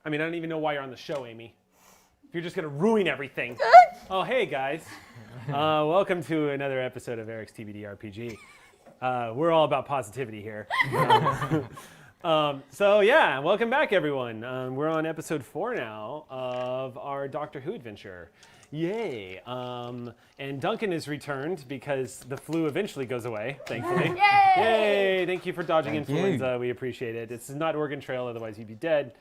I mean, I don't even know why you're on the show, Amy. If you're just going to ruin everything. Oh, hey, guys. Welcome to another episode of Eric's TBD RPG. We're all about positivity here. So, yeah, welcome back, everyone. We're on episode 4 now of our Doctor Who adventure. Yay. And Duncan is returned because the flu eventually goes away, thankfully. Yay! Yay! Thank you for dodging influenza. We appreciate it. It's not Oregon Trail, otherwise you'd be dead.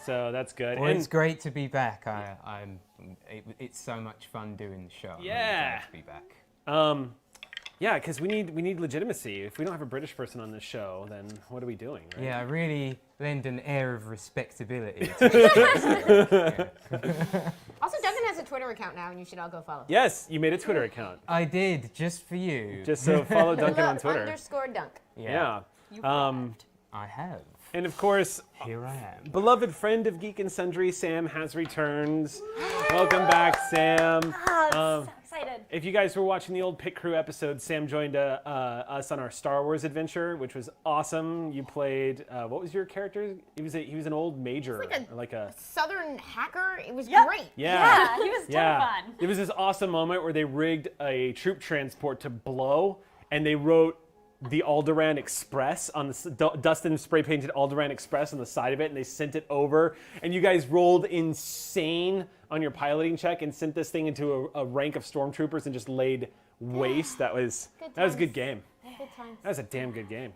So that's good. Well, it's great to be back. It's so much fun doing the show. Yeah. I'm glad to be back. Yeah, because we need legitimacy. If we don't have a British person on this show, then what are we doing? Right? Yeah, really lend an air of respectability to the show. Also, Duncan has a Twitter account now, and you should all go follow him. Yes, you made a Twitter account. I did, just for you. Just so follow Duncan on Twitter. _Dunk. Yeah. You've arrived. I have. And of course, Here I am. beloved friend of Geek and Sundry, Sam has returned. Welcome back, Sam. So excited. If you guys were watching the old Pit Crew episode, Sam joined us on our Star Wars adventure, which was awesome. You played, what was your character? He was an old major. Like a Southern hacker. It was Yep. great. Yeah. He was ton of fun. It was this awesome moment where they rigged a troop transport to blow, and they wrote the Alderaan Express on the Dustin spray painted Alderaan Express on the side of it, and they sent it over, and you guys rolled insane on your piloting check and sent this thing into a rank of stormtroopers and just laid waste. That was a good game. Good times. That was a damn good game.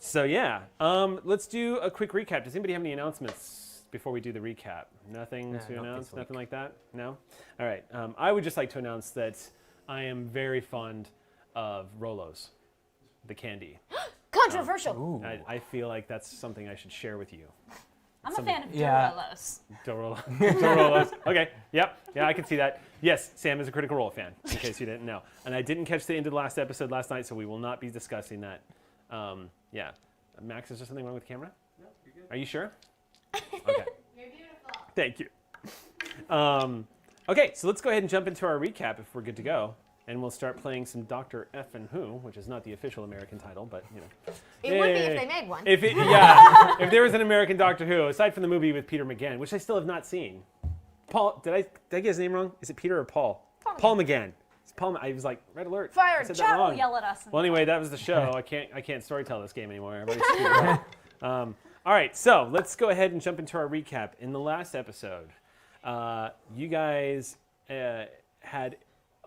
So yeah, let's do a quick recap. Does anybody have any announcements before we do the recap? Nothing to announce? Nothing like that? No? All right. I would just like to announce that I am very fond of Rolos, the candy. Controversial. I feel like that's something I should share with you. I'm a fan of Yeah. Doritos. Dorolos. Okay. Yep. Yeah, I can see that. Yes, Sam is a Critical Role fan, in case you didn't know. And I didn't catch the end of the last episode last night, so we will not be discussing that. Yeah. Max, is there something wrong with the camera? No, you're good. Are you sure? Okay. You're beautiful. Thank you. Okay, so let's go ahead and jump into our recap if we're good to go. And we'll start playing some Dr. F and Who, which is not the official American title, but, you know. It would be if they made one. If there was an American Doctor Who, aside from the movie with Peter McGann, which I still have not seen. Paul, did I get his name wrong? Is it Peter or Paul? Paul McGann. It's Paul. I was like, red alert. Fired. I said Chat that will wrong. yell at us. Well, anyway, that was the show. I can't storytell this game anymore. Everybody's screwed up. All right, so let's go ahead and jump into our recap. In the last episode, you guys had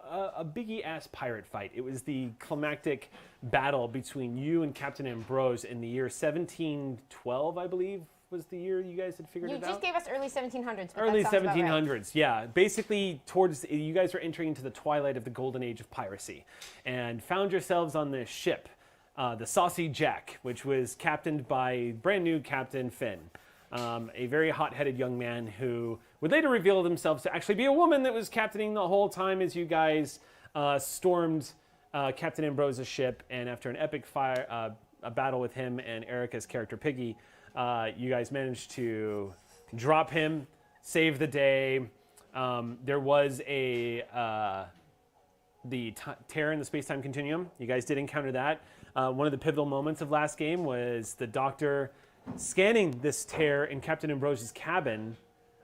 a biggie-ass pirate fight. It was the climactic battle between you and Captain Ambrose in the year 1712, I believe, was the year you guys had figured You it out. just gave us early 1700s. But Early that sounds about 1700s, right. yeah. Basically, you guys were entering into the twilight of the golden age of piracy, and found yourselves on this ship, the Saucy Jack, which was captained by brand new Captain Finn, a very hot-headed young man who would later reveal themselves to actually be a woman that was captaining the whole time as you guys stormed Captain Ambrose's ship, and after an epic a battle with him and Erica's character Piggy, you guys managed to drop him, save the day. There was the tear in the space-time continuum. You guys did encounter that. One of the pivotal moments of last game was the Doctor scanning this tear in Captain Ambrose's cabin,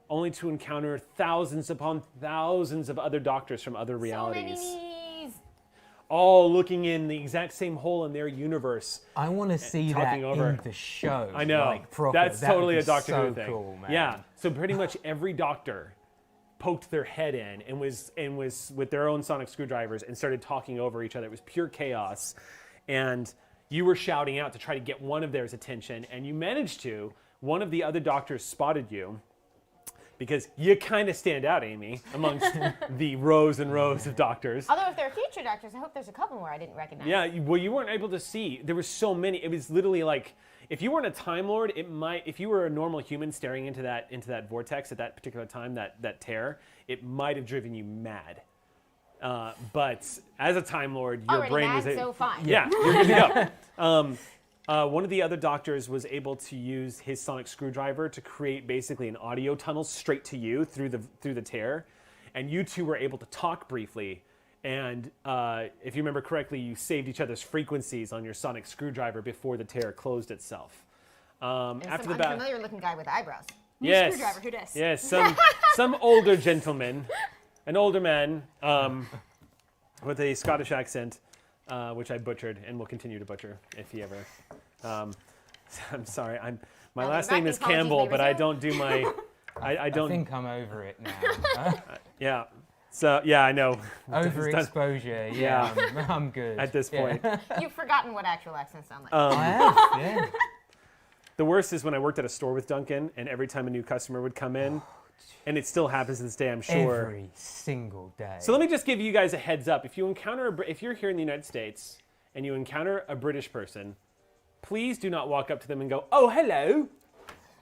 only to encounter thousands upon thousands of other Doctors from other realities. So many knees. All looking in the exact same hole in their universe. I want to see that talking over. in the show. I know. Like, proper. That's That would totally be a Doctor so Who thing. Cool, man. Yeah. So pretty much every Doctor poked their head in and was with their own sonic screwdrivers and started talking over each other. It was pure chaos. And you were shouting out to try to get one of theirs attention, and you managed to. One of the other Doctors spotted you, because you kind of stand out, Amy, amongst the rows and rows of Doctors. Although if there are future Doctors, I hope there's a couple more I didn't recognize. Yeah, well, you weren't able to see. There were so many. It was literally like, if you weren't a Time Lord, if you were a normal human staring into that vortex at that particular time, that tear, it might have driven you mad. But as a Time Lord, your Already brain mad, was so fine. Yeah, you're good to go. One of the other Doctors was able to use his sonic screwdriver to create basically an audio tunnel straight to you through the tear, and you two were able to talk briefly. And if you remember correctly, you saved each other's frequencies on your sonic screwdriver before the tear closed itself. And After some the battle, unfamiliar looking guy with eyebrows. Yes. Screwdriver, who dis? Yes, some older gentleman, an older man with a Scottish accent, which I butchered and will continue to butcher if he ever. I'm sorry. My last name is Campbell, but I don't do my. I don't. I think I'm over it now. Yeah. So yeah, I know. Overexposure. Yeah, I'm good. At this point. You've forgotten what actual accents sound like. I have, yeah. The worst is when I worked at a store with Duncan, and every time a new customer would come in, and it still happens to this day, I'm sure. Every single day. So let me just give you guys a heads up. If you're here in the United States and you encounter a British person, please do not walk up to them and go, "Oh, hello.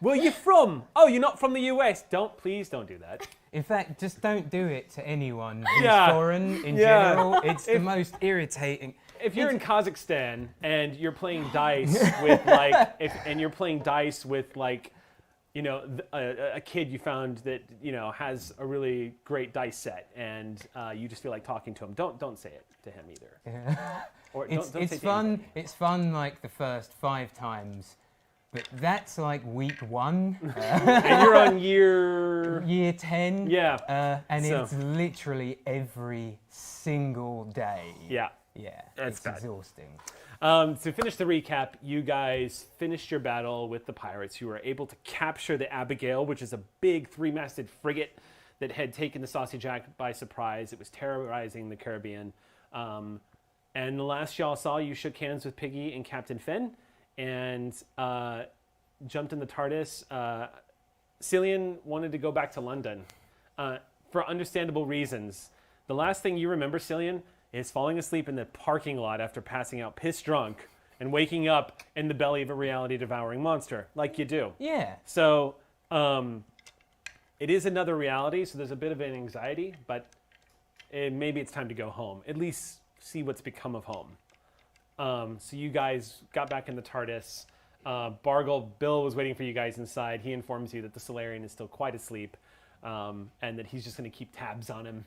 Where are you from? Oh, you're not from the US." Please don't do that. In fact, just don't do it to anyone who's Yeah. foreign in Yeah. general. It's the most irritating. If you're in Kazakhstan and you're playing dice with a kid you found that has a really great dice set, and you just feel like talking to him, don't say it to him either. Or don't say It's it to fun. anybody. It's fun like the first 5 times, but that's like week 1, And you're on year. year 10. Yeah. And So- it's literally every single day. Yeah. Yeah. That's it's bad. exhausting. To finish the recap, you guys finished your battle with the pirates. You were able to capture the Abigail, which is a big 3-masted frigate that had taken the Saucy Jack by surprise. It was terrorizing the Caribbean. And the last y'all saw, you shook hands with Piggy and Captain Finn and jumped in the TARDIS. Cillian wanted to go back to London for understandable reasons. The last thing you remember, Cillian, is falling asleep in the parking lot after passing out piss drunk and waking up in the belly of a reality-devouring monster, like you do. Yeah. So it is another reality, so there's a bit of an anxiety, but maybe it's time to go home. At least see what's become of home. So you guys got back in the TARDIS. Bill was waiting for you guys inside. He informs you that the Solarian is still quite asleep, and that he's just going to keep tabs on him.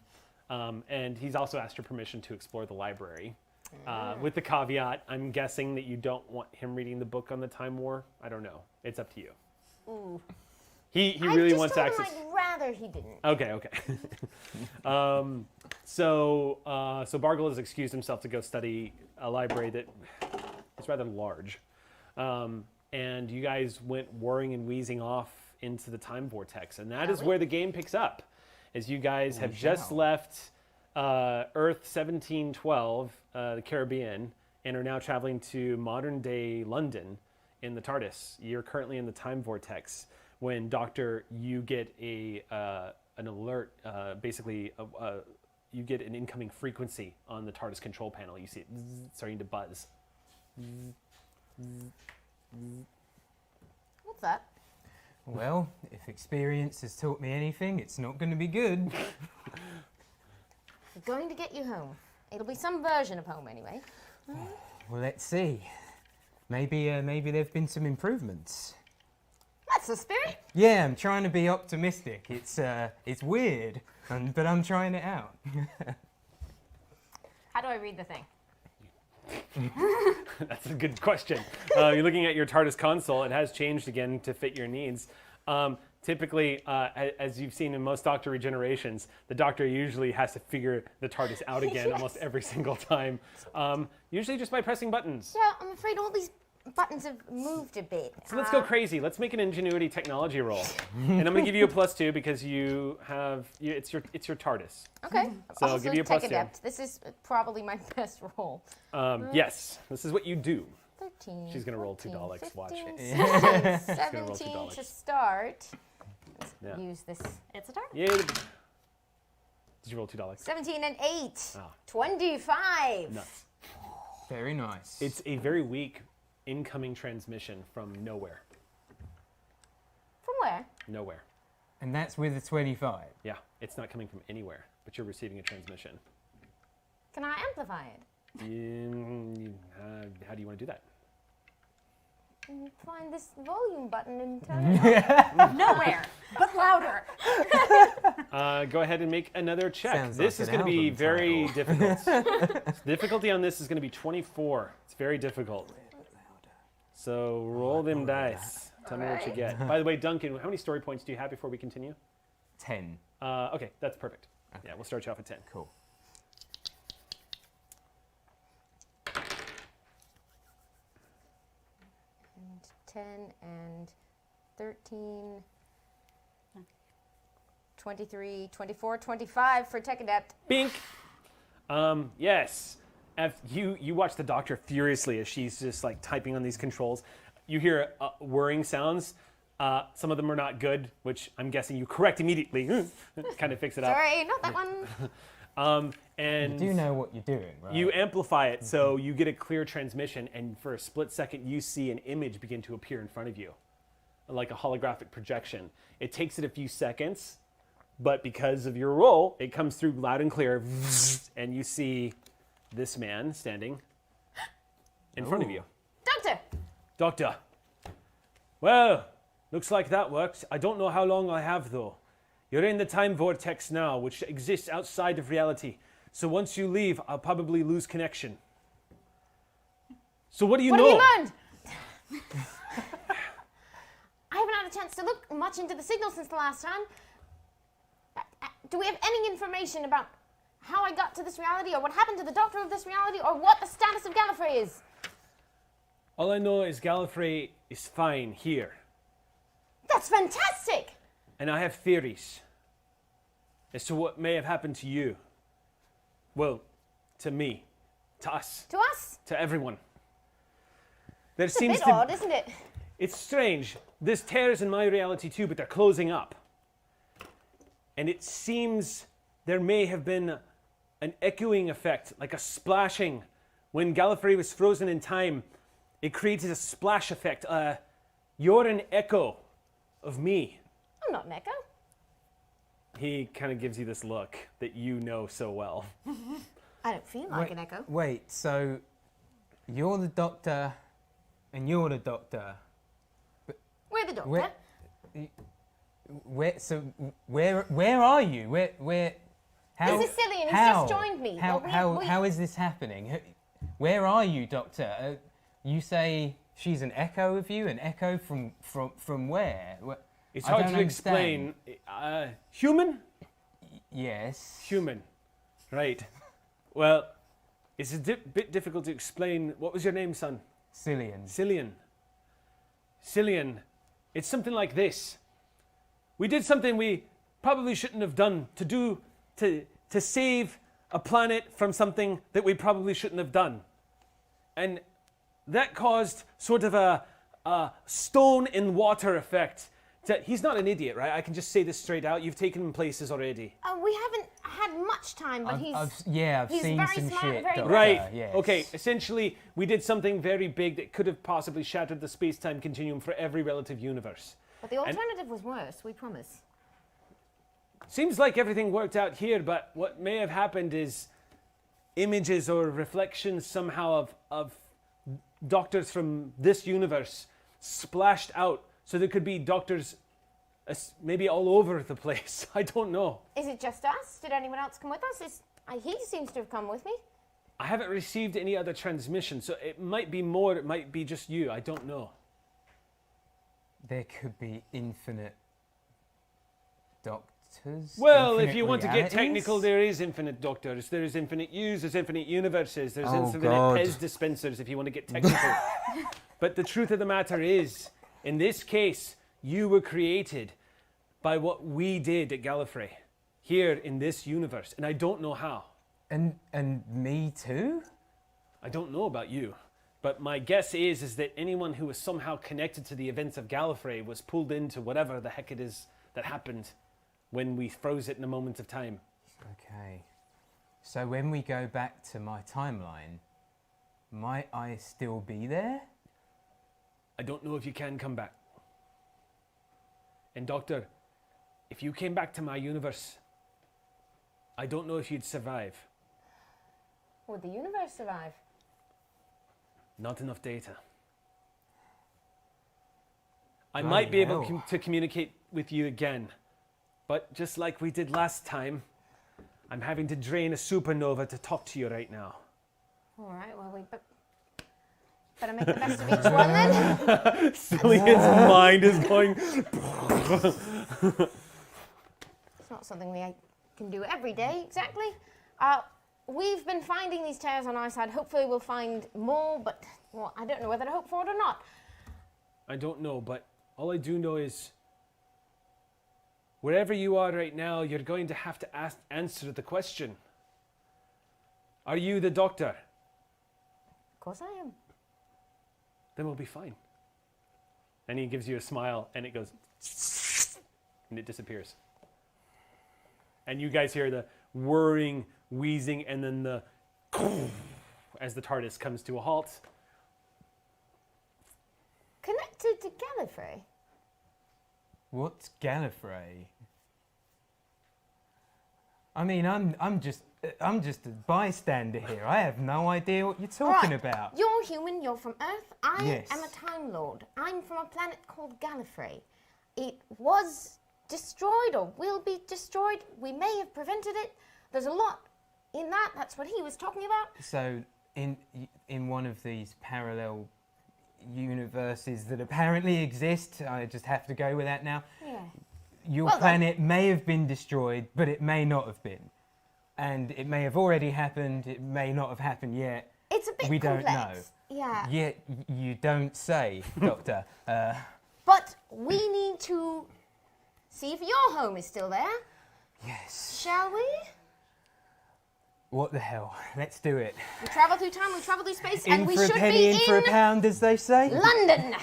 And he's also asked your permission to explore the library. With the caveat, I'm guessing that you don't want him reading the book on the Time War. I don't know. It's up to you. Ooh. He really wants I just access. told him I'd rather he didn't. Okay. So Bargle has excused himself to go study a library that is rather large. And you guys went whirring and wheezing off into the time vortex. And that is where the game picks up. As you guys have just left Earth 1712, the Caribbean, and are now traveling to modern-day London in the TARDIS. You're currently in the time vortex when, Doctor, you get an alert, you get an incoming frequency on the TARDIS control panel. You see it starting to buzz. What's that? Well, if experience has taught me anything, it's not going to be good. We're going to get you home. It'll be some version of home anyway. Well, let's see. Maybe there've been some improvements. That's the spirit. Yeah, I'm trying to be optimistic. It's weird, but I'm trying it out. How do I read the thing? That's a good question. You're looking at your TARDIS console. It has changed again to fit your needs. Typically, as you've seen in most Doctor regenerations, the Doctor usually has to figure the TARDIS out again almost every single time. Usually just by pressing buttons. Yeah, I'm afraid all these buttons have moved a bit. So let's go crazy. Let's make an ingenuity technology roll. And I'm going to give you a +2 because you have it's your TARDIS. Okay. So I'll Also, give you a tech +2. adept. This is probably my best roll. Yes, this is what you do. 13. She's gonna roll 14, $2, watch. 15, gonna 17 roll $2. to start. Let's Yeah. use this. It's a target. Yeah. Did you roll $2? 17 and 8. Oh. 25. Nuts. Very nice. It's a very weak incoming transmission from nowhere. From where? Nowhere. And that's with a 25. Yeah, it's not coming from anywhere, but you're receiving a transmission. Can I amplify it? How do you want to do that? Find this volume button and turn it on. Nowhere, but louder. Go ahead and make another check. Sounds This like is an going to be album very difficult. Difficulty on this is going to be 24. It's very difficult. So roll them dice. Tell me what you Alright. get. By the way, Duncan, how many story points do you have before we continue? 10. Okay, that's perfect. Yeah, we'll start you off at 10. Cool. And 10 and 13, 23, 24, 25 for Tech Adept. Bink. Yes. You watch the doctor furiously as she's just like typing on these controls. You hear whirring sounds. Some of them are not good, which I'm guessing you correct immediately. Kind of fix it up. Sorry, not that one. And You do know what you're doing, right? you amplify it so you get a clear transmission, and for a split second you see an image begin to appear in front of you, like a holographic projection. It takes it a few seconds, but because of your role, it comes through loud and clear, and you see this man standing in front of you. Doctor! Doctor. Well, looks like that worked. I don't know how long I have, though. You're in the time vortex now, which exists outside of reality. So once you leave, I'll probably lose connection. So what do you What know? have you learned? I haven't had a chance to look much into the signal since the last time. Do we have any information about how I got to this reality, or what happened to the doctor of this reality, or what the status of Gallifrey is? All I know is Gallifrey is fine here. That's fantastic! And I have theories as to what may have happened to you. Well, to me, to us, To us? to everyone. There It's a seems bit to odd, isn't it? It's strange. There's tears in my reality too, but they're closing up. And it seems there may have been an echoing effect, like a splashing. When Gallifrey was frozen in time, it created a splash effect. You're an echo of me. I'm not an echo. He kind of gives you this look that you know so well. I don't feel like an echo. Wait, so you're the doctor and you're the doctor. We're the doctor. Where are you? How, This is Cillian, he's how? just joined me. How is this happening? Where are you, Doctor? You say she's an echo of you? An echo from where? It's I hard don't to explain. Human? Yes. Human. Right. Well, it's a bit difficult to explain. What was your name, son? Cillian. Cillian. Cillian. It's something like this. We did something we probably shouldn't have done to save a planet from something that we probably shouldn't have done. And that caused sort of a stone in water effect. He's not an idiot, right? I can just say this straight out. You've taken him places already. We haven't had much time, but I've he's seen very some smart, shit. very Doctor, Right. yes. Okay. Essentially, we did something very big that could have possibly shattered the space-time continuum for every relative universe. But the alternative was worse, we promise. Seems like everything worked out here, but what may have happened is images or reflections somehow of doctors from this universe splashed out. So there could be doctors maybe all over the place. I don't know. Is it just us? Did anyone else come with us? He seems to have come with me. I haven't received any other transmission, so it might be more, it might be just you. I don't know. There could be infinite doctors. Well, if infinite you want to get realities? technical, there is infinite doctors, there is infinite yous, there's infinite universes, there's Oh, infinite God. Pez dispensers if you want to get technical. But the truth of the matter is, in this case, you were created by what we did at Gallifrey, here in this universe, and I don't know how. And me too? I don't know about you, but my guess is that anyone who was somehow connected to the events of Gallifrey was pulled into whatever the heck it is that happened when we froze it in a moment of time. Okay. So when we go back to my timeline, might I still be there? I don't know if you can come back. And Doctor, if you came back to my universe, I don't know if you'd survive. Would the universe survive? Not enough data. I might be able hell. to communicate with you again, but just like we did last time, I'm having to drain a supernova to talk to you right now. All right, well, Better make the best of each one then. Cillian's mind is going. It's not something we can do every day, exactly. We've been finding these tears on our side. Hopefully we'll find more, but well, I don't know whether to hope for it or not. I don't know, but all I do know is wherever you are right now, you're going to have to answer the question. Are you the doctor? Of course I am. Then we'll be fine. And he gives you a smile, and it goes, and it disappears. And you guys hear the whirring, wheezing, and then the as the TARDIS comes to a halt. Connected to Gallifrey? What's Gallifrey? I mean, I'm just a bystander here. I have no idea what you're talking Right. about. You're human, you're from Earth. I Yes. am a Time Lord. I'm from a planet called Gallifrey. It was destroyed or will be destroyed. We may have prevented it. There's a lot in that. That's what he was talking about. So, in one of these parallel universes that apparently exist, I just have to go with that now. Yeah. Your Well, planet may have been destroyed, but it may not have been. And it may have already happened, it may not have happened yet. It's a bit We complex. don't know. Yeah. Yet, you don't say, Doctor. But we need to see if your home is still there. Yes. Shall we? What the hell? Let's do it. We travel through time, we travel through space, and In we for a should penny, be in for a pound, as they say. London.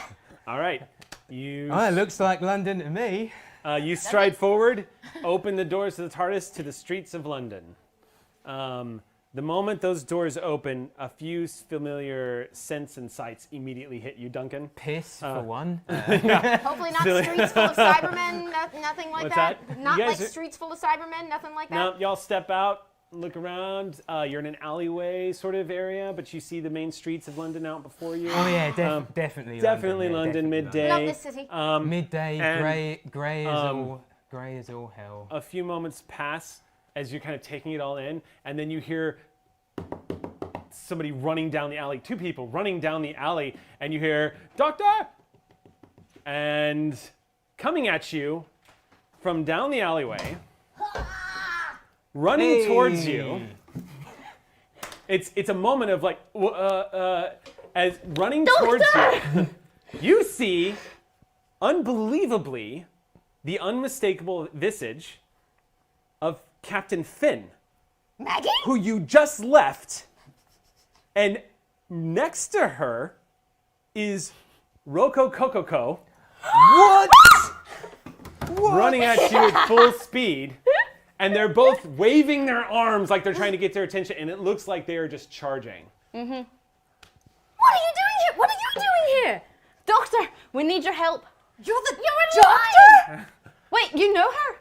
All right. You Oh, it looks like London to me. you stride forward, open the doors to the TARDIS to the streets of London. The moment those doors open, a few familiar scents and sights immediately hit you, Duncan. Piss, for one. Hopefully not Silly. streets full of Cybermen, nothing like What's that. that? Not You like guys are- streets full of Cybermen, nothing like that. Now, y'all step out, look around. You're in an alleyway sort of area, but you see the main streets of London out before you. Oh yeah, definitely. Definitely yeah, London, definitely midday. Love this city. Midday, and, grey as all hell. A few moments pass as you're kind of taking it all in, and then you hear somebody running down the alley, two people running down the alley, and you hear, "Doctor!" And coming at you from down the alleyway, running towards you. It's a moment of like, as running towards you, you see, unbelievably, the unmistakable visage of Captain Finn, Maggie? who you just left, and next to her is Roko Kokoko. What? Running at you at full speed, and they're both waving their arms like they're trying to get their attention, and it looks like they are just charging. What are you doing here? What are you doing here? Doctor, we need your help. You're a doctor? Wait, you know her?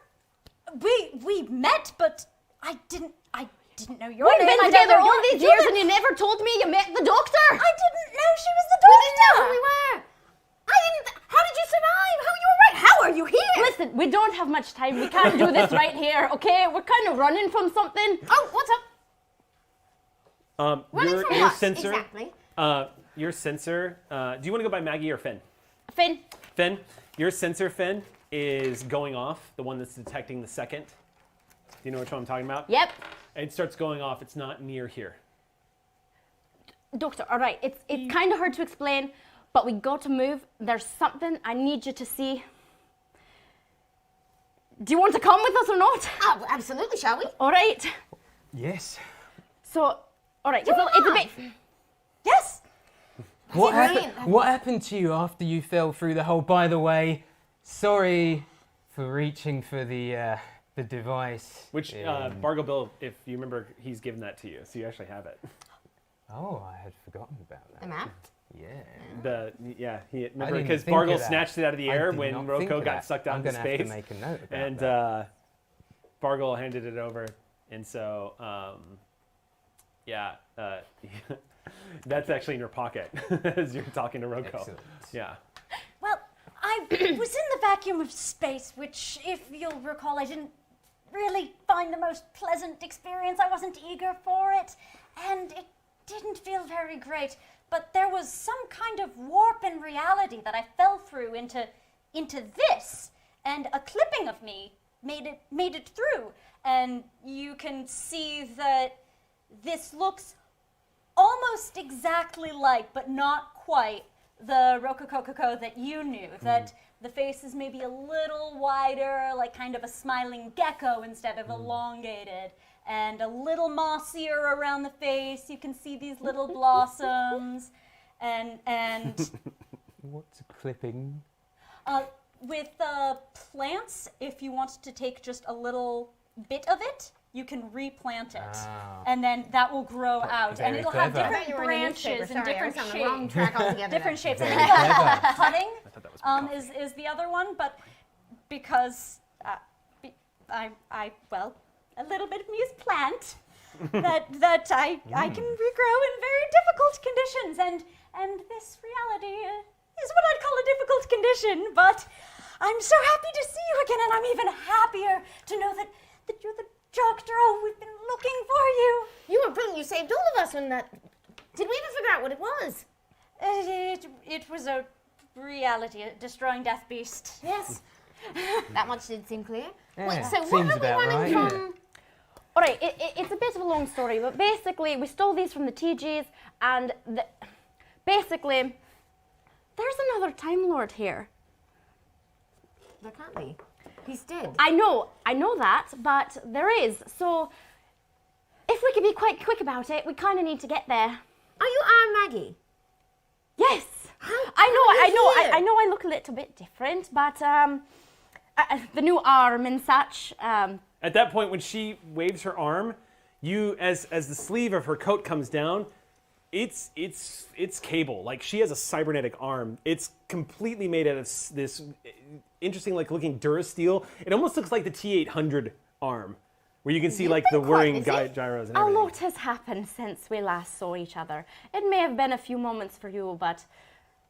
We met, but I didn't know your We've name. been I don't together know all your- these you're years the- and you never told me you met the doctor. I didn't know she was the We doctor. didn't know who we were. How did you survive? How you were right? How are you here? Listen, we don't have much time. We can't do this right here, okay? We're kind of running from something. Oh, what's up? Running Your, from your what, sensor, exactly? your sensor. Do you want to go by Maggie or Finn? Finn, Finn, your sensor, Finn, is going off. The one that's detecting the second. Do you know which one I'm talking about? yep. It starts going off. It's not near here. Doctor, all right, it's kind of hard to explain, but we got to move. There's something I need you to see. Do you want to come with us or not? Oh, absolutely, shall we? All right. Yes. So, all right, it's a bit... Yes. What Brilliant. happened? What happened to you after you fell through the hole? By the way, sorry for reaching for the device. Which, Bargo Bill, if you remember, he's given that to you, so you actually have it. Oh, I had forgotten about The that. map? Yeah. Remember, didn't because think Bargle of that. snatched it out of the I air did when not think Roko of got that. sucked out I'm into gonna have to space. make a note about And that. Bargle handed it over, and so that's actually in your pocket as you're talking to Roko. Excellent. Yeah. Well, I was in the vacuum of space, which, if you'll recall, I didn't really find the most pleasant experience. I wasn't eager for it, and it didn't feel very great. but there was some kind of warp in reality that I fell through into this, and a clipping of me made it through. And you can see that this looks almost exactly like, but not quite, the Rocococo that you knew. That the face is maybe a little wider, like kind of a smiling gecko instead of elongated, and a little mossier around the face. You can see these little blossoms, and What's a clipping? with plants, if you want to take just a little bit of it, you can replant it, and then that will grow out, and very it'll have clever. different branches and different on the wrong shapes. track altogether. Different shapes. I Very think clever. cutting I thought that was my coffee. is the other one, but because I a little bit of me is plant that I can regrow in very difficult conditions, and this reality is what I'd call a difficult condition. But I'm so happy to see you again, and I'm even happier to know that you're the doctor. Oh, we've been looking for you. You were brilliant. You saved all of us from that. Did we ever figure out what it was? It was a reality, a destroying death beast. Yes. That much did seem clear. Yeah, Wait, so seems what are we about running right, from? All right, it's a bit of a long story, but basically we stole these from the TGs, and basically there's another Time Lord here. There can't be. He's dead. I know that, but there is. So if we could be quite quick about it, we kind of need to get there. Are you our Maggie? Yes. How I know I look a little bit different, but the new arm and such. At that point, when she waves her arm, you, as the sleeve of her coat comes down, it's cable. Like, she has a cybernetic arm. It's completely made out of this interesting, like, looking Durasteel. It almost looks like the T800 arm, where you can see like the whirring gyros and A everything. lot has happened since we last saw each other. It may have been a few moments for you, but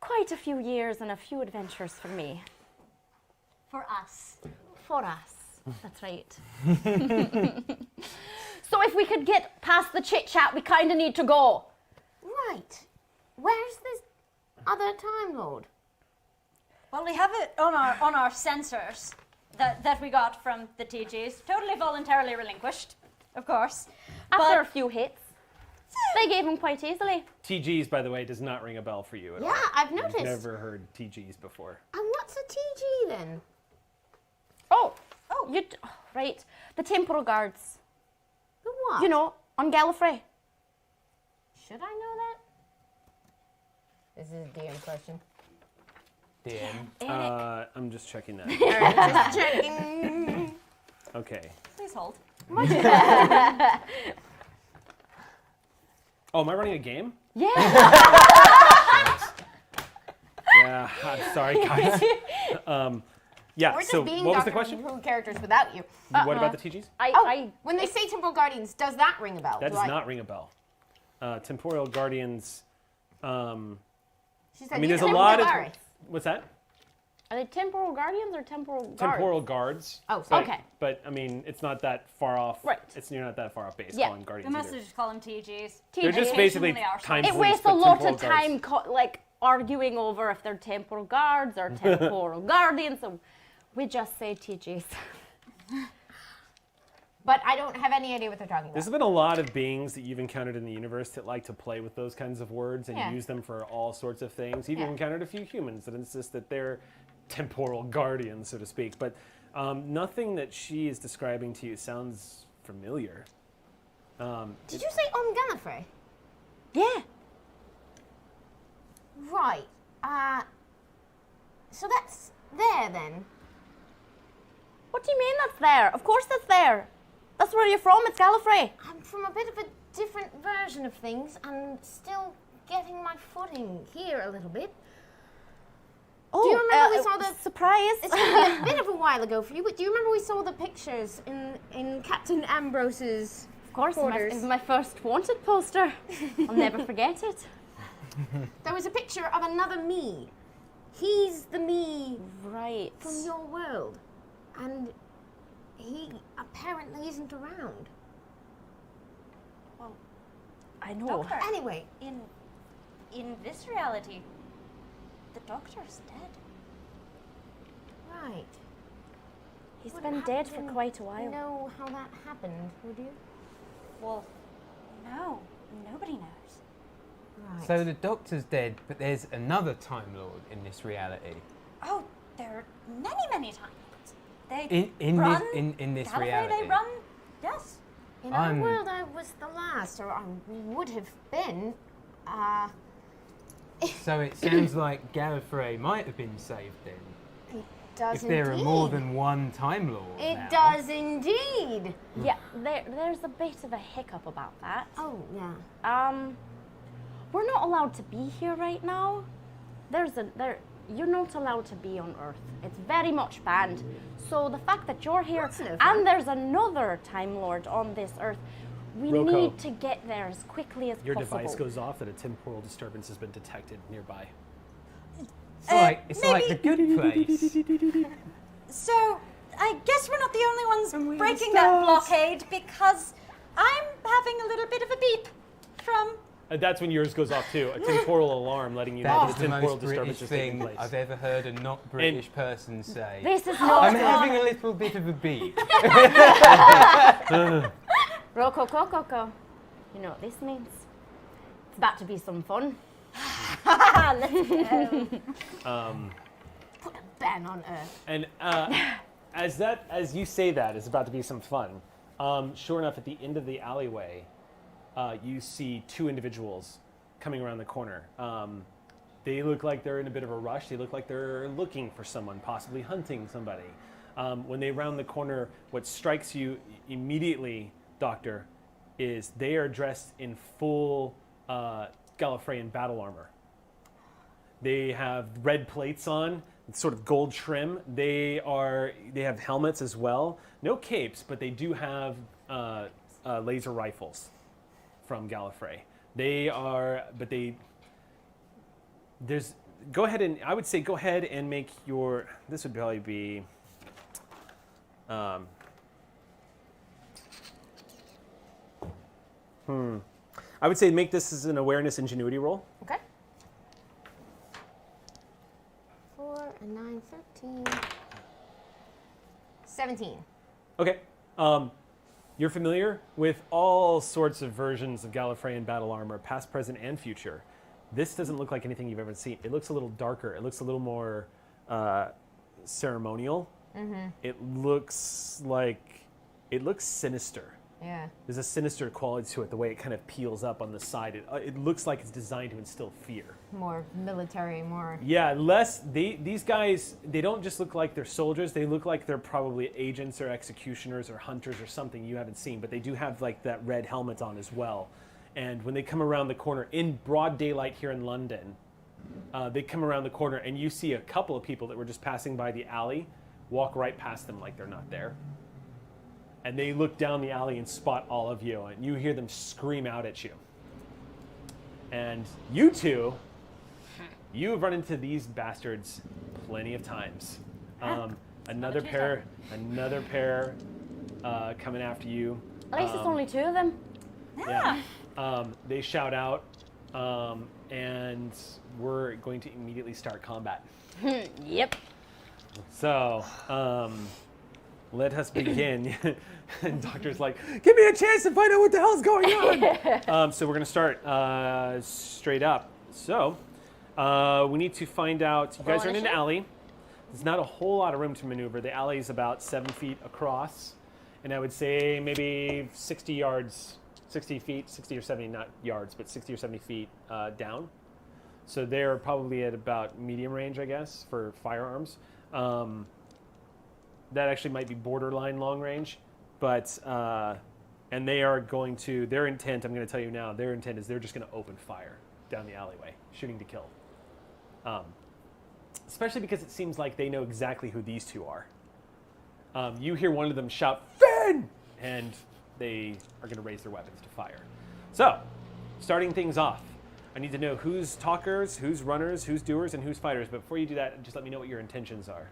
quite a few years and a few adventures for me. For us. For us. That's right. So if we could get past the chit-chat, we kind of need to go. Right. Where's this other Time Lord? Well, we have it on our sensors that we got from the TGs, totally voluntarily relinquished, of course. After a few hits, they gave him quite easily. TGs, by the way, does not ring a bell for you at all. Yeah, I've I've noticed. never heard TGs before. And what's a TG then? Oh, right. The Temporal Guards. The what? You know, on Gallifrey. Should I know that? This is a DM question. DM. I'm just checking that. Just checking. Okay. Please hold. Oh, am I running a game? Yeah. Yeah, I'm sorry, guys. Yeah, We're just so being what was the Doctor question? Who characters without you. What about the TGs? When they say Temporal Guardians, does that ring a bell? That does not ring a bell. Temporal Guardians. She said, I mean, there's a know lot who of. they are. What's that? Are they Temporal Guardians or Temporal Guards? Temporal Guards. Oh, But, okay. But I mean, it's not that far off. Right. You're not that far off base Yeah. calling The Guardians either. message call them TGs. They're just basically Occasionally are time It police, wastes a but lot Temporal of Guards. time, like arguing over if they're Temporal Guards or Temporal Guardians. So we just say TGs. But I don't have any idea what they're talking about. There's been a lot of beings that you've encountered in the universe that like to play with those kinds of words and Yeah. use them for all sorts of things. You've Yeah. encountered a few humans that insist that they're temporal guardians, so to speak. But nothing that she is describing to you sounds familiar. Did you say on Gallifrey? Yeah. Right. So that's there then. What do you mean that's there? Of course that's there. That's where you're from. It's Gallifrey. I'm from a bit of a different version of things and still getting my footing here a little bit. Oh, Do you remember we saw the surprise? It's going to be a bit of a while ago for you, but do you remember we saw the pictures in Captain Ambrose's Of course, quarters? it's my first wanted poster. I'll never forget it. There was a picture of another me. He's the me Right. from your world, and he apparently isn't around. I know. Doctor, Anyway, in in this reality, the Doctor's dead. Right. He's What been dead for happened? quite a while. Know how that happened, would you? Well, no, nobody knows. Right. So the Doctor's dead, but there's another Time Lord in this reality. Oh, there are many, many times. They In run this Gallifrey, reality. they run, yes. In our I'm- world, I was the last, or I would have been. So it sounds like Gallifrey might have been saved then. It does If there are more indeed. than one Time Lord It now. does indeed. Yeah, there's a bit of a hiccup about that. Oh, yeah. We're not allowed to be here right now. You're not allowed to be on Earth. It's very much banned. So the fact that you're here That's no fun. and there's another Time Lord on this Earth, we Rocco. need to get there as quickly as Your possible. device goes off that a temporal disturbance has been detected nearby. It's like the good place. So, I guess we're not the only ones And we're breaking the that stars. blockade because I'm having a little bit of a beep from. That's when yours goes off too. A temporal alarm letting you know That that is a the temporal most British disturbance is taking thing place. I've ever heard a not British person say. This is not I'm having a little bit of a beat. Rococococo. You know what this means? It's about to be some fun. Put a ban on Earth. And as you say that, it's about to be some fun. Sure enough, at the end of the alleyway, you see two individuals coming around the corner. They look like they're in a bit of a rush. They look like they're looking for someone, possibly hunting somebody. When they round the corner, what strikes you immediately, Doctor, is they are dressed in full Gallifreyan battle armor. They have red plates on, sort of gold trim. They have helmets as well. No capes, but they do have laser rifles from Gallifrey. Go ahead and make your, this would probably be, I would say make this as an awareness ingenuity roll. Okay. 4 and 9, 13. 17. Okay. You're familiar with all sorts of versions of Gallifreyan battle armor, past, present, and future. This doesn't look like anything you've ever seen. It looks a little darker. It looks a little more ceremonial. Mm-hmm. It looks sinister. Yeah. There's a sinister quality to it, the way it kind of peels up on the side. It looks like it's designed to instill fear. More military, more. Yeah, these guys, they don't just look like they're soldiers, they look like they're probably agents or executioners or hunters or something you haven't seen, but they do have like that red helmet on as well. And when they come around the corner, in broad daylight here in London, they come around the corner and you see a couple of people that were just passing by the alley walk right past them like they're not there. And they look down the alley and spot all of you, and you hear them scream out at you. And you two, you have run into these bastards plenty of times. Another pair coming after you. At least it's only two of them. Yeah. They shout out, and we're going to immediately start combat. Yep. So, let us begin. And Doctor's like, give me a chance to find out what the hell's going on. So we're going to start straight up. So we need to find out, you guys are in an alley. There's not a whole lot of room to maneuver. The alley is about 7 feet across. And I would say maybe 60 or 70, not yards, but 60 or 70 feet down. So they're probably at about medium range, I guess, for firearms. That actually might be borderline long range, but and they are going to, their intent, I'm going to tell you now, their intent is they're just going to open fire down the alleyway, shooting to kill. Especially because it seems like they know exactly who these two are. You hear one of them shout, Finn! And they are going to raise their weapons to fire. So, starting things off, I need to know who's talkers, who's runners, who's doers, and who's fighters. But before you do that, just let me know what your intentions are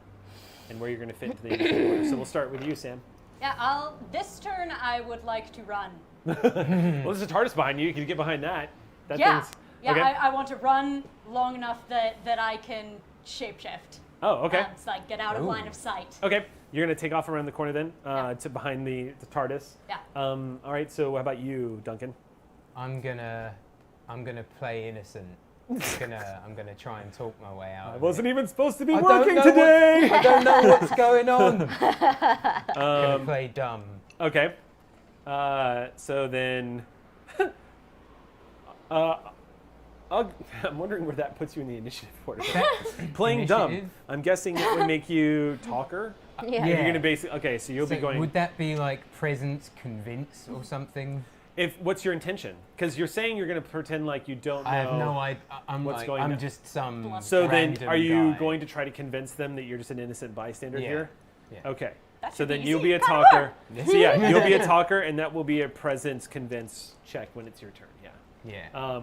and where you're going to fit into the initiative order. So we'll start with you, Sam. Yeah, this turn I would like to run. Well, there's a TARDIS behind you. You can get behind that. That Yeah. thing's Yeah, Okay. I want to run long enough that I can shapeshift. Oh, okay. It's like get out of line of sight. Okay, you're gonna take off around the corner then, to behind the TARDIS. Yeah. All right. So how about you, Duncan? I'm gonna play innocent. I'm gonna try and talk my way out. I wasn't even supposed to be I working don't know today. I don't know what's going on. Gonna play dumb. Okay. So then, I'm wondering where that puts you in the initiative order. Playing dumb. Initiative? I'm guessing that would make you talker. Yeah. You're gonna basically. Okay, so you'll be So going. would that be like presence, convince, or something? What's your intention? Because you're saying you're gonna pretend like you don't know. I have no idea. I'm what's like, going I'm on. just some. So then, random are you guy. going to try to convince them that you're just an innocent bystander Yeah. here? Yeah. Okay. That So should be then you'll easy. be a Kinda talker. work. So yeah, you'll be a talker, and that will be a presence convince check when it's your turn. Yeah. Yeah.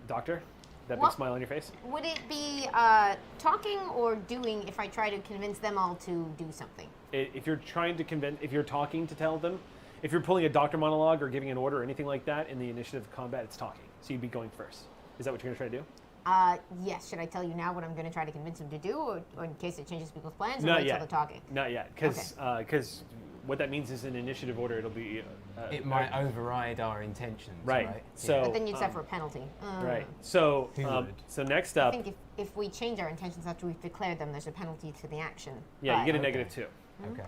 Doctor, that big What? smile on your face. Would it be talking or doing if I try to convince them all to do something? If you're trying to convince, if you're talking to tell them, if you're pulling a doctor monologue or giving an order or anything like that in the initiative combat, it's talking. So you'd be going first. Is that what you're gonna try to do? Yes. Should I tell you now what I'm going to try to convince them to do, or in case it changes people's plans, or Not wait yet. till the talking? Not yet, because what that means is in initiative order, it'll be. It might override our intentions. Right. Right. So. But then you'd suffer a penalty. Right. So. Who would? So next I up, think if we change our intentions after we've declared them, there's a penalty to the action. yeah, you get a But- -2. Okay.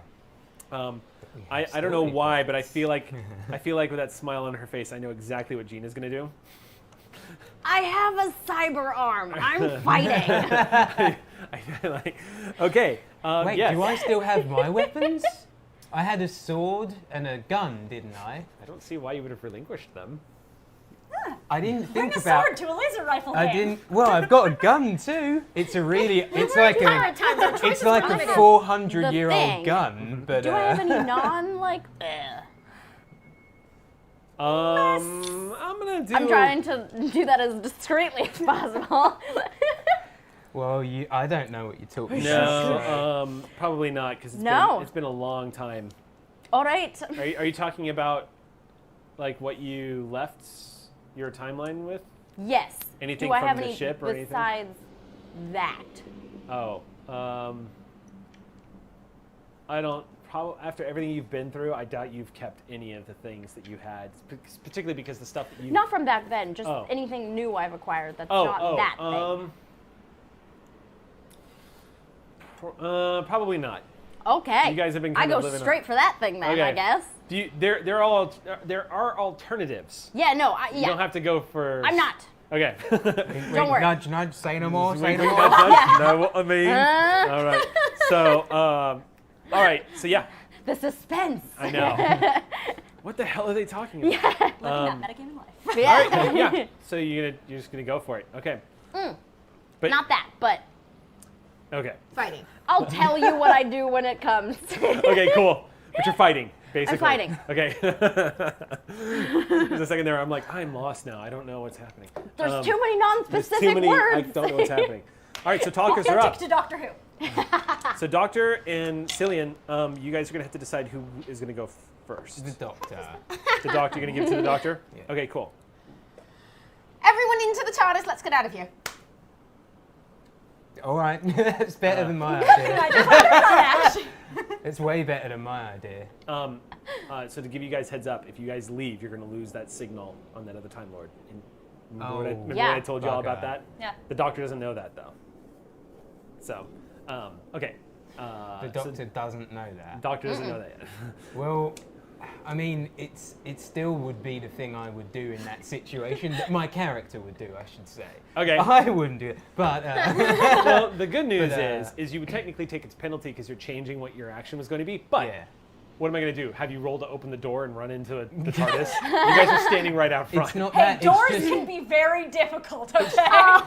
We I have don't know stories. why, but I feel like with that smile on her face, I know exactly what Gina's gonna do. I have a cyber arm. I'm fighting. I like. Okay. Wait, yes. do I still have my weapons? I had a sword and a gun, didn't I? I don't see why you would have relinquished them. I didn't Bring think a about. sword to a laser rifle I hand. didn't. Well, I've got a gun too. It's a really. It's like a. Prioritize our It's choices like for a limited. 400-year-old thing. gun, but Do I have any non like? I'm gonna do. I'm trying to do that as discreetly as possible. well, I don't know what you're talking about. No, probably not because No. it's been a long time. All right. Are you talking about like what you left your timeline with? Yes. Anything Do I from have the any ship or anything? besides that? Oh, I don't. After everything you've been through, I doubt you've kept any of the things that you had, particularly because the stuff that you. Not from back then. Just Oh. anything new I've acquired that's Oh, not that thing. Probably not. Okay. You guys have been I kind go of living straight for that thing then, Okay. I guess. Do you, there are alternatives. Yeah. No. You don't have to go for. I'm not. Okay. Don't worry. Nudge, nudge. Say no more. Say Wink, no wink, more. nudge, nudge. No, I mean. All right. So, all right. So yeah, The suspense. I know. What the hell are they talking about? Living that metagame in life. Yeah. All right. Yeah. So you're just gonna go for it. Okay. But Not that, but okay. Fighting. I'll tell you what I do when it comes. Okay. Cool. But you're fighting, basically. fighting. Okay. There's a second there. I'm like, I'm lost now. I don't know what's happening. There's too many There's non-specific too many. words. I don't know what's happening. All right. So talkers are Authentic up. to Doctor Who. So Doctor and Cillian, you guys are gonna have to decide who is gonna go first. The doctor. The doctor. You're gonna give it to the doctor. Yeah. Okay. Cool. Everyone into the TARDIS. Let's get out of here. All right. It's better than my idea. I just wanted to crash. It's way better than my idea. So to give you guys heads up, if you guys leave, you're going to lose that signal on that other Time Lord. And remember Yeah. what I told you all about Bugger. that? Yeah. The doctor doesn't know that though. So, okay. The doctor doesn't know that. Doctor doesn't know that yet. Well, I mean, it still would be the thing I would do in that situation that my character would do, I should say. Okay. I wouldn't do it, but Well, the good news But, is you would technically take its penalty because you're changing what your action was going to be. But yeah, what am I going to do? Have you roll to open the door and run into the TARDIS? You guys are standing right out front. it's not Hey, that. doors It's just, can be very difficult, okay?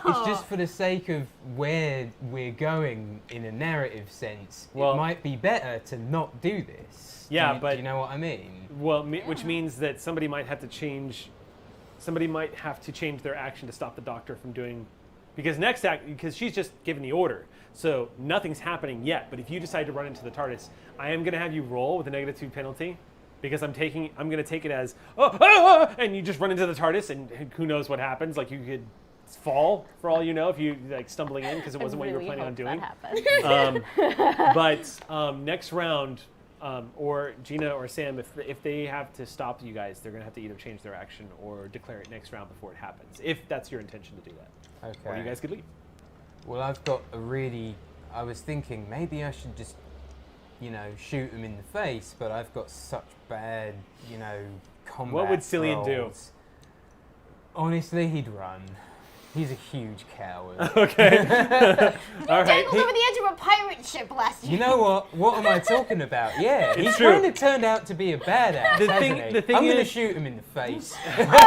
it's just for the sake of where we're going in a narrative sense. Well- it might be better to not do this. Yeah, do but- you know what I mean? Well, which means that somebody might have to change their action to stop the doctor from doing, because she's just given the order, so nothing's happening yet. But if you decide to run into the TARDIS, I am going to have you roll with a -2 penalty, because I'm going to take it as and you just run into the TARDIS, and who knows what happens? Like you could fall for all you know if you like stumbling in because it wasn't what you were planning on doing. That happens. But next round, or Gina or Sam, if they have to stop you guys, they're gonna have to either change their action or declare it next round before it happens. If that's your intention to do that, Okay. or you guys could leave. Well, I've got a really. I was thinking maybe I should just, shoot him in the face, but I've got such bad, combat. What would Cillian do? rolls. Honestly, he'd run. He's a huge coward. Okay. All right. Dangled over the edge of a pirate ship last year. You know what? What am I talking about? Yeah, It's he's true. kind of turned out to be a badass, The hasn't thing- he? the thing I'm going to is- shoot him in the face. No, pretend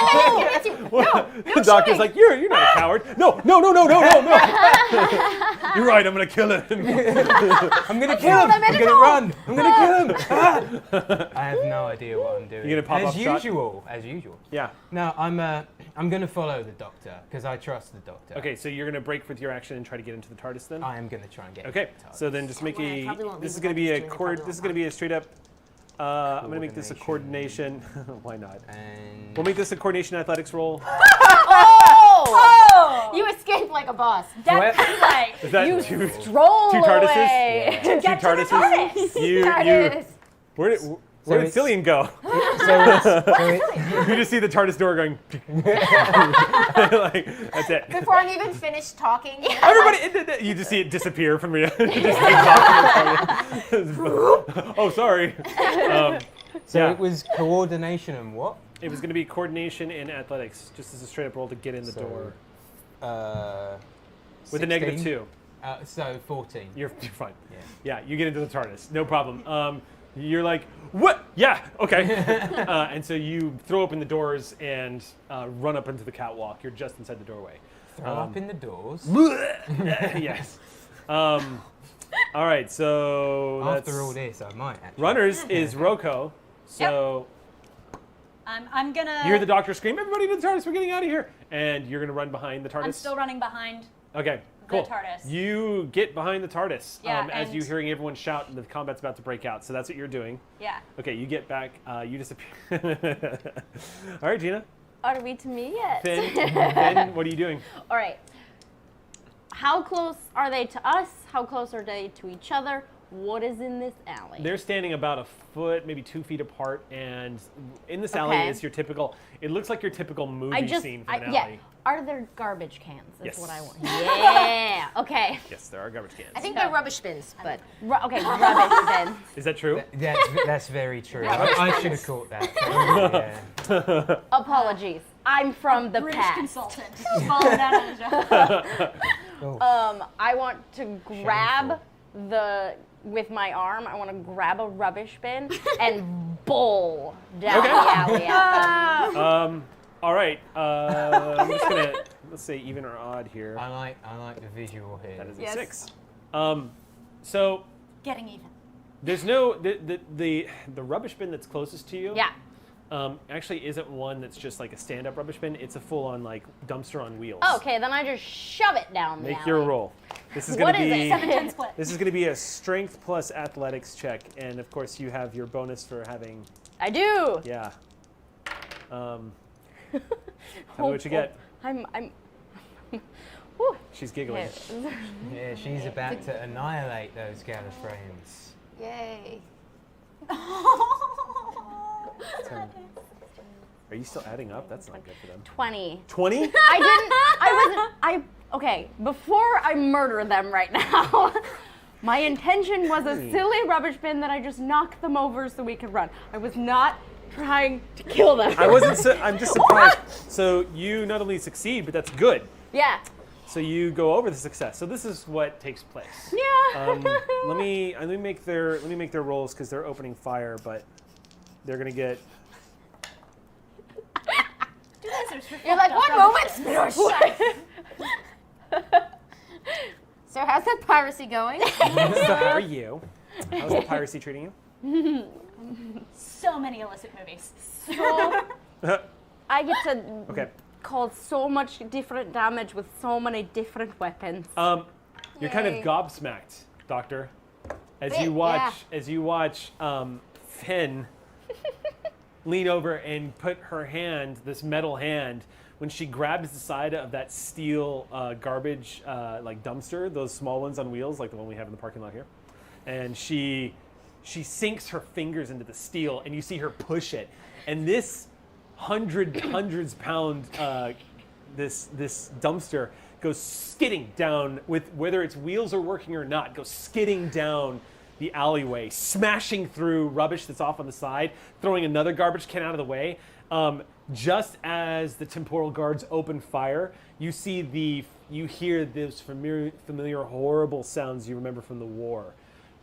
I didn't give it to you. The doctor's like, you're not a coward. No. You're right. I'm gonna kill him. I'm going to kill him. I'm going to run. I'm going to kill him. Ah! I have no idea what I'm doing. You're gonna pop as up shot? usual. As usual. Yeah. No, I'm going to follow the doctor because I trust the doctor. Okay, so you're gonna break with your action and try to get into the TARDIS then. I am going to try and get. Okay, into the so TARDIS. then just make Yeah, I a. probably won't This leave is gonna be without a doing it, cord. probably This is won't. gonna be a straight up. I'm gonna make this a coordination. Why not? And We'll make this a coordination athletics roll. Oh! You escaped like a boss. That's like Is that you two stroll TARDISes? away. Two Get to the TARDISes? TARDIS. You. TARDIS. Where did it's- Cillian go? so You just see the TARDIS door going. Like that's it. Before I'm even finished talking. Everybody, you just see it disappear from you. Just takes off from the TARDIS. Oh, sorry. So Yeah. it was coordination and what? It was going to be coordination and athletics, just as a straight up roll to get in the So, door. With 16? a negative 2. So 14. You're fine. Yeah. Yeah, you get into the TARDIS. No problem. You're like, what? Yeah, okay. And so you throw open the doors and run up into the catwalk. You're just inside the doorway. Throw up in the doors. Yes. All right, so After all this, I might actually. runners is Roko. So I'm gonna. you hear the doctor scream, everybody to the TARDIS, we're getting out of here. And you're going to run behind the TARDIS. I'm still running behind. Okay, cool. TARDIS. You get behind the TARDIS Yeah, as and- you hearing everyone shout and the combat's about to break out. So that's what you're doing. Yeah. Okay, you get back. You disappear. All right, Gina. Are we to me yet? Finn, what are you doing? All right. How close are they to us? How close are they to each other? What is in this alley? They're standing about a foot, maybe 2 feet apart, and in this alley Okay. is your typical. It looks like your typical movie scene from an alley. Yeah. Are there garbage cans? Is Yes. what I want. Yeah. Okay. Yes, there are garbage cans. I think they're rubbish bins, but Okay. Rubbish then. Is that true? That's very true. I should have caught that. Yeah. Apologies. I'm from the British past. consultant. Falling down on the job. I want to grab with my arm. I want to grab a rubbish bin and bowl down Okay. the alley at them. All right. I'm just gonna let's say even or odd here. I like the visual here. That is a Yes. 6. So Getting even. there's no the rubbish bin that's closest to you. Yeah. Actually isn't one that's just like a stand-up rubbish bin. It's a full-on like dumpster on wheels. Okay, then I just shove it down the Make alley. your roll. This is What gonna is be it? 7-10 split. this is gonna be a strength plus athletics check, and of course you have your bonus for having I do. yeah. Tell me what you get. I'm. Whew. She's giggling. Here. Yeah, she's about to annihilate those Gallifreyans. yay. Are you still adding up? That's not good for them. 20. 20? Okay, before I murder them right now, my intention was a silly rubbish bin that I just knocked them over so we could run. I was not trying to kill them. I'm just surprised. So you not only succeed, but that's good. Yeah. So you go over the success. So this is what takes place. Yeah. Let me make their rolls because they're opening fire, but they're gonna get. You're like, one moment, So how's that piracy going? So how are you? How's the piracy treating you? So many illicit movies. So I get to Okay. cause so much different damage with so many different weapons. You're kind of Yay. gobsmacked, Doctor, as Bit, you watch Finn lean over and put her hand, this metal hand, when she grabs the side of that steel garbage like dumpster, those small ones on wheels, like the one we have in the parking lot here, and she sinks her fingers into the steel, and you see her push it, and this hundreds pound this dumpster goes skidding down, with whether its wheels are working or not, goes skidding down the alleyway, smashing through rubbish that's off on the side, throwing another garbage can out of the way. Just as the Temporal Guards open fire, you hear those familiar horrible sounds you remember from the war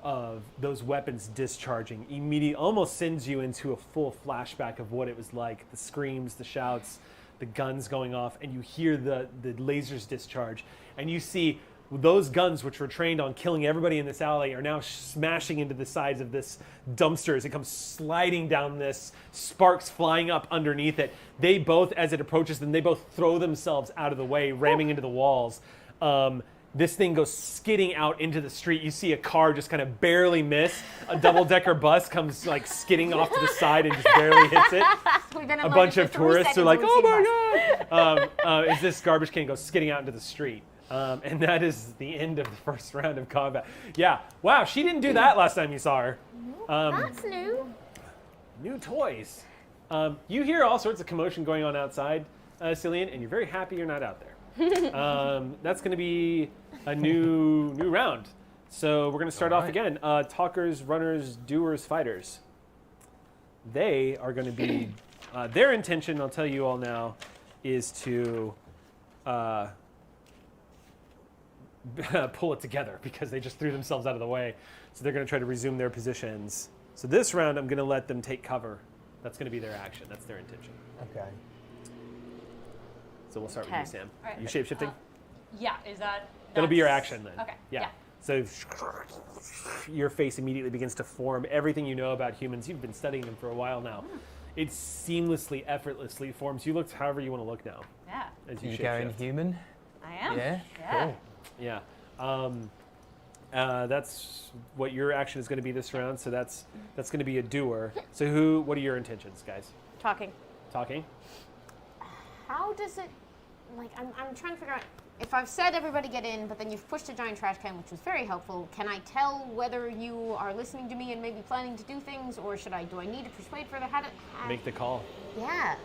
of those weapons discharging. Almost sends you into a full flashback of what it was like. The screams, the shouts, the guns going off, and you hear the lasers discharge, and you see those guns, which were trained on killing everybody in this alley, are now smashing into the sides of this dumpster as it comes sliding down this, sparks flying up underneath it. They both, as it approaches them, they both throw themselves out of the way, ramming into the walls. This thing goes skidding out into the street. You see a car just kind of barely miss. A double-decker bus comes like skidding off to the side and just barely hits it. A bunch of tourists are like, "Oh my god!" As this garbage can goes skidding out into the street. And that is the end of the first round of combat. Yeah, wow, she didn't do that last time you saw her. That's new. New toys. You hear all sorts of commotion going on outside, Cillian, and you're very happy you're not out there. That's going to be a new round. So we're going to start off again. Talkers, runners, doers, fighters. They are going to be, their intention, I'll tell you all now, is to pull it together because they just threw themselves out of the way. So they're going to try to resume their positions. So this round, I'm going to let them take cover. That's going to be their action. That's their intention. Okay. So we'll start with you, Sam. All right. You shape-shifting? Yeah, is that... That'll be your action then. Okay, Yeah. yeah. So your face immediately begins to form. Everything you know about humans, you've been studying them for a while now. It seamlessly, effortlessly forms. You look however you want to look now. Yeah, As you You going shape-shift. human? I am. Yeah? Yeah. Cool. Yeah. That's what your action is going to be this round. So that's going to be a doer. So what are your intentions, guys? Talking. Talking? How does it, like, I'm trying to figure out, if I've said everybody get in, but then you've pushed a giant trash can, which was very helpful, can I tell whether you are listening to me and maybe planning to do things, or do I need to persuade further? Make the call. Yeah.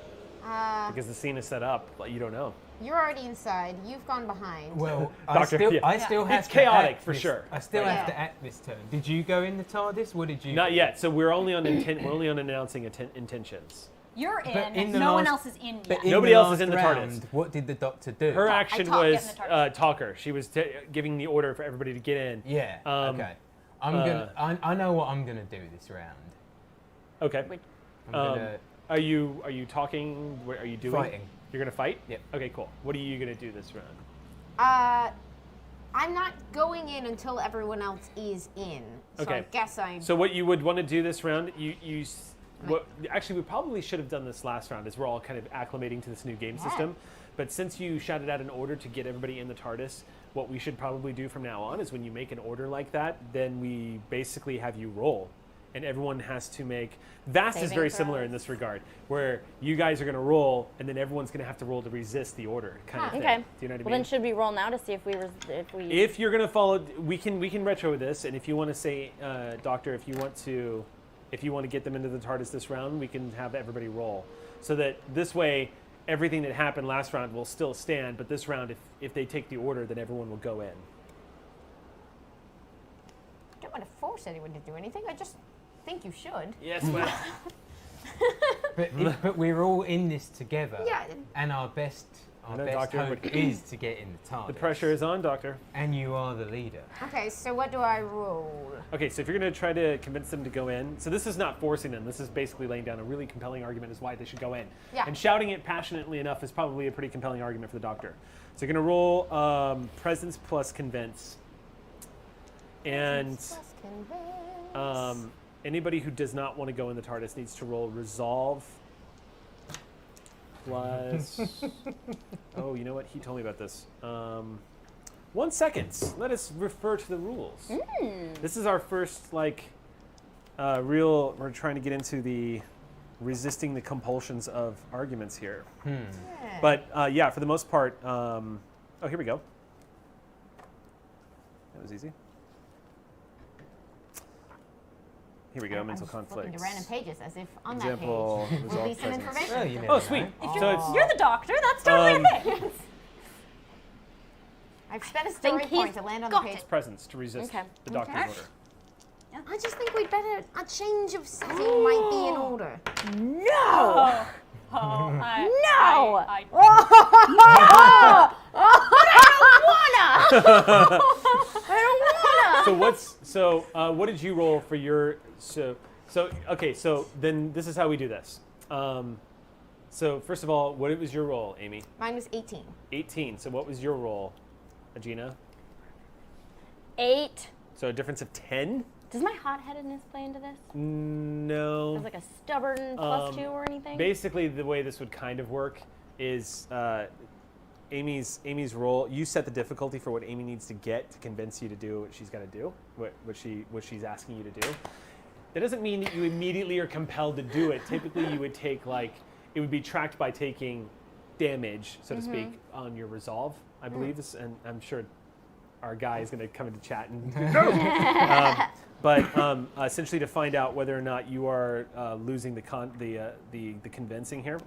Because the scene is set up, but you don't know. You're already inside. You've gone behind. Well, Doctor, I still have It's to chaotic, act for this- sure. I still have Yeah. to act this turn. Did you go in the TARDIS? What did you? Not yet. So we're only on we're only on announcing intentions. You're But in, in the no one last- else is in But yet. in Nobody the else is last in the round, TARDIS. What did the Doctor do? Her I action talk, get in was the TARDIS. talker. She was giving the order for everybody to get in. Yeah. Okay. I know what I'm gonna do this round. Okay. I'm gonna Are you talking? What are you doing? Fighting. You're gonna fight? Yep. Okay, cool. What are you gonna do this round? I'm not going in until everyone else is in. So Okay. I guess I'm... So what you would want to do this round, actually we probably should have done this last round, as we're all kind of acclimating to this new game system. But since you shouted out an order to get everybody in the TARDIS, what we should probably do from now on is when you make an order like that, then we basically have you roll. And everyone has to make... Vast is Saving very similar in throws. this regard, where you guys are going to roll, and then everyone's going to have to roll to resist the order, kind of thing. Okay. Do you know what I Well, mean? then should we roll now to see if we... If you're going to follow, we can retro this, and if you want to say, Doctor, if you want to get them into the TARDIS this round, we can have everybody roll, so that this way, everything that happened last round will still stand. But this round, if they take the order, then everyone will go in. I don't want to force anyone to do anything. I just think you should. Yes, well, but we're all in this together. Yeah. And our best I know, hope Doctor, is to get in the TARDIS. the pressure is on, Doctor. And you are the leader. Okay, so what do I roll? Okay, so if you're going to try to convince them to go in, so this is not forcing them. This is basically laying down a really compelling argument as why they should go in. Yeah. And shouting it passionately enough is probably a pretty compelling argument for the Doctor. So you're going to roll presence plus convince. And Plus convince. anybody who does not want to go in the TARDIS needs to roll resolve plus... oh, you know what? He told me about this. 1 second. Let us refer to the rules. This is our first, real... We're trying to get into the resisting the compulsions of arguments here. But yeah, for the most part, oh, here we go. That was easy. Here we go, mental Flipping conflicts. to random pages as if on Example, that page will be resolve some presence. information. Well, you never Oh, know. sweet. So it's You're the doctor. That's totally a thing. I've spent a story Think he's point to land on the got page. it. presence to resist Okay. the doctor's Okay. order. I just think we'd better, a change of setting might be in order. No! I, No! I, So what did you roll for your okay, so then this is how we do this. So first of all, what was your roll, Amy? Mine was 18. 18. So what was your roll, Agina? 8. So a difference of 10? Does my hot-headedness play into this? No. Is like a stubborn +2 or anything? Basically, the way this would kind of work is Amy's roll. You set the difficulty for what Amy needs to get to convince you to do what she's got to do, what she's asking you to do. That doesn't mean that you immediately are compelled to do it. Typically, you would take it would be tracked by taking damage, so to speak, on your resolve. I believe this, and I'm sure our guy is going to come into chat and but essentially to find out whether or not you are losing the convincing here.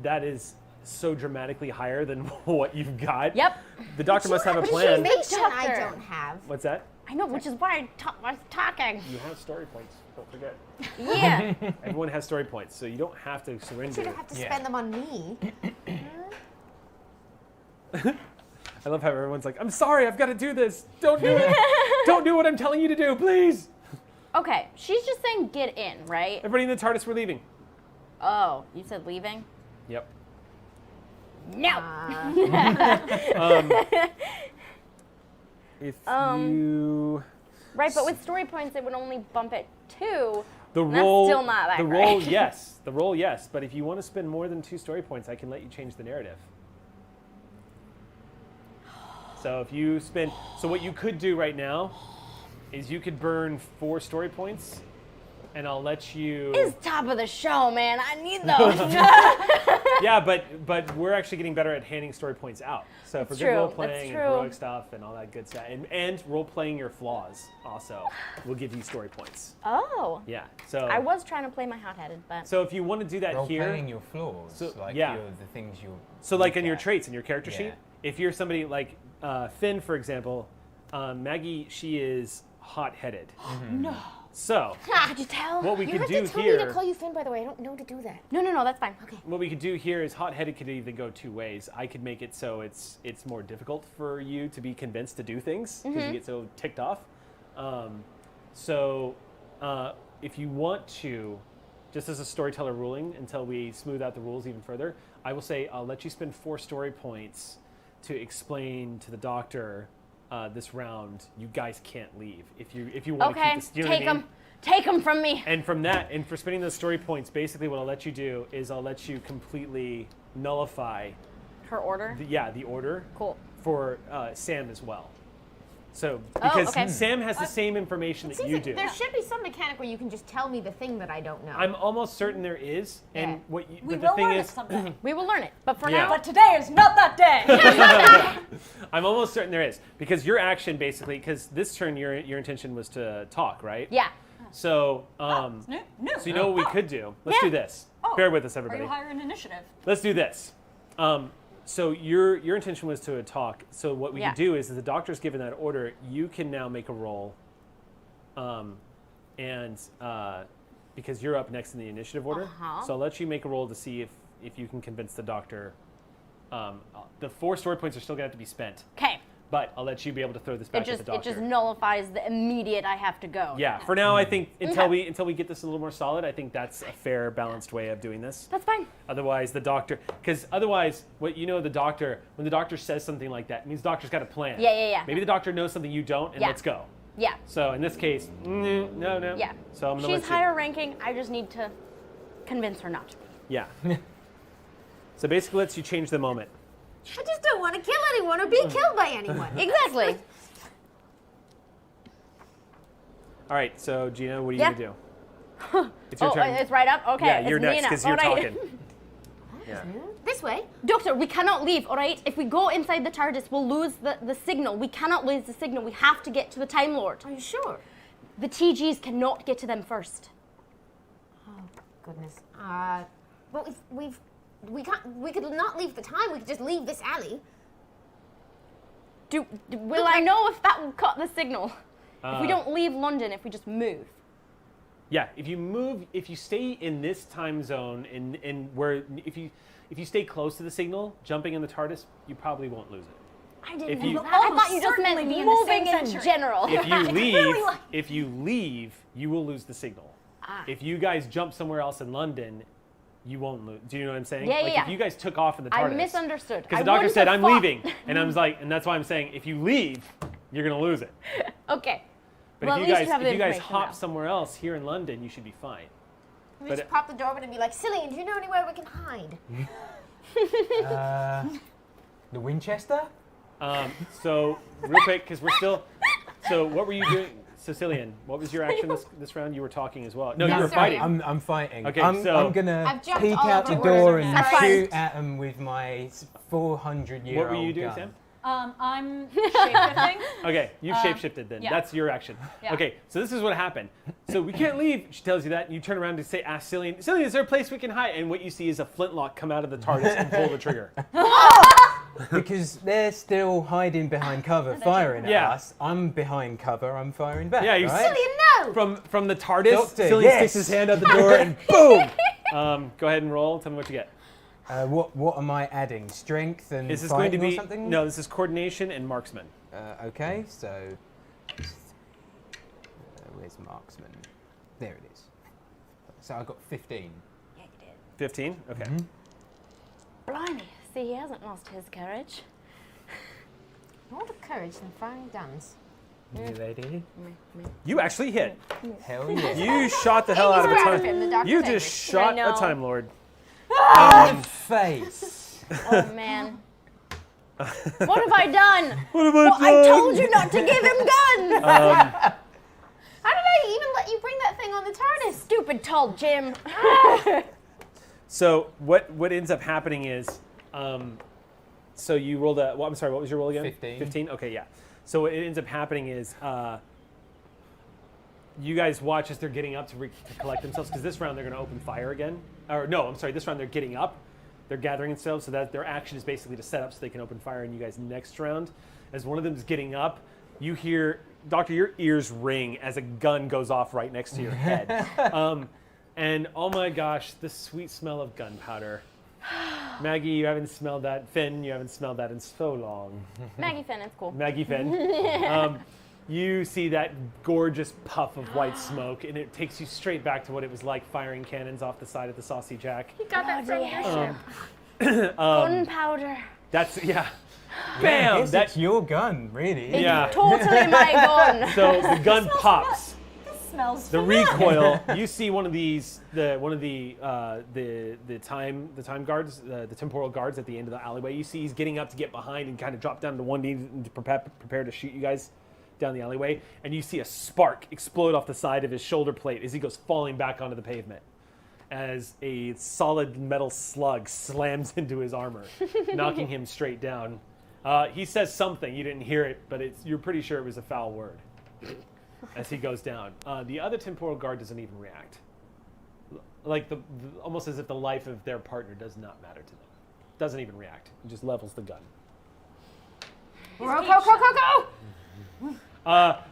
That is so dramatically higher than what you've got. Yep. The doctor must have a But plan. information I Doctor. don't have. What's that? I know, which is why I was talking. You have story points. Don't forget. Yeah. Everyone has story points, so you don't have to surrender. You don't have to Yeah. spend them on me. I love how everyone's like, "I'm sorry, I've got to do this. Don't do it. Don't do what I'm telling you to do, please." Okay, she's just saying get in, right? Everybody in the TARDIS, we're leaving. Oh, you said leaving? Yep. No. If you Right, but with story points, it would only bump it 2. the And that's roll, still not that the great. roll, yes, the roll, yes. But if you want to spend more than 2 story points, I can let you change the narrative. So if you spend, so what you could do right now is you could burn 4 story points, and I'll let you. It's top of the show, man. I need those. Yeah, but we're actually getting better at handing story points out. So for good true, role that's playing and true. heroic stuff and all that good stuff, and role playing your flaws also will give you story points. Oh. Yeah. So I was trying to play my hot-headed, but so if you want to do that Role here, playing your flaws, So, like yeah. the things you. so like look in your at. traits in your character Yeah. sheet, if you're somebody like Finn, for example, Maggie, she is hot-headed. no. So could you tell? what we You could have do to tell me to here. call you Finn, by the way. I don't know to do that. No, that's fine. Okay. What we could do here is hot-headed could either go 2 ways. I could make it so it's more difficult for you to be convinced to do things because you get so ticked off. If you want to, just as a storyteller ruling, until we smooth out the rules even further, I will say I'll let you spend 4 story points to explain to the doctor this round. You guys can't leave if you want to Okay, keep this. You know what I take mean? them. Take them from me. And from that, and for spending those story points, basically what I'll let you do is I'll let you completely nullify Her order. the order Cool. for Sam as well. So because okay. Sam has the same information that you do. There should be some mechanic where you can just tell me the thing that I don't know. I'm almost certain there is, and Yeah. what you, We but the will thing learn is, it someday. We will learn it, but for Yeah. now, But today is not that day. I'm almost certain there is because your action basically, because this turn your intention was to talk, right? yeah. So No. so you know what we could do? Let's Yeah. do this. Oh. Bear with us, Are everybody. you hiring initiative? Let's do this. So your intention was to talk. So what we Yeah. can do is, if the doctor's given that order, you can now make a roll, because you're up next in the initiative order. Uh-huh. So I'll let you make a roll to see if you can convince the doctor. The 4 story points are still gonna have to be spent, Okay. but I'll let you be able to throw this back It at the doctor. just nullifies the immediate I have to go. Yeah. For now, I think until Okay. we get this a little more solid, I think that's a fair, balanced way of doing this. That's fine. Otherwise, the doctor, because otherwise, the doctor, when the doctor says something like that, it means the doctor's got a plan. Yeah. Maybe the doctor knows something you don't, and Yeah. let's go. Yeah. So in this case, no. Yeah. So I'm gonna She's let you. higher ranking. I just need to convince her not to. Yeah. So basically, lets you change the moment. I just don't want to kill anyone or be killed by anyone. Exactly. All right. So Gina, what are you Yeah. gonna do? It's your turn. it's right up? Okay, yeah, it's you're me next now. because you're All right. talking. Yeah. This way. Doctor, we cannot leave, all right? If we go inside the TARDIS, we'll lose the signal. We cannot lose the signal. We have to get to the Time Lord. Are you sure? The TGs cannot get to them first. Oh goodness. Well, we can't. We could not leave the time. We could just leave this alley. Will I know if that will cut the signal? If we don't leave London, if we just move. Yeah, if you stay in this time zone, if you stay close to the signal, jumping in the TARDIS, you probably won't lose it. I didn't If know you- that. I thought you just meant certainly be in the moving same in century. general. If you leave, you will lose the signal. If you guys jump somewhere else in London, you won't lose. Do you know what I'm saying? Yeah, like yeah. If you guys took off in the I TARDIS. misunderstood. Because I the doctor wouldn't said, have I'm fought." leaving. And I was like, and that's why I'm saying, if you leave, you're going to lose it. Okay. But Well, if at you least we have the guys information hop now. somewhere else here in London, you should be fine. We But just pop the door open and be like, Cillian, do you know anywhere we can hide? The Winchester? So real quick, because we're still. So what were you doing, Cecilian? What was your action this round? You were talking as well. No, you were sorry. fighting. I'm fighting. Okay, I'm so- gonna I've jumped peek all out the over door words and and phrases. shoot at him with my 400-year-old What were you doing, gun. Sam? I'm shapeshifting. Okay, you've shapeshifted then. yeah. That's your action. Yeah. Okay, so this is what happened. So we can't leave. She tells you that. And you turn around to ask Cillian, Cillian, is there a place we can hide? And what you see is a flintlock come out of the TARDIS and pull the trigger. Because they're still hiding behind cover, firing Yeah. at us. I'm behind cover. I'm firing back. Yeah, you right? Cillian, no! From the TARDIS, Doctor, Cillian yes. sticks his hand out the door and boom! Go ahead and roll. Tell me what you get. What am I adding? Strength and Is this going to fighting be or something? no? This is coordination and marksman. Okay, so where's marksman? There it is. So I got 15. Yeah, you did. 15. Okay. Blimey. See, he hasn't lost his courage. More of courage than firing guns. You lady. You actually hit. Hell yeah. You shot the hell out of a Proud of him, the time. doctor You said just this. shot I know. a Time Lord. In the face. Oh, man. What have I done? What have I told you not to give him guns! How did I even let you bring that thing on the TARDIS? Stupid tall Jim. So what ends up happening is, so you rolled a. Well, I'm sorry. What was your roll again? 15. 15. Okay, yeah. So what ends up happening is, you guys watch as they're getting up to collect themselves, because this round they're going to open fire again. Or no, I'm sorry. This round they're getting up. They're gathering themselves, so that their action is basically to set up so they can open fire. And you guys next round, as one of them is getting up, you hear, Doctor, your ears ring as a gun goes off right next to your head. And oh my gosh, the sweet smell of gunpowder. Maggie, you haven't smelled that. Finn, you haven't smelled that in so long. Maggie Finn, it's cool. Maggie Finn. You see that gorgeous puff of white smoke, and it takes you straight back to what it was like firing cannons off the side of the Saucy Jack. You got that from your ship. Gunpowder. That's, yeah. I Bam! guess it's your gun, really. Yeah. Totally my gun. So the gun pops. This smells The familiar. recoil. You see one of these, the time guards, the temporal guards at the end of the alleyway. You see he's getting up to get behind and kind of drop down to one knee and to prepare to shoot you guys down the alleyway. And you see a spark explode off the side of his shoulder plate as he goes falling back onto the pavement, as a solid metal slug slams into his armor, knocking him straight down. He says something. You didn't hear it, but you're pretty sure it was a foul word as he goes down. The other temporal guard doesn't even react. Like almost as if the life of their partner does not matter to them. Doesn't even react. He just levels the gun. Go!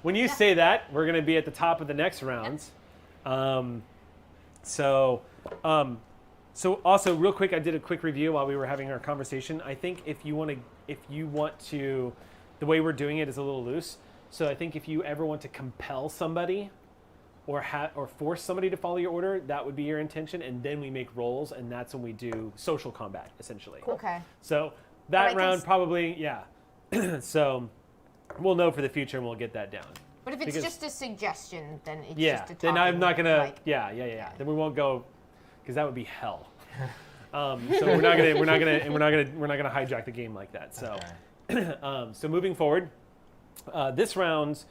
When you say that, we're going to be at the top of the next round. So also real quick, I did a quick review while we were having our conversation. I think if you want to, the way we're doing it is a little loose. So I think if you ever want to compel somebody or force somebody to follow your order, that would be your intention. And then we make rolls, and that's when we do social combat, essentially. Okay. So that Like round this- probably, yeah. So we'll know for the future, and we'll get that down. But if it's Because- just a suggestion, then it's Yeah, just a then I'm talking, not gonna. like- Yeah. Then we won't go, because that would be hell. So we're not gonna hijack the game like that. So, so moving forward, this round,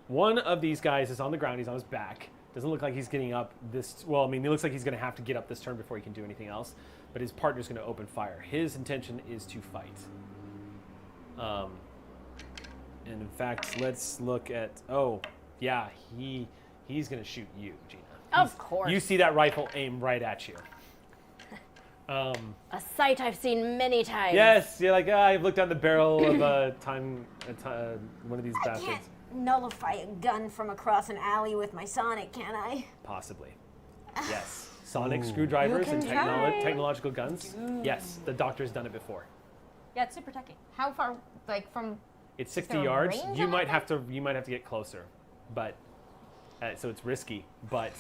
one of these guys is on the ground. He's on his back. Doesn't look like he's getting up this. Well, I mean, it looks like he's going to have to get up this turn before he can do anything else. But his partner's going to open fire. His intention is to fight. And in fact, let's look at. Oh, yeah, he's going to shoot you, Gina. Of course. You see that rifle aim right at you. A sight I've seen many times. Yes, you're like, I've looked down the barrel of one of these I bastards. can't nullify a gun from across an alley with my sonic, can I? Possibly. Yes. Sonic screwdrivers and can try. technological guns. Yes, the doctor's done it before. Yeah, it's super techy. How far, like from? It's 60 there a yards. range You on might that have to get closer, but so it's risky. But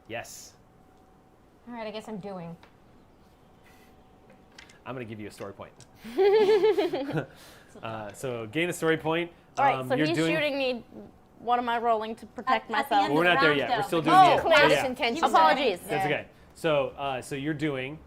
yes, All right, I guess I'm doing. I'm gonna give you a story point. So gain a story point. All right, so you're he's doing, shooting me. What am I rolling to protect At the myself? end We're of the not there round, yet. though. We're still doing Oh, the clear. yeah. intention. Apologies. That's okay. So you're doing,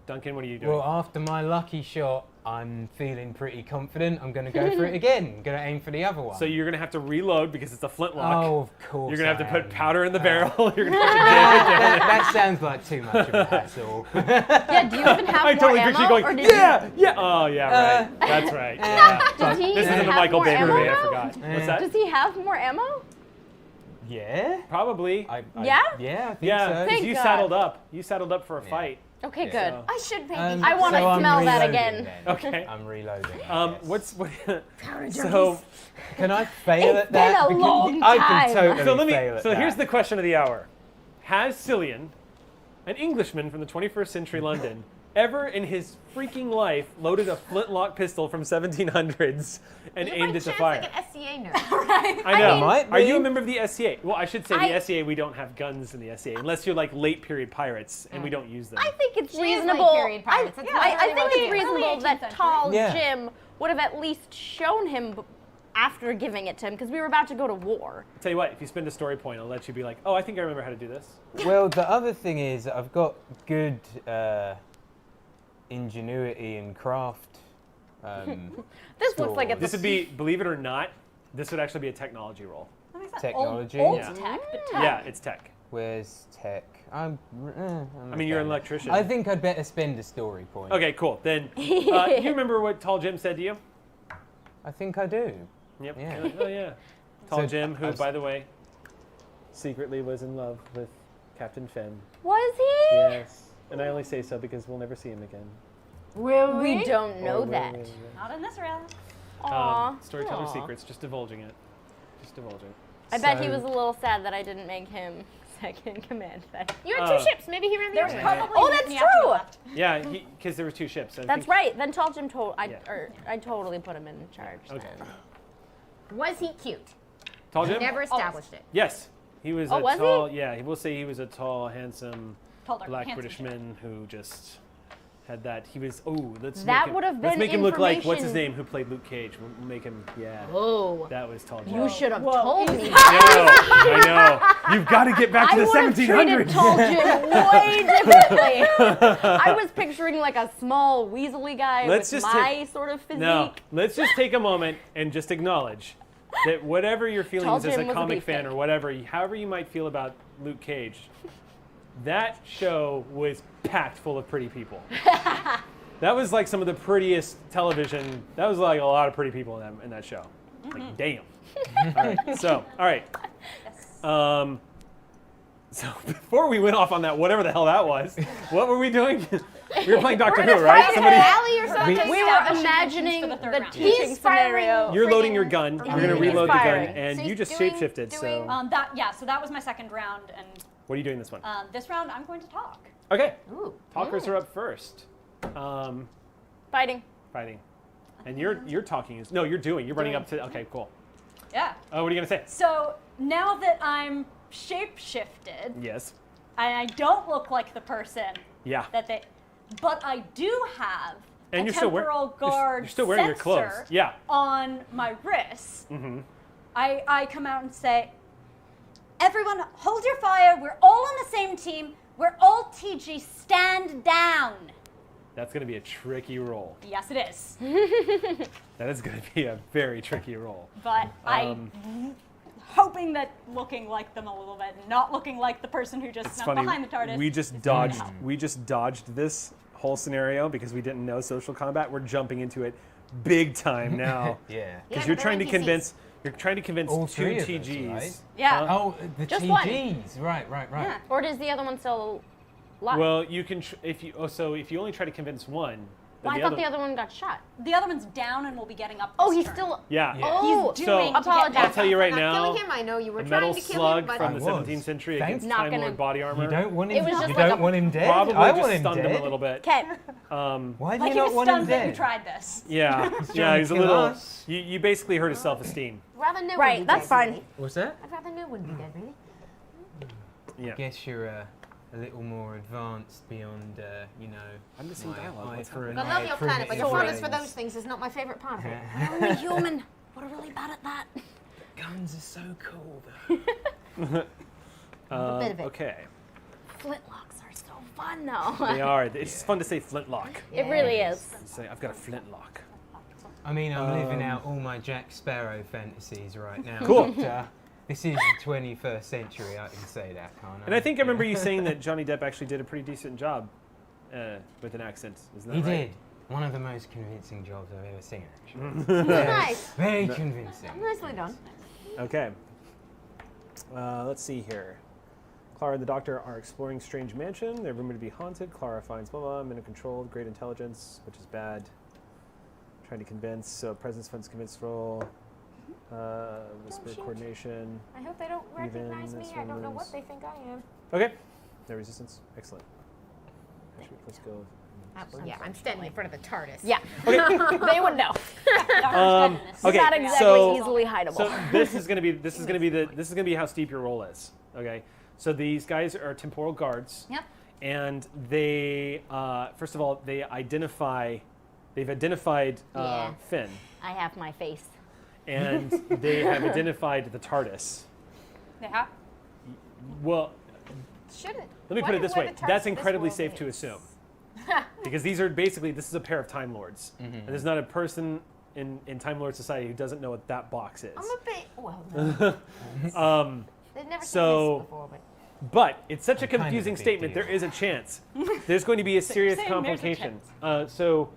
Duncan. What are you doing? Well, after my lucky shot, I'm feeling pretty confident. I'm going to go for it again. I'm going to aim for the other one. So you're gonna have to reload because it's a flintlock. Oh, of course. You're gonna have to I put am. powder in the barrel. You're gonna have to jam it down. That sounds like too much of a hassle. Yeah, do you even have I more totally ammo? picture you going, or did yeah. Oh yeah, right. That's right. Yeah. Does he This isn't a have Michael more Bay ammo movie. I now? forgot. What's that? Does he have more ammo? Yeah? Probably. Yeah? Yeah, I think Yeah, so. because Thank you God. saddled up. You saddled up for a fight. Okay, Yeah. good. So- I should maybe. I wanna so I'm smell that reloading again. then. Okay. I'm reloading. I guess. So Can I fail at It's that? been a Because long I time. can totally so let fail me. at So that. here's the question of the hour: Has Cillian, an Englishman from the 21st century London, ever in his freaking life loaded a flintlock pistol from 1700s and You aimed might it to chance fire? like an SCA nerd. I know. Might Are you a be. member of the SCA? Well, I should say the I- SCA. We don't have guns in the SCA unless you're like late period pirates, and we don't use them. I think it's She is reasonable. like period pirates. That's I literally think what it's she is. reasonable Early that 18th century. tall Yeah. Jim would have at least shown him after giving it to him because we were about to go to war. Tell you what, if you spend a story point, I'll let you be like, oh, I think I remember how to do this. Well, the other thing is I've got good ingenuity and craft. This looks like it's This would be, believe it or not, this would actually be a technology roll. That makes sense. Technology. Old Yeah. tech, but tech. Yeah, it's tech. Where's tech? I'm I mean, you're an okay. electrician. I think I'd better spend a story point. Okay, cool. Then, you remember what Tall Jim said to you? I think I do. Yep. Yeah. You're like, oh, yeah. Tall So, Jim, who, I was- by the way, secretly was in love with Captain Finn. Was he? Yes. And I only say so because we'll never see him again. Will We don't know Or will that. we? Not in this round. Aw. Storyteller Aw. secrets, just divulging it. Just divulging. I bet he So- was a little sad that I didn't make him second in command then. You had two Oh. ships. Maybe he ran the There's other way. probably Oh, that's me after you true. left. Yeah, because there were two ships. I That's think- right. Then Tall Jim Yeah. I totally put him in charge. Okay. Then. Was he cute? Tall Jim? Never established it. Yes. He was Oh, a was he? tall, yeah, we'll say he was a tall, handsome, Tall, dark, black handsome Britishman who just had that. He was, oh, let's That make him, would have let's been make him look like, what's his information- name, who played Luke Cage. We'll make him, yeah. Oh. That was Tall Jim. You should have Whoa. told me. I know. You've got to get back to I the would have treated 1700s. Tall Jim way differently. I was picturing like a small weaselly guy Let's with just my sort of physique. No, let's just take a moment and just acknowledge that whatever your feelings Tall as Jim a was a comic beef fan cake. or whatever, however you might feel about Luke Cage, that show was packed full of pretty people. That was like some of the prettiest television. That was like a lot of pretty people in that show. Like, damn. All right. So before we went off on that, whatever the hell that was, what were we doing? We were playing Doctor Who, right? Fight in an alley or something. We were Establishing imagining tensions for the third the round. teaching He's firing- scenario. You're loading your friggin' gun. You're Mhm. going to reload the gun, Firing. and So you he's just doing- shapeshifted. doing- So So that was my second round, and what are you doing this one? this round I'm going to talk. Okay. Ooh. Talkers are up first. Fighting. Fighting. And you're talking. No, you're doing. You're running up to. Okay, cool. Yeah. Oh, what are you gonna say? So now that I'm shapeshifted, Yes. and I don't look like the person Yeah. that they, but I do have And a you're still wearing. temporal guard You're still wearing your clothes. sensor Yeah. on my wrist. Mm-hmm. I come out and say, everyone, hold your fire. We're all on the same team. We're all TG. Stand down. That's gonna be a tricky roll. Yes, it is. That is gonna be a very tricky roll. But I hoping that looking like them a little bit, not looking like the person who just It's snuck funny. behind the TARDIS. We just dodged this whole scenario because we didn't know social combat. We're jumping into it big time now. Yeah. Because Yeah, you're but trying to they're convince All two three of us, TGs. right? Yeah. Oh, the Just one. TGs. Right. Yeah. Or does the other one still lie? Well, you can if you only try to convince one. then Well, I thought the other one got shot. The other one's down and will be getting up. Oh, this he's turn. still. Yeah. Oh, He's So- doing. to get Apologize. I'll back tell you up. right Not now. killing him. I know you were A trying metal to kill slug him, but from the I was. 17th century Thank against Not Time gonna- Lord body armor. You don't want It him. was just You like don't a- want him dead. Probably I just want him stunned dead. him a little bit. Okay. Why do Like you he not was want him stunned that you dead? tried this. Yeah. Yeah, to he's a kill little. us. You basically hurt his self-esteem. rather new Right, would be that's dead, fine. really. What's that? I'd rather new wouldn't be dead, really. Yeah. I guess you're a little more advanced beyond, I'm missing my dialogue. eye What's for an I love eye your planet, but your primitive fondness for ways. those things is not my favorite part of it. Only human. We're really bad at that. Guns are so cool, though. A bit of it. Okay. Flintlocks are so fun, though. They are. It's fun to say flintlock. It really is. Say, I've got a flintlock. I mean, I'm living out all my Jack Sparrow fantasies right now. Cool. But, this is the 21st century, I can say that, can't I? And I think I remember you saying that Johnny Depp actually did a pretty decent job with an accent. Isn't that He right? did. One of the most convincing jobs I've ever seen, actually. Nice. Very convincing. Nicely done. Okay. Let's see here. Clara and the Doctor are exploring strange mansion. They're rumored to be haunted. Clara finds blah blah. Men are controlled. Great intelligence, which is bad. Trying to convince. So presence funds convince roll. Whisper shoot. coordination. I hope they don't recognize Even me. this I don't know one what is- they think I am. Okay. No resistance. Excellent. Actually, let's go. Yeah, I'm standing in front of the TARDIS. Yeah. They would know. Okay. Not exactly so, easily hideable. So this is gonna be how steep your roll is. Okay. So these guys are temporal guards. Yep. And they, first of all, they've identified Yeah. Finn, I have my face. and they have identified the TARDIS. Yeah. Well, Shouldn't. let me put it this way: Wonder where the TARDIS that's in this incredibly world safe to is. assume, because this is a pair of Time Lords, and there's not a person in Time Lord society who doesn't know what that box is. I'm a bit. Well, no. They've never so- seen this before, but. But it's such a Kind of a confusing big statement. deal. There is a chance. There's going to be a serious saying there's a complication. So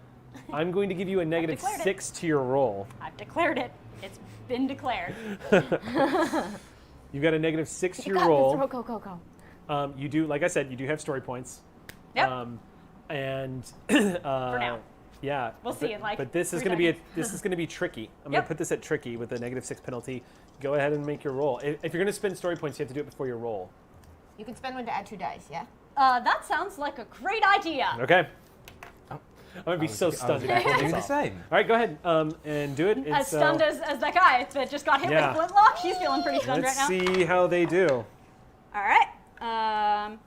I'm going to give you a negative declared it. 6 to your roll. I've declared it. It's been declared. You've got a negative 6 to You your got roll. this. Go. You do, like I said, you do have story points. Yep. And For now. yeah, We'll see in, like, But this is 3 going to be seconds. this is going to be tricky. I'm Yep. going to put this at tricky with a negative 6 penalty. Go ahead and make your roll. If you're going to spend story points, you have to do it before your roll. You can spend one to add 2 dice, yeah? That sounds like a great idea. Okay. Oh. I'm going to be so stunned. if you pull Do this the off. same. All right, go ahead and do it. As stunned as that guy that just got hit Yeah. with flintlock, he's feeling pretty stunned Let's right now. see how they do. All right.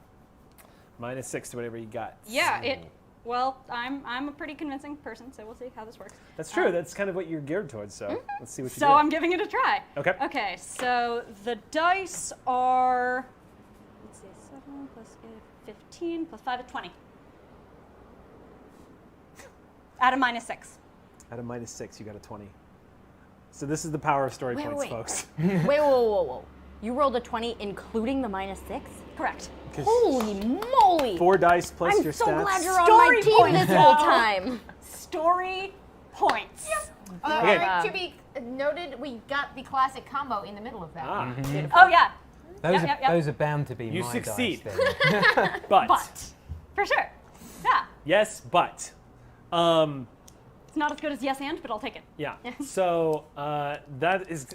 Minus 6 to whatever you got. Yeah. Well, I'm a pretty convincing person, so we'll see how this works. That's true. That's kind of what you're geared towards. So let's see what you So do. I'm giving it a try. Okay. Okay. So the dice are. Let's see. 7 plus 8, 15 plus 5 is 20. Out of minus 6. Out of minus 6, you got a 20. So this is the power of story Wait, points, wait. folks. Wait, whoa. You rolled a 20, including the minus 6? Correct. Holy moly! 4 dice plus I'm your so stats. glad you're on Story my team points, this whole though. time. Story points. Okay. To be noted, we got the classic combo in the middle of that. Ah, Oh yeah. Those, Yep, are, yep. those are bound to be You my succeed. dice then. but For sure. Yeah. yes, but It's not as good as yes and, but I'll take it. yeah. So that is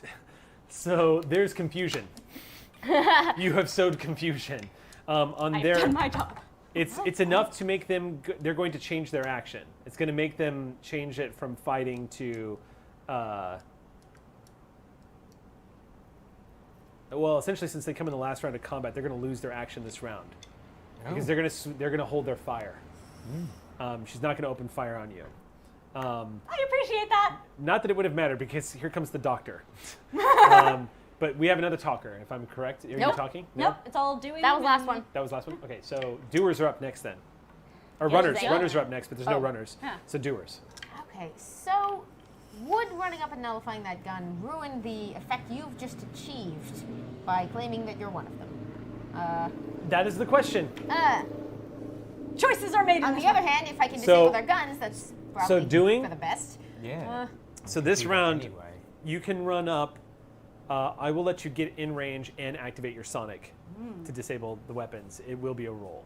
so there's confusion. You have sowed confusion on I've their. done my job. It's enough to make them. They're going to change their action. It's going to make them change it from fighting to. Well, essentially, since they come in the last round of combat, they're going to lose their action this round because they're going to hold their fire. She's not going to open fire on you. I appreciate that. Not that it would have mattered because here comes the doctor. But we have another talker, if I'm correct. Are you Nope. talking? Nope. It's all doing. That was last and- one. That was the last one? Okay, so doers are up next then. Or Yeah, runners. they are. Runners are up next, but there's no Oh. runners. Yeah. So doers. Okay, so would running up and nullifying that gun ruin the effect you've just achieved by claiming that you're one of them? That is the question. Choices are made. On the other hand, if I can disable their guns, that's probably for the best. Yeah. So this Do that round, anyway. you can run up. I will let you get in range and activate your Sonic to disable the weapons. It will be a roll.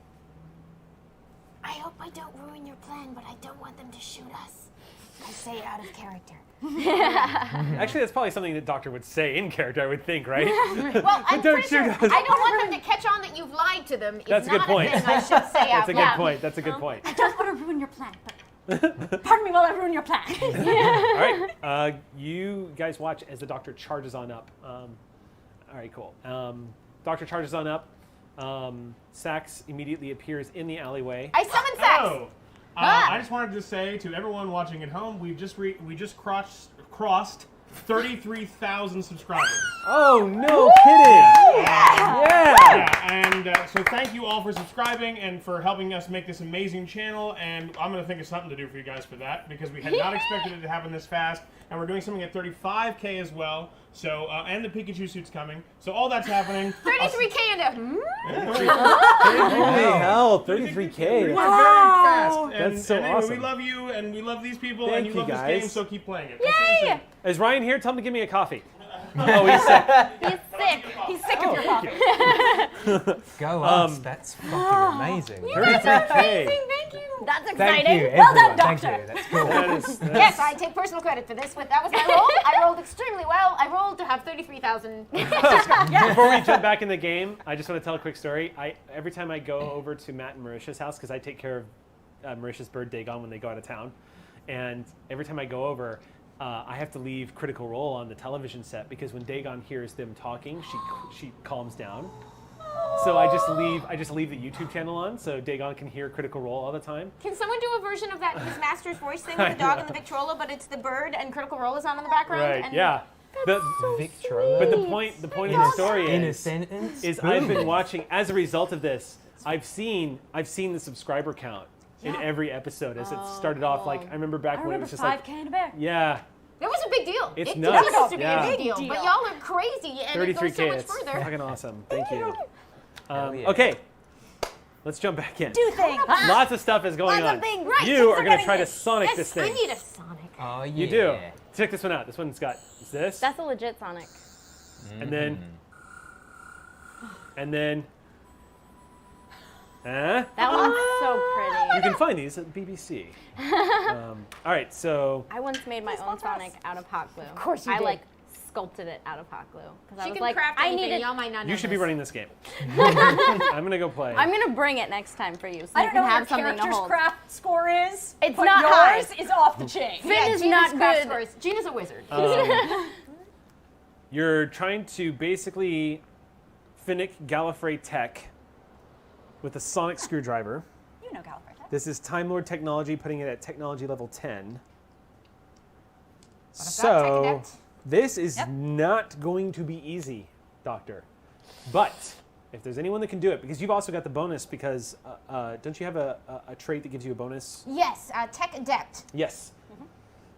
I hope I don't ruin your plan, but I don't want them to shoot us. I say out of character. Actually, that's probably something that Doctor would say in character, I would think, right? Well, I'm Don't pretty sure shoot us. I don't want them to catch on that you've lied to them. It's That's a good not point. thing I should say out That's a loud. good point. That's a good point. I don't want to ruin your plan, but pardon me while I ruin your plan. All right. You guys watch as the Doctor charges on up. All right, cool. Doctor charges on up. Sax immediately appears in the alleyway. I summon Sax. Oh, I just wanted to say to everyone watching at home, we just crossed 33,000 subscribers. Oh, no kidding! Yeah! Yeah, and so thank you all for subscribing and for helping us make this amazing channel. And I'm going to think of something to do for you guys for that because we had not expected it to happen this fast. And we're doing something at 35K as well. So and the Pikachu suit's coming. So all that's happening. 33K and a. Holy hell, 33K. We're very fast. And, That's so and anyway, awesome. we love you and we love these people Thank and you you, love guys. this game, so keep playing it. Yay! Is Ryan here? Tell him to give me a coffee. Oh, he's sick. He's sick. He's sick of your Thank coffee. you. Go us. That's fucking amazing. 33K. Thank you. That's Thank exciting. you, Well done, everyone. Thank Doctor. you. That's cool. That is, Yes, I take personal credit for this. That was my roll. I rolled extremely well. I rolled to have 33,000. Before we jump back in the game, I just want to tell a quick story. Every time I go over to Matt and Marisha's house, because I take care of Marisha's bird Dagon when they go out of town, and every time I go over, I have to leave Critical Role on the television set because when Dagon hears them talking, she calms down. So I just leave the YouTube channel on so Dagon can hear Critical Role all the time. Can someone do a version of that his master's voice thing with the dog and the Victrola, but it's the bird and Critical Role is on in the background? Right? And Yeah. Victrola. But the point of the story in a is sentence. I've been watching as a result of this. I've seen the subscriber count in every episode as it started off. Like I remember back when it was just 5K like and a bear. yeah, That was a big deal. It's it nuts. It used to be Yeah. a big deal, Big but deal. y'all are crazy, and it goes 33K. so much It's further. fucking awesome. Thank you. Hell yeah. Okay, let's jump back in. Do things. Lots of stuff is going Lots on. of things. Right, You things are are going to getting try to this. Sonic Yes, this thing. I need a Sonic. Oh, yeah. You do. Check this one out. This one's got this, That's a legit Sonic. and then, That one's so pretty. you can find these at the BBC. All right, so I once made my own Sonic out of hot glue. Of course you I did. like sculpted it out of hot glue because I She was can like, craft I anything. needed. Y'all might not know you should be this. running this game. I'm gonna go play. I'm gonna bring it next time for you, so I you don't can know what have your something to character's hold. craft score is. It's but not yours high. is off the chain. Finn is Gina's not craft good. scores. Gina's a wizard. You're trying to basically Finnick Gallifrey tech with a sonic screwdriver. You know Gallifrey. This is Time Lord technology, putting it at technology level 10. Tech So adept? this is not going to be easy, Doctor. But if there's anyone that can do it, because you've also got the bonus, because don't you have a trait that gives you a bonus? Yes, tech adept. Yes.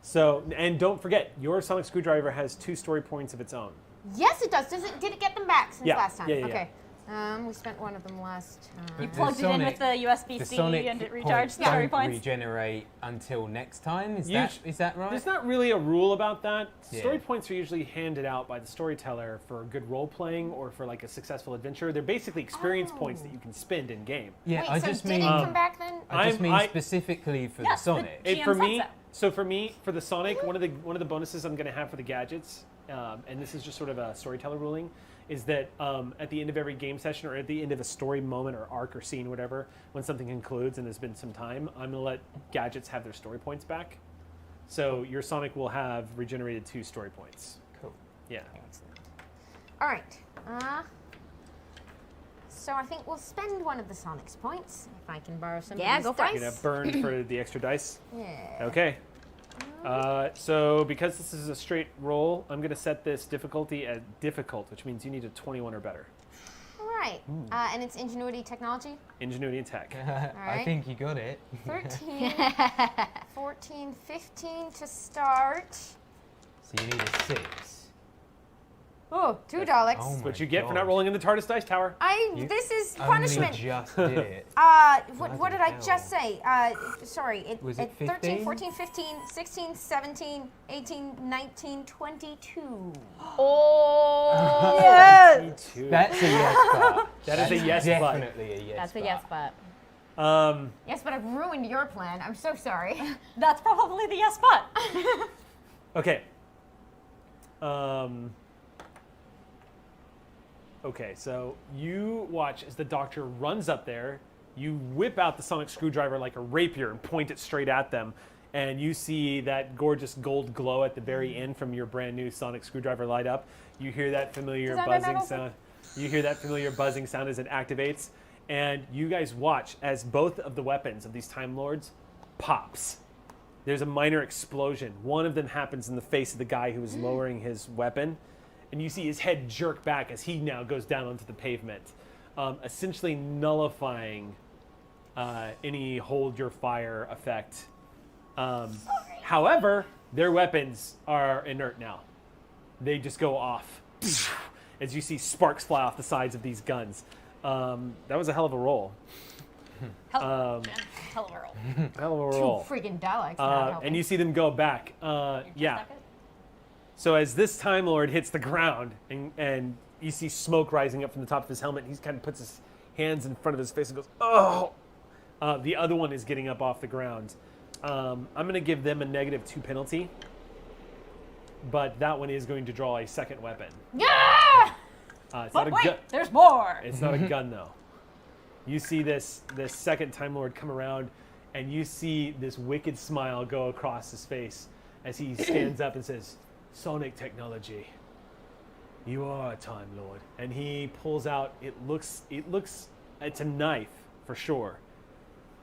So, and don't forget, your sonic screwdriver has 2 story points of its own. Yes, it does. Did it get them back since Yeah. last time? Yeah, yeah, Okay. We spent one of them last time. But Plugged it in with the the USB-C Sonic and it points recharged the story don't points. regenerate until next time. Is You that right? There's not really a rule about that. Yeah. Story points are usually handed out by the storyteller for good role playing or for like a successful adventure. They're basically experience points that you can spend in game. Yeah, Wait, I so just did mean. it come back then? I just mean I- specifically for Yes, the the Sonic. GM For said me, so. for the Sonic, one of the bonuses I'm going to have for the gadgets, and this is just sort of a storyteller ruling, is that at the end of every game session or at the end of a story moment or arc or scene, whatever, when something concludes and there's been some time, I'm going to let gadgets have their story points back. So your Sonic will have regenerated 2 story points. Cool. Yeah. All right. So I think we'll spend one of the Sonic's points if I can borrow some Yeah, of go these for it. dice. You're going to burn for the extra dice? Yeah. Okay. So because this is a straight roll, I'm going to set this difficulty at difficult, which means you need a 21 or better. All right. And it's ingenuity technology. Ingenuity and tech. I right. think you got it. 13, 14, 15 to start. So you need a 6. Oh, $2. Daleks. Oh That's what my you get for not God. rolling in the TARDIS dice tower. This is Only punishment. just did it. What did I Bloody just say? Sorry. Was it 13, 15? 14, 15, 16, 17, 18, 19, 22. Oh, Yes! That's a yes, but That is a yes, but. definitely a yes. that's a yes, but. Yes, but I've ruined your plan. I'm so sorry. That's probably the yes, but. Okay. Okay, so you watch as the doctor runs up there. You whip out the sonic screwdriver like a rapier and point it straight at them. And you see that gorgeous gold glow at the very end from your brand new sonic screwdriver light up. You hear that familiar Is that my buzzing metal? sound. You hear that familiar buzzing sound as it activates. And you guys watch as both of the weapons of these Time Lords pops. There's a minor explosion. One of them happens in the face of the guy who was lowering his weapon. And you see his head jerk back as he now goes down onto the pavement, essentially nullifying any hold your fire effect. However, their weapons are inert now. They just go off as you see sparks fly off the sides of these guns. That was a hell of a roll. Hell of a roll. Hell of a roll. Freaking Daleks. not helping. And you see them go back. Yeah. So as this Time Lord hits the ground and you see smoke rising up from the top of his helmet, he kind of puts his hands in front of his face and goes, oh! The other one is getting up off the ground. I'm going to give them a -2 penalty, but that one is going to draw a second weapon. Yeah! It's But not a wait, gun. there's more. It's not a gun though. You see this second Time Lord come around, and you see this wicked smile go across his face as he stands up and says, "Sonic technology. You are a Time Lord." And he pulls out. It's a knife for sure,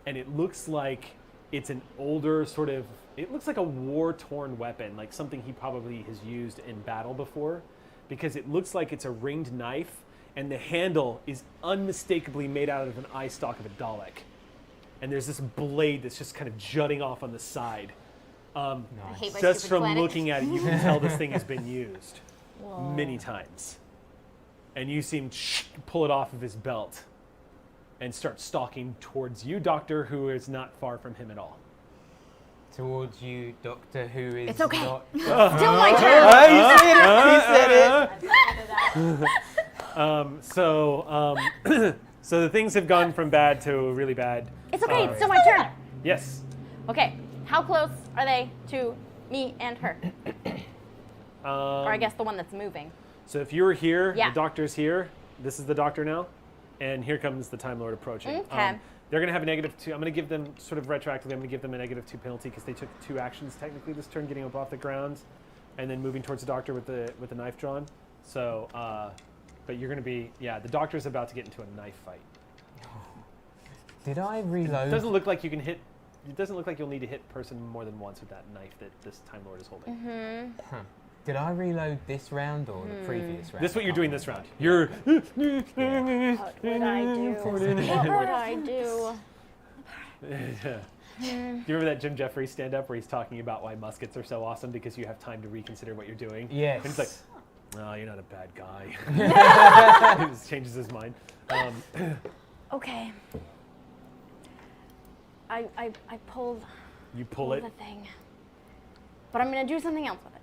and it looks like it's an older sort of. It looks like a war-torn weapon, like something he probably has used in battle before, because it looks like it's a ringed knife. And the handle is unmistakably made out of an eye stalk of a Dalek. And there's this blade that's just kind of jutting off on the side. I hate my Just stupid from planet. looking at it, you can tell this thing has been used many times. And you see him pull it off of his belt and start stalking towards you, Doctor, who is not far from him at all. Towards you, Doctor, who is It's okay. not. Still my turn. He said it. So the things have gone from bad to really bad. It's okay, it's still my turn. Yes. Okay, how close are they to me and her? Or I guess the one that's moving. So if you were here, Yeah. the Doctor's here. This is the Doctor now. And here comes the Time Lord approaching. Okay. They're going to have a -2. I'm going to give them, sort of retroactively, I'm going to give them a -2 penalty because they took 2 actions technically this turn, getting up off the ground and then moving towards the Doctor with the knife drawn. So, but you're going to be, the Doctor's about to get into a knife fight. Did I reload? It doesn't look like you can hit, it doesn't look like you'll need to hit person more than once with that knife that this Time Lord is holding. Huh. Did I reload this round or the previous round? This is what you're doing this round. You're. What would I do? What would I do? Do you remember that Jim Jeffries stand-up where he's talking about why muskets are so awesome because you have time to reconsider what you're doing? Yes. And he's like, "No, you're not a bad guy." He just changes his mind. Okay. I pulled You pull it. the thing. But I'm going to do something else with it.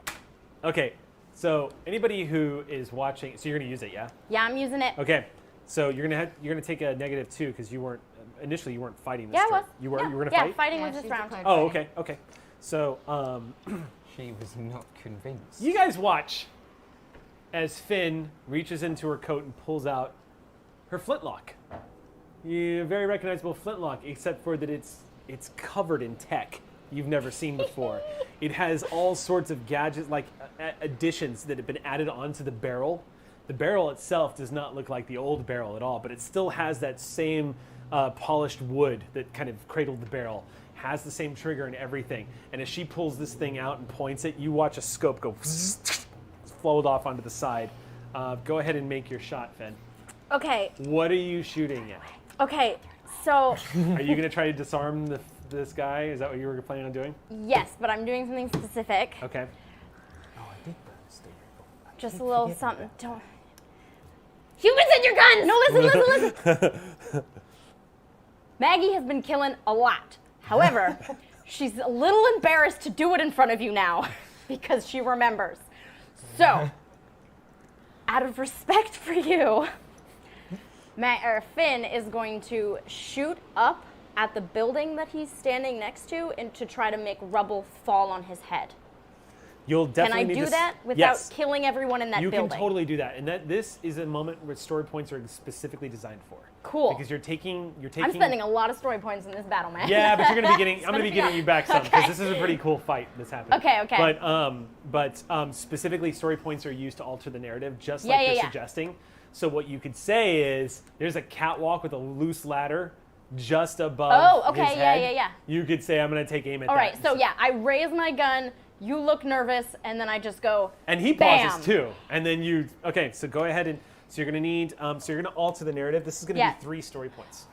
Okay. So anybody who is watching, so you're gonna use it, yeah? Yeah, I'm using it. Okay. So you're gonna take a -2 because you weren't initially you weren't fighting this Yeah, I turn. was. You were Yeah. you were gonna Yeah, fight. fighting Yeah, was this she's round. declared Oh, fighting. okay. So She was not convinced. you guys watch as Finn reaches into her coat and pulls out her flintlock. Yeah, very recognizable flintlock, except for that it's covered in tech you've never seen before. It has all sorts of gadgets, like additions that have been added onto the barrel. The barrel itself does not look like the old barrel at all, but it still has that same polished wood that kind of cradled the barrel. Has the same trigger and everything. And as she pulls this thing out and points it, you watch a scope go float off onto the side. Go ahead and make your shot, Finn. Okay, What are you shooting at? okay, so Are you going to try to disarm this guy? Is that what you were planning on doing? yes, but I'm doing something specific. Okay. just a little something. Don't. Humans in your guns! No, listen. Maggie has been killing a lot. However, she's a little embarrassed to do it in front of you now because she remembers. So, out of respect for you, Finn is going to shoot up at the building that he's standing next to and to try to make rubble fall on his head. You'll Can definitely I need do to that without yes. killing everyone in that You building? can totally do that, and this is a moment where story points are specifically designed for. Cool. Because you're taking. I'm spending a lot of story points in this battle, man. Yeah, but you're gonna be getting. I'm gonna be giving you back some because this is a pretty cool fight that's happening. Okay. But specifically, story points are used to alter the narrative, just Yeah, like you're yeah. suggesting. So what you could say is, there's a catwalk with a loose ladder just above his head. Yeah. You could say, I'm gonna take aim at All that. right, so yeah, I raise my gun, you look nervous, and then I just go, And he bam. pauses too. And then you, okay, so go ahead and, so you're gonna need, so you're gonna alter the narrative. This is gonna Yeah. be 3 story points.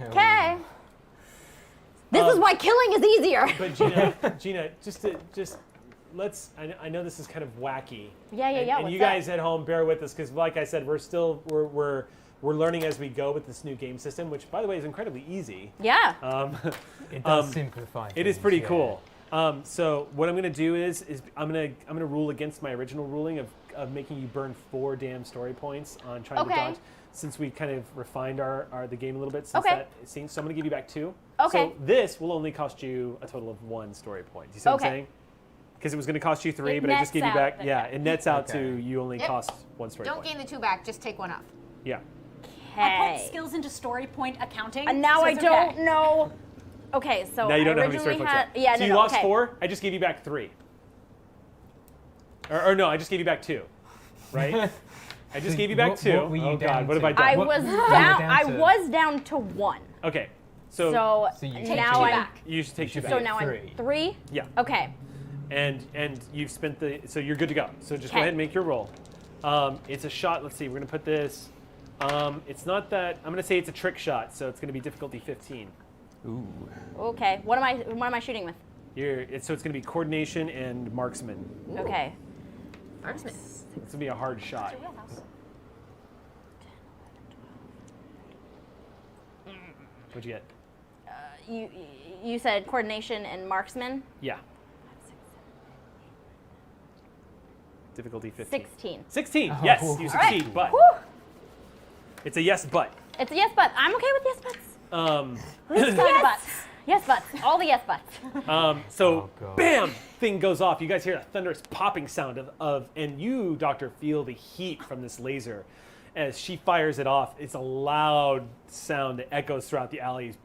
Okay. This is why killing is easier. But Gina, let's, I know this is kind of wacky. Yeah. And What's you up? guys at home, bear with us, because like I said, we're learning as we go with this new game system, which by the way is incredibly easy. Yeah. It does simplify It is things, pretty yeah. cool. So what I'm gonna do is I'm gonna rule against my original ruling of making you burn 4 damn story points on trying to Okay. dodge, since we kind of refined the game a little bit since Okay. that scene. So I'm gonna give you back 2. Okay. So this will only cost you a total of 1 story point. Do you see what I'm Okay. saying? Because it was gonna cost you 3, It but I just nets gave you out, back. but Yeah, yeah. it nets out Okay. to you only Yep. cost 1 story Don't point. gain the 2 back, just take 1 off. Yeah. I put Okay. skills into story point accounting. And now so I it's don't okay. know. Okay, so Now you don't I know how many story originally points had. you have. Yeah, So no, you no, lost okay. 4. I just gave you back 3. Or no, I just gave you back 2. Right? I just So gave you back what- 2. what were you Oh down God, what have to? I done? I What- was you were down. down I to- was down to 1. Okay, so So you now take I'm. back. you should take 2 should back. So be now I'm 3. 3. Yeah, Okay. and you've spent so you're good to go. So just go Okay. ahead and make your roll. It's a shot. Let's see. We're gonna put this. It's not that. I'm gonna say it's a trick shot, so it's gonna be difficulty 15. Ooh. Okay. What am I shooting with? So it's gonna be coordination and marksman. Okay. Marksman. It's gonna be a hard shot. What'd you get? You said coordination and marksman. Yeah. Difficulty 15. 16. 16. Oh. Yes, you All succeed, right. but Woo! it's a yes, but. It's a yes, but I'm okay with yes, buts. Yes. Butts. Yes, buts. All the yes, buts. So, Oh, God. bam, thing goes off. You guys hear a thunderous popping sound and you, Doctor, feel the heat from this laser. As she fires it off, it's a loud sound that echoes throughout the alleys.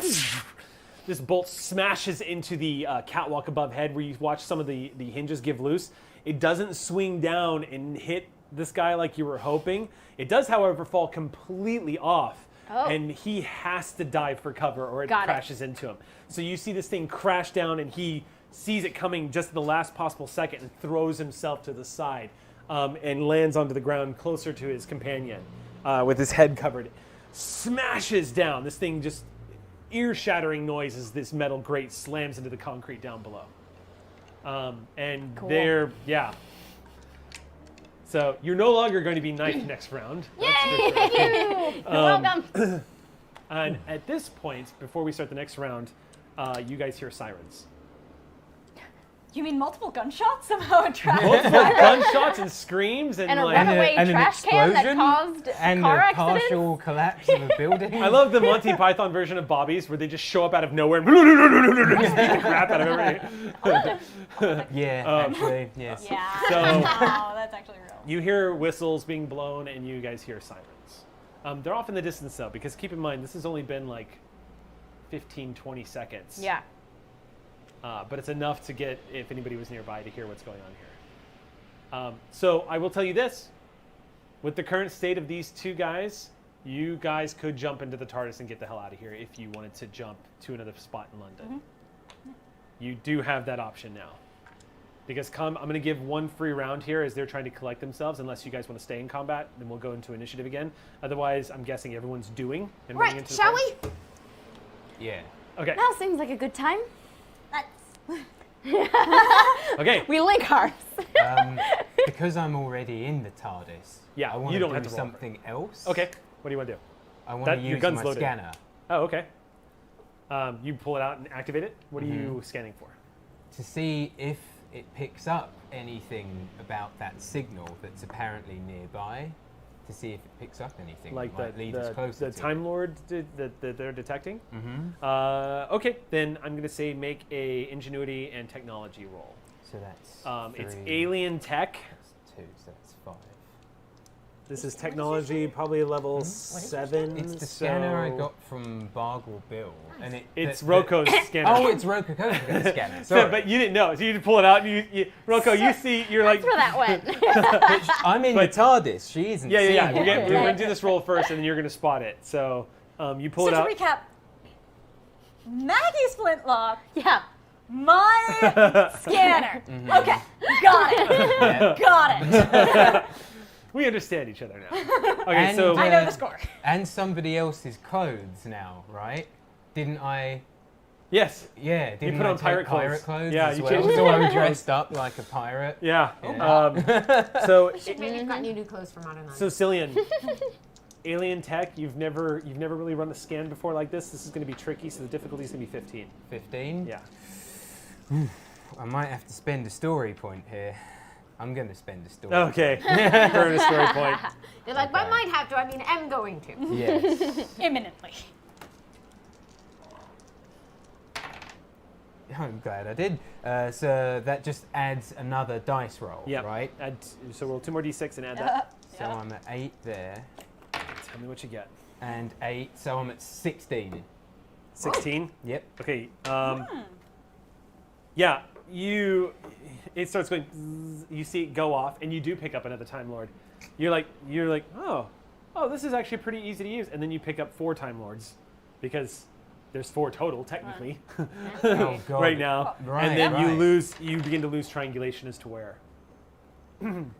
This bolt smashes into the catwalk above head where you watch some of the hinges give loose. It doesn't swing down and hit this guy like you were hoping. It does, however, fall completely off. Oh. And he has to dive for cover or it Got it. crashes into him. So you see this thing crash down and he sees it coming just in the last possible second and throws himself to the side and lands onto the ground closer to his companion with his head covered. Smashes down. This thing just ear-shattering noise as this metal grate slams into the concrete down below. And Cool. yeah. So you're no longer going to be knifed next round. That's for sure. You're welcome. And at this point, before we start the next round, you guys hear sirens. You mean multiple gunshots somehow attract? Multiple gunshots and screams and And a like. runaway and an trash can that explosion, caused and car a accidents. partial collapse of a building. I love the Monty Python version of Bobby's where they just show up out of nowhere and just beat the crap out of everybody. Yeah, actually, yes. Yeah. So Oh, that's actually real. you hear whistles being blown and you guys hear sirens. They're off in the distance though, because keep in mind this has only been like 15, 20 seconds. Yeah. But it's enough to get, if anybody was nearby, to hear what's going on here. So I will tell you this. With the current state of these two guys, you guys could jump into the TARDIS and get the hell out of here if you wanted to jump to another spot in London. You do have that option now. Because I'm going to give 1 free round here as they're trying to collect themselves, unless you guys want to stay in combat, then we'll go into initiative again. Otherwise, I'm guessing everyone's doing and running Right, into the shall TARDIS. we? Yeah. Okay. Now seems like a good time. That's Okay. We link arms. Because I'm already in the TARDIS. Yeah, I want you to don't do have to roll. something else. Okay. What do you want to do? I want That- to your use gun's my loaded. scanner Oh, okay. You pull it out and activate it. What are you scanning for? to see if it picks up anything about that signal that's apparently nearby. To see if it picks up anything Like that might lead us closer the to Time it. Lord that they're detecting? Mm-hmm. Okay, then I'm going to say make a ingenuity and technology roll. So that's It's 3, alien tech. that's 2, so that's 5. This is technology, probably level 7. It's the scanner I so- got from Bargle Bill, and It's Rocco's scanner. Oh, it's Roko's scanner. So, Sorry. but you didn't know. So you just pull it out and you Rocco, you see, you're like, That's where that went. I'm in But- the TARDIS. She isn't. yeah. seeing We're it. going to do this roll first, and then you're going to spot it. So you pull So it to out. recap, Maggie's flintlock, Yeah. my scanner. Mm-hmm. Okay, got it. Yeah. Got it. We understand each other now. Okay, And, so I know the score. And somebody else's clothes now, right? Didn't I? yes, Yeah. Didn't put I on take pirate pirate clothes. clothes? Yeah, as you well? changed So I'm it. dressed up like a pirate. yeah. Yeah. So We should maybe have gotten you new clothes for Modern Life. So Cillian, alien tech, you've never really run a scan before like this. This is going to be tricky, so the difficulty is going to be 15. 15. Yeah. I might have to spend a story point here. I'm going to spend a story. Okay. Burn a story point. They're like, I Okay. might have to. I mean, am going to. Point. Yes. Imminently. I'm glad I did. So that just adds another dice roll, Yeah. right? So roll 2 more d6 and add that. So I'm at 8 there, Tell me what you get. and 8, so I'm at 16. 16. Yep. Okay. Yeah. It starts going. Zzz, you see it go off, and you do pick up another Time Lord. You're like, oh, this is actually pretty easy to use, and then you pick up 4 Time Lords, because there's 4 total technically Oh, God. right now, Right, and then right. you begin to lose triangulation as to where,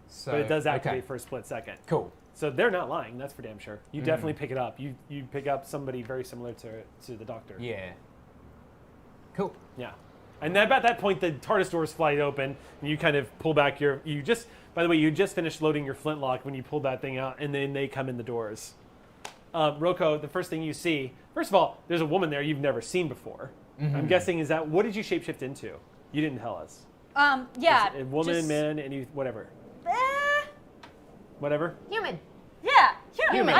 So, but it does activate okay. for a split second. Cool. So they're not lying. That's for damn sure. You Mm-hmm. definitely pick it up. You pick up somebody very similar to the Doctor. Yeah. Cool. Yeah. And then about that point, the TARDIS doors fly open, and you kind of pull back by the way, you just finished loading your flintlock when you pulled that thing out, and then they come in the doors. Rocco, the first thing you see, first of all, there's a woman there you've never seen before. I'm guessing, what did you shapeshift into? You didn't tell us. Yeah. A woman, just- man, whatever. Whatever? Human. Yeah, human.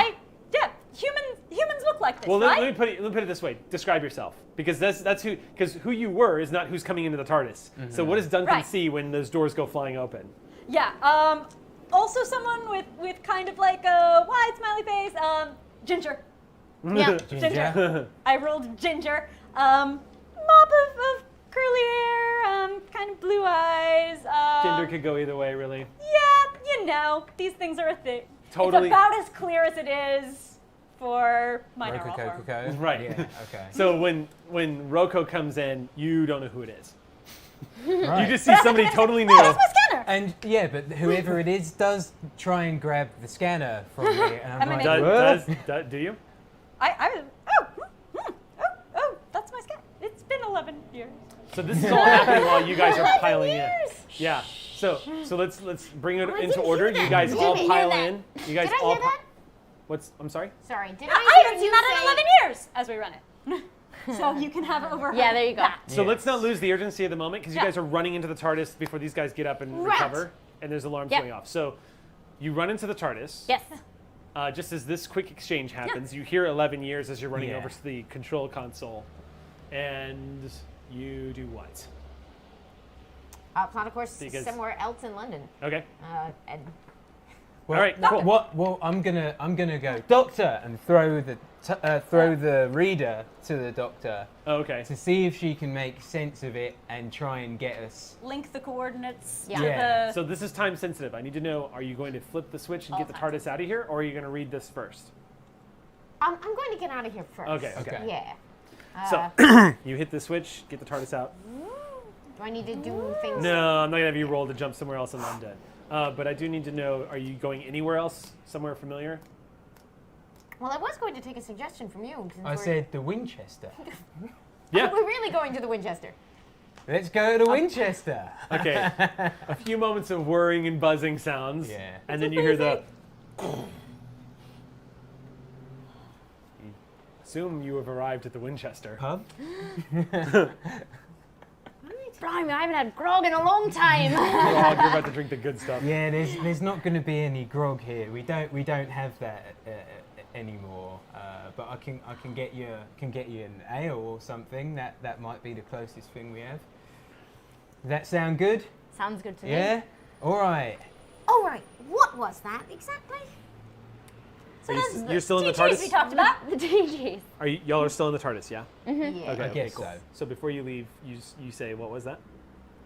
Human. Humans look like this, Well, right? let me put it this way. Describe yourself, because who you were is not who's coming into the TARDIS. So what does Duncan Right. see when those doors go flying open? Yeah. Also someone with kind of like a wide smiley face. Ginger. Yeah. Ginger. I rolled ginger. Mop of curly hair. Kind of blue eyes. Gender could go either way, really. Yeah, these things are a thing. Totally. It's about as clear as it is for my normal form. Rococo. Right. Yeah. Okay. So when Rocco comes in, you don't know who it is. Right. You just see somebody totally new. Oh, that's my scanner. And yeah, but whoever it is does try and grab the scanner from me, and I'm I mean, like, Do you? Oh, that's my scanner. It's been 11 years. So this is all happening while you guys are piling in. Yeah. So let's bring it I into didn't order. hear You that. guys I all didn't hear pile that. in. You guys Did I all. hear that? I'm sorry. Sorry. Did I I haven't seen hear that you in say- 11 years as we run it. So you can have overheard. Yeah, there you go. that. So Yes. let's not lose the urgency of the moment, because you Yeah. guys are running into the TARDIS before these guys get up and Right. recover, and there's alarms Yep. going off. So you run into the TARDIS. Yes. Just as this quick exchange happens, you hear 11 years as you're running Yeah. over to the control console, and you do what? Plot, of course, Because- somewhere else in London. Okay. And well, All right, cool. Well, I'm gonna go Doctor and throw the reader to the Doctor Oh, okay. to see if she can make sense of it and try and get us. Link the coordinates Yeah. to Yeah. the. So this is time sensitive. I need to know: are you going to flip the switch and All get the time TARDIS out of here, or are you going to read this first? I'm going to get out of here first. Okay. Okay. Okay. Yeah. So you hit the switch, get the TARDIS out. Do I need to do things? No, I'm not gonna have you roll to jump somewhere else in London. But I do need to know: are you going anywhere else, somewhere familiar? Well, I was going to take a suggestion from you. Since I said the Winchester. Yeah. We're really going to the Winchester. Let's go to Winchester. Okay. A few moments of whirring and buzzing sounds. Yeah. And then you hear the. Assume you have arrived at the Winchester. Pub? Brian, I haven't had grog in a long time. Grog, you're about to drink the good stuff. Yeah, there's not going to be any grog here. We don't have that anymore. But I can get you an ale or something. That might be the closest thing we have. Does that sound good? Sounds good to me. Yeah. All right. All right, what was that exactly? So Are you- those you're still in the TGs we TARDIS? talked about. The TGs. Y'all are still in the TARDIS, yeah? Yeah. Okay, I guess cool. so. So before you leave, you say, what was that?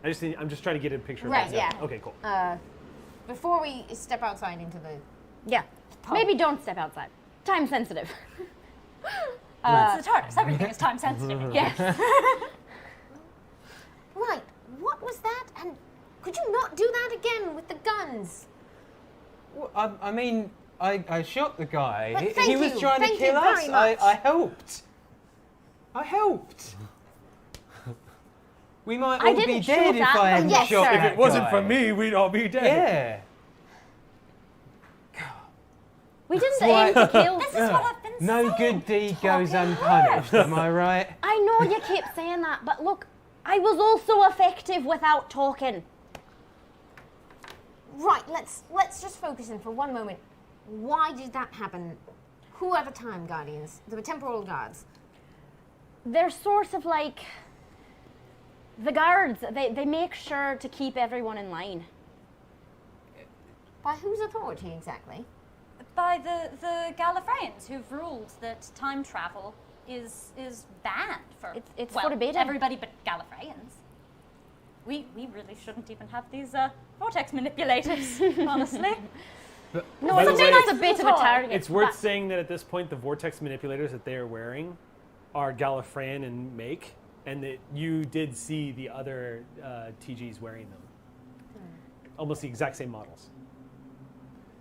I'm just trying to get a picture of Right, what's yeah. happening. Okay, cool. Before we step outside into the Yeah. Maybe don't step outside. Time sensitive. It's the TARDIS. Everything is time sensitive. Yes. right, what was that? And could you not do that again with the guns? Well, I mean, I shot the guy. But He thank was you. trying to Thank kill you very us. much. I helped. I helped. We might I all be didn't shoot dead if that I one. hadn't Yes, shot sir. that If it wasn't guy. for me, we'd all be dead. Yeah. We didn't That's aim to why- kill. This is what I've been No saying. good deed goes unpunished. Am I right? I know you keep saying that, but look, I was also effective without talking. Right, let's just focus in for one moment. Why did that happen? Who are the Time Guardians? The Temporal Guards. They're sort of like the guards. They make sure to keep everyone in line. By whose authority exactly? By the Gallifreyans who've ruled that time travel is banned for It's well, forbidden. everybody but Gallifreyans. We really shouldn't even have these vortex manipulators, honestly. No, By it's the way, a bit of a target. It's worth but- saying that at this point, the vortex manipulators that they are wearing are Gallifreyan in make, and that you did see the other TGs wearing them. Almost the exact same models.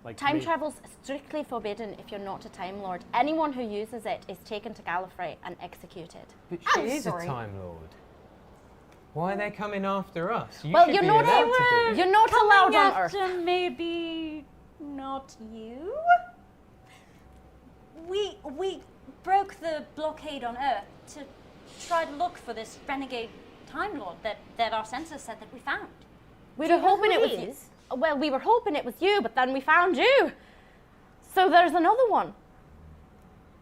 Like Time made- travel's strictly forbidden if you're not a Time Lord. Anyone who uses it is taken to Gallifrey and executed. But I'm she is sorry. a Time Lord. Why are they coming after us? You Well, should you're be not allowed to do it. You're not allowed on Earth. After maybe not you. We broke the blockade on Earth to try to look for this renegade Time Lord that our sensors said that we found. We Do were you know hoping who it he was you. is? Well, we were hoping it was you, but then we found you. So there's another one.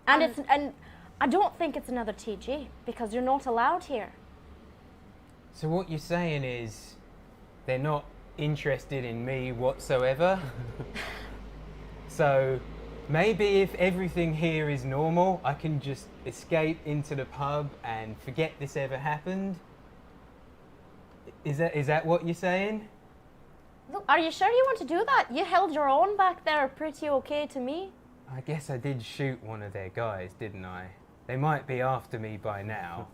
And I don't think it's another TG because you're not allowed here. So what you're saying is they're not interested in me whatsoever? So maybe if everything here is normal, I can just escape into the pub and forget this ever happened? Is that what you're saying? Are you sure you want to do that? You held your own back there pretty okay to me. I guess I did shoot one of their guys, didn't I? They might be after me by now.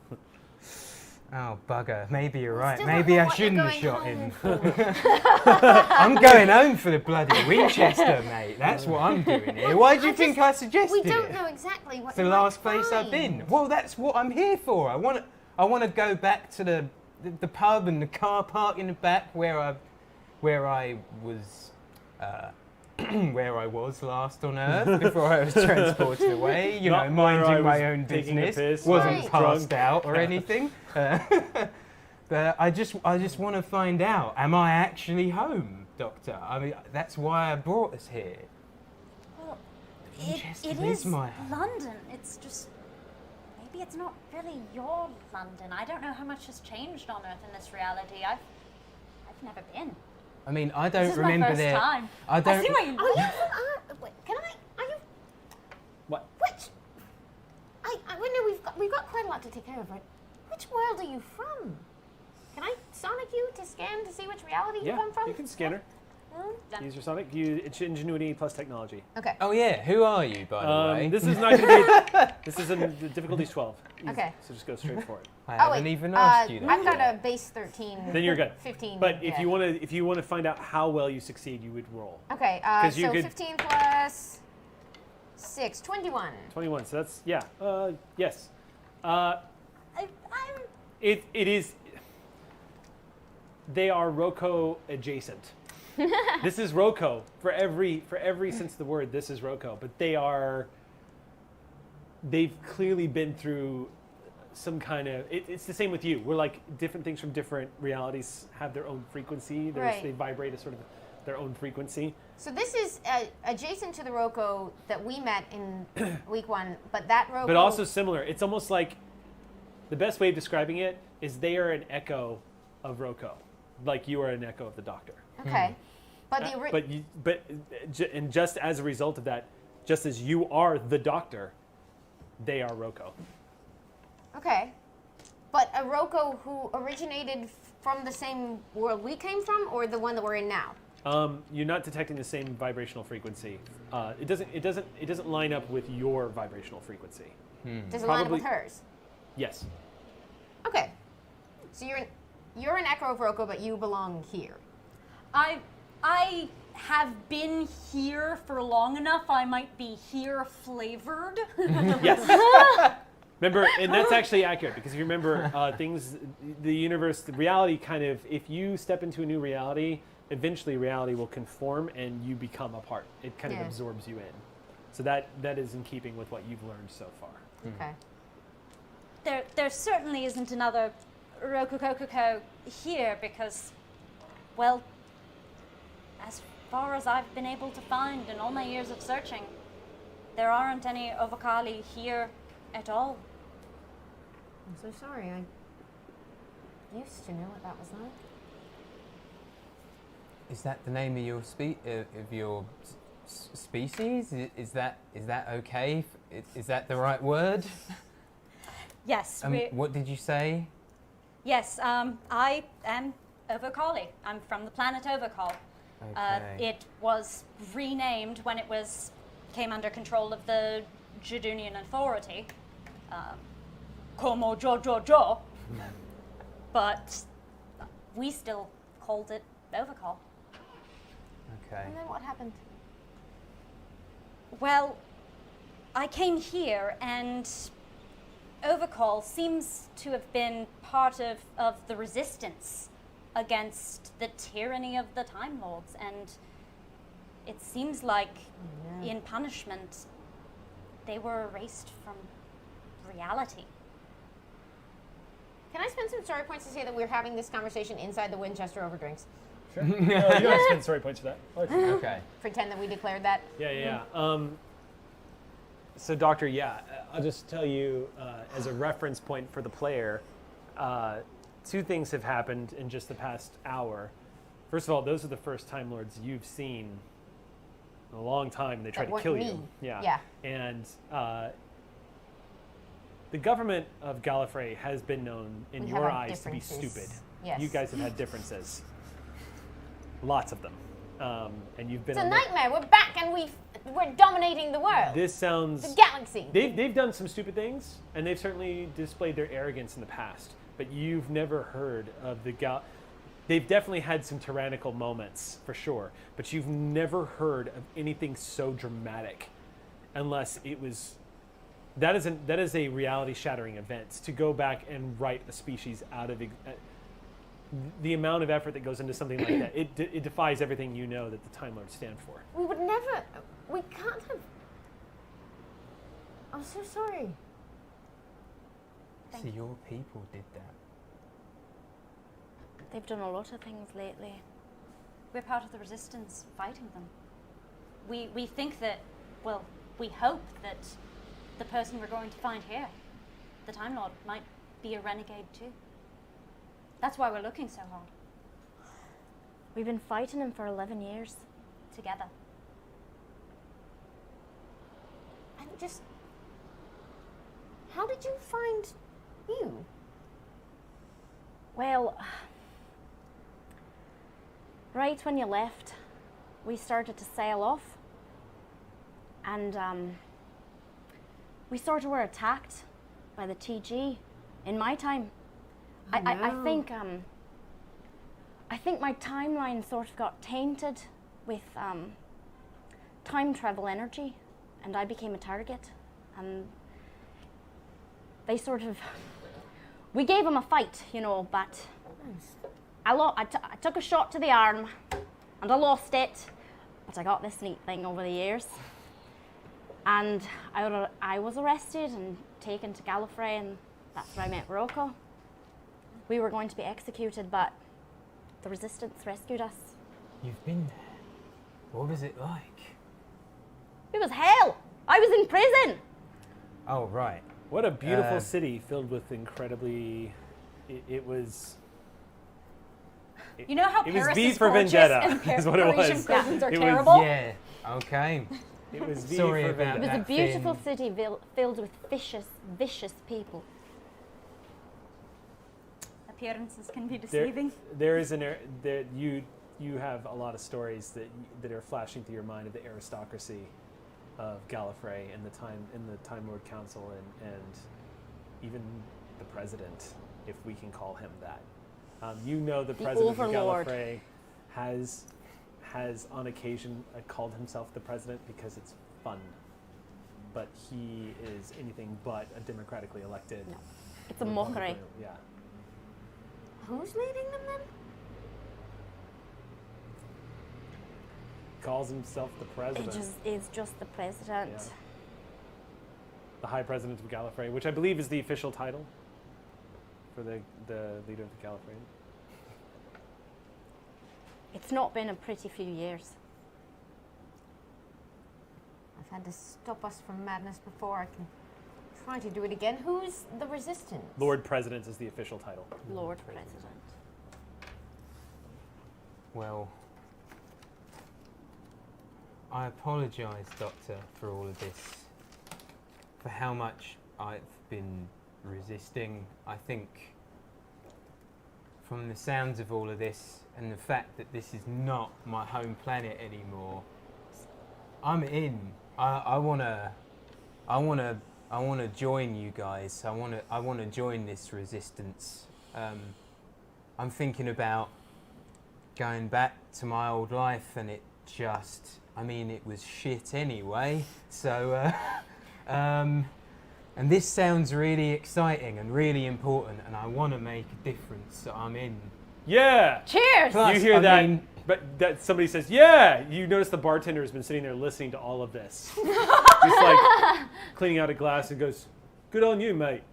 Oh, bugger. Maybe you're right. Still don't Maybe know I what you're shouldn't have going shot him. home for. I'm going home for the bloody Winchester, mate. That's what I'm doing here. Why do you think I suggested We don't it? know exactly what It's the you last might place I've been. find. Well, that's what I'm here for. I want to go back to the pub and the car park in the back where I was where I was last on Earth before I was transported away. You Not know, where I minding my was own taking a business. piss, Wasn't Right. passed drunk. out or anything. But I just want to find out. Am I actually home, Doctor? I mean, that's why I brought us here. Well, Winchester it is is my home. London. It's just maybe it's not really your London. I don't know how much has changed on Earth in this reality. I've never been. I mean, I don't This is remember my first their. time. I don't. see why you. Are you from wait, can I? Are you? What? Which? We know we've got quite a lot to take care of, right? Which world are you from? Can I sonic you to scan to see which reality you Yeah, come from? you can scan her. Hmm? Use your sonic. It's ingenuity plus technology. Okay. Oh yeah, who are you, by the way? This is not going to be. This is the difficulty's 12. Easy. Okay. So just go straight for it. I Oh haven't wait, even asked you that. I've got yet. a base 13. Then you're good. 15. But if yeah. you want to find out how well you succeed, you would roll. Okay. 'Cause you So could- 15 plus 6, 21. 21. So that's yeah. Yes. I'm It is. they are Roko adjacent. This is Roko for every sense of the word. This is Roko, but they've clearly been through some kind of. It's the same with you. We're like different things from different realities have their own frequency. Right. They vibrate a sort of their own frequency. So this is adjacent to the Roko that we met in week 1, but that Roko... But also similar. It's almost like the best way of describing it is they are an echo of Roko, like you are an echo of the Doctor. Okay. But And just as a result of that, just as you are the Doctor, they are Roko. Okay. But a Roko who originated from the same world we came from, or the one that we're in now? You're not detecting the same vibrational frequency. It doesn't line up with your vibrational frequency. Does it line up Probably- with hers? Yes. Okay. So you're an echo of Roko, but you belong here. I have been here for long enough. I might be here flavored. Yes. Remember, and that's actually accurate because if you remember the universe, the reality kind of, if you step into a new reality, eventually reality will conform and you become a part. It kind of absorbs you in. So that is in keeping with what you've learned so far. Okay. There certainly isn't another Rokokokoko here because, well, as far as I've been able to find in all my years of searching, there aren't any Ovakali here at all. I'm so sorry. I used to know what that was like. Is that the name of your species? Is that okay? Is that the right word? Yes. What did you say? Yes. I am Ovakali. I'm from the planet Ovakal. Okay. It was renamed when it came under control of the Jadunian Authority. Como Jo. But we still called it Ovakal. Okay. And then what happened? Well, I came here and Overcall seems to have been part of the resistance against the tyranny of the Time Lords, and it seems like in punishment they were erased from reality. Can I spend some story points to say that we're having this conversation inside the Winchester over drinks? Sure. No, you don't have to spend story points for that. Okay. Pretend that we declared that. Yeah. So, Doctor, I'll just tell you as a reference point for the player, 2 things have happened in just the past hour. First of all, those are the first Time Lords you've seen in a long time, and they tried to kill you. Yeah. And the government of Gallifrey has been known, in We your have our eyes, to be differences. stupid. Yes. You guys have had differences. Lots of them. And you've been It's a on the- nightmare. We're back and we're dominating the world. This sounds... the galaxy. They've done some stupid things, and they've certainly displayed their arrogance in the past. But you've never heard of the They've definitely had some tyrannical moments, for sure. But you've never heard of anything so dramatic, unless it was... That is a reality-shattering event. To go back and write a species out of... the amount of effort that goes into something like that, it defies everything you know that the Time Lords stand for. We would never... We can't have... I'm so sorry. So your people did that. They've done a lot of things lately. We're part of the resistance fighting them. We think that, well, we hope that the person we're going to find here, the Time Lord, might be a renegade too. That's why we're looking so hard. We've been fighting him for 11 years. Together. And just... How did you find you? Well, right when you left, we started to sail off. And we sort of were attacked by the TG in my time. I think my timeline sort of got tainted with time travel energy, and I became a target. And they sort of, we gave them a fight, but I took a shot to the arm, and I lost it, but I got this neat thing over the years. And I was arrested and taken to Gallifrey, and that's where I met Rocco. We were going to be executed, but the Resistance rescued us. You've been there. What was it like? It was hell! I was in prison! Oh, right. What a beautiful city filled with incredibly. It was. You know how It was Paris V is for gorgeous Vendetta, and is what it Parisian was. prisons are It was- terrible? Yeah. Okay. It was V Sorry for about It Vendetta. was a that beautiful thing. city filled with vicious people. Appearances can be deceiving. There is that you have a lot of stories that are flashing through your mind of the aristocracy of Gallifrey and the Time Lord Council and even the president, if we can call him that. The president Overlord. of Gallifrey has on occasion called himself the president because it's fun, but he is anything but a democratically elected. No. It's a mockery. Yeah. Who's leading them then? Calls himself the president. Is just the president. Yeah. The High President of Gallifrey, which I believe is the official title for the leader of the Gallifrey. It's not been a pretty few years. I've had to stop us from madness before. I can try to do it again. Who's the Resistance? Lord President is the official title. Lord President. Well, I apologise, Doctor, for all of this, for how much I've been resisting. I think from the sounds of all of this and the fact that this is not my home planet anymore, I'm in. I wanna join you guys. I wanna join this resistance. I'm thinking about going back to my old life, and it was shit anyway. So, and this sounds really exciting and really important, and I want to make a difference. So I'm in. Yeah. Cheers! Plus, You hear I that? mean- But that somebody says, "Yeah." You notice the bartender has been sitting there listening to all of this. He's like cleaning out a glass and goes, "Good on you, mate."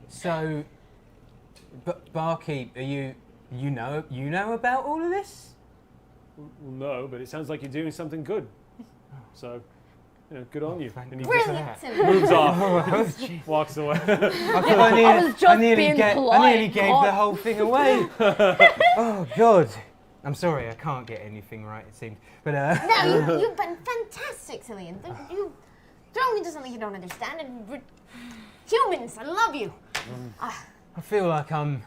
So, but barkeep, you know about all of this? Well, no, but it sounds like you're doing something good. So, good on you. thank And he God. just Brilliant! moves off, Oh, jeez. walks away. I was just being I nearly polite, gave God. the whole thing away. Oh God! I'm sorry, I can't get anything right. It seems, but No, you've been fantastic, Cillian. You've thrown me into something you don't understand, and humans, I love you. I feel like I'm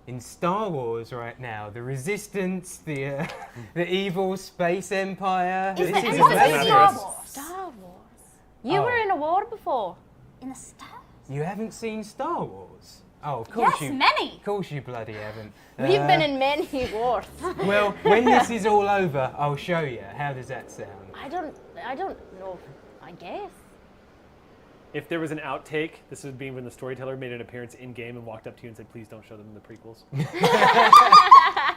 in Star Wars right now. The Resistance, the evil space empire. Is This there is anything amazing. Star Wars? Star Wars. You Oh. were in a war before. In the stars? You haven't seen Star Wars? Oh, of course Yes, you. many. Of course you bloody haven't. We've been in many wars. Well, when this is all over, I'll show you. How does that sound? I don't know. I guess. If there was an outtake, this would be when the storyteller made an appearance in game and walked up to you and said, "Please don't show them the prequels."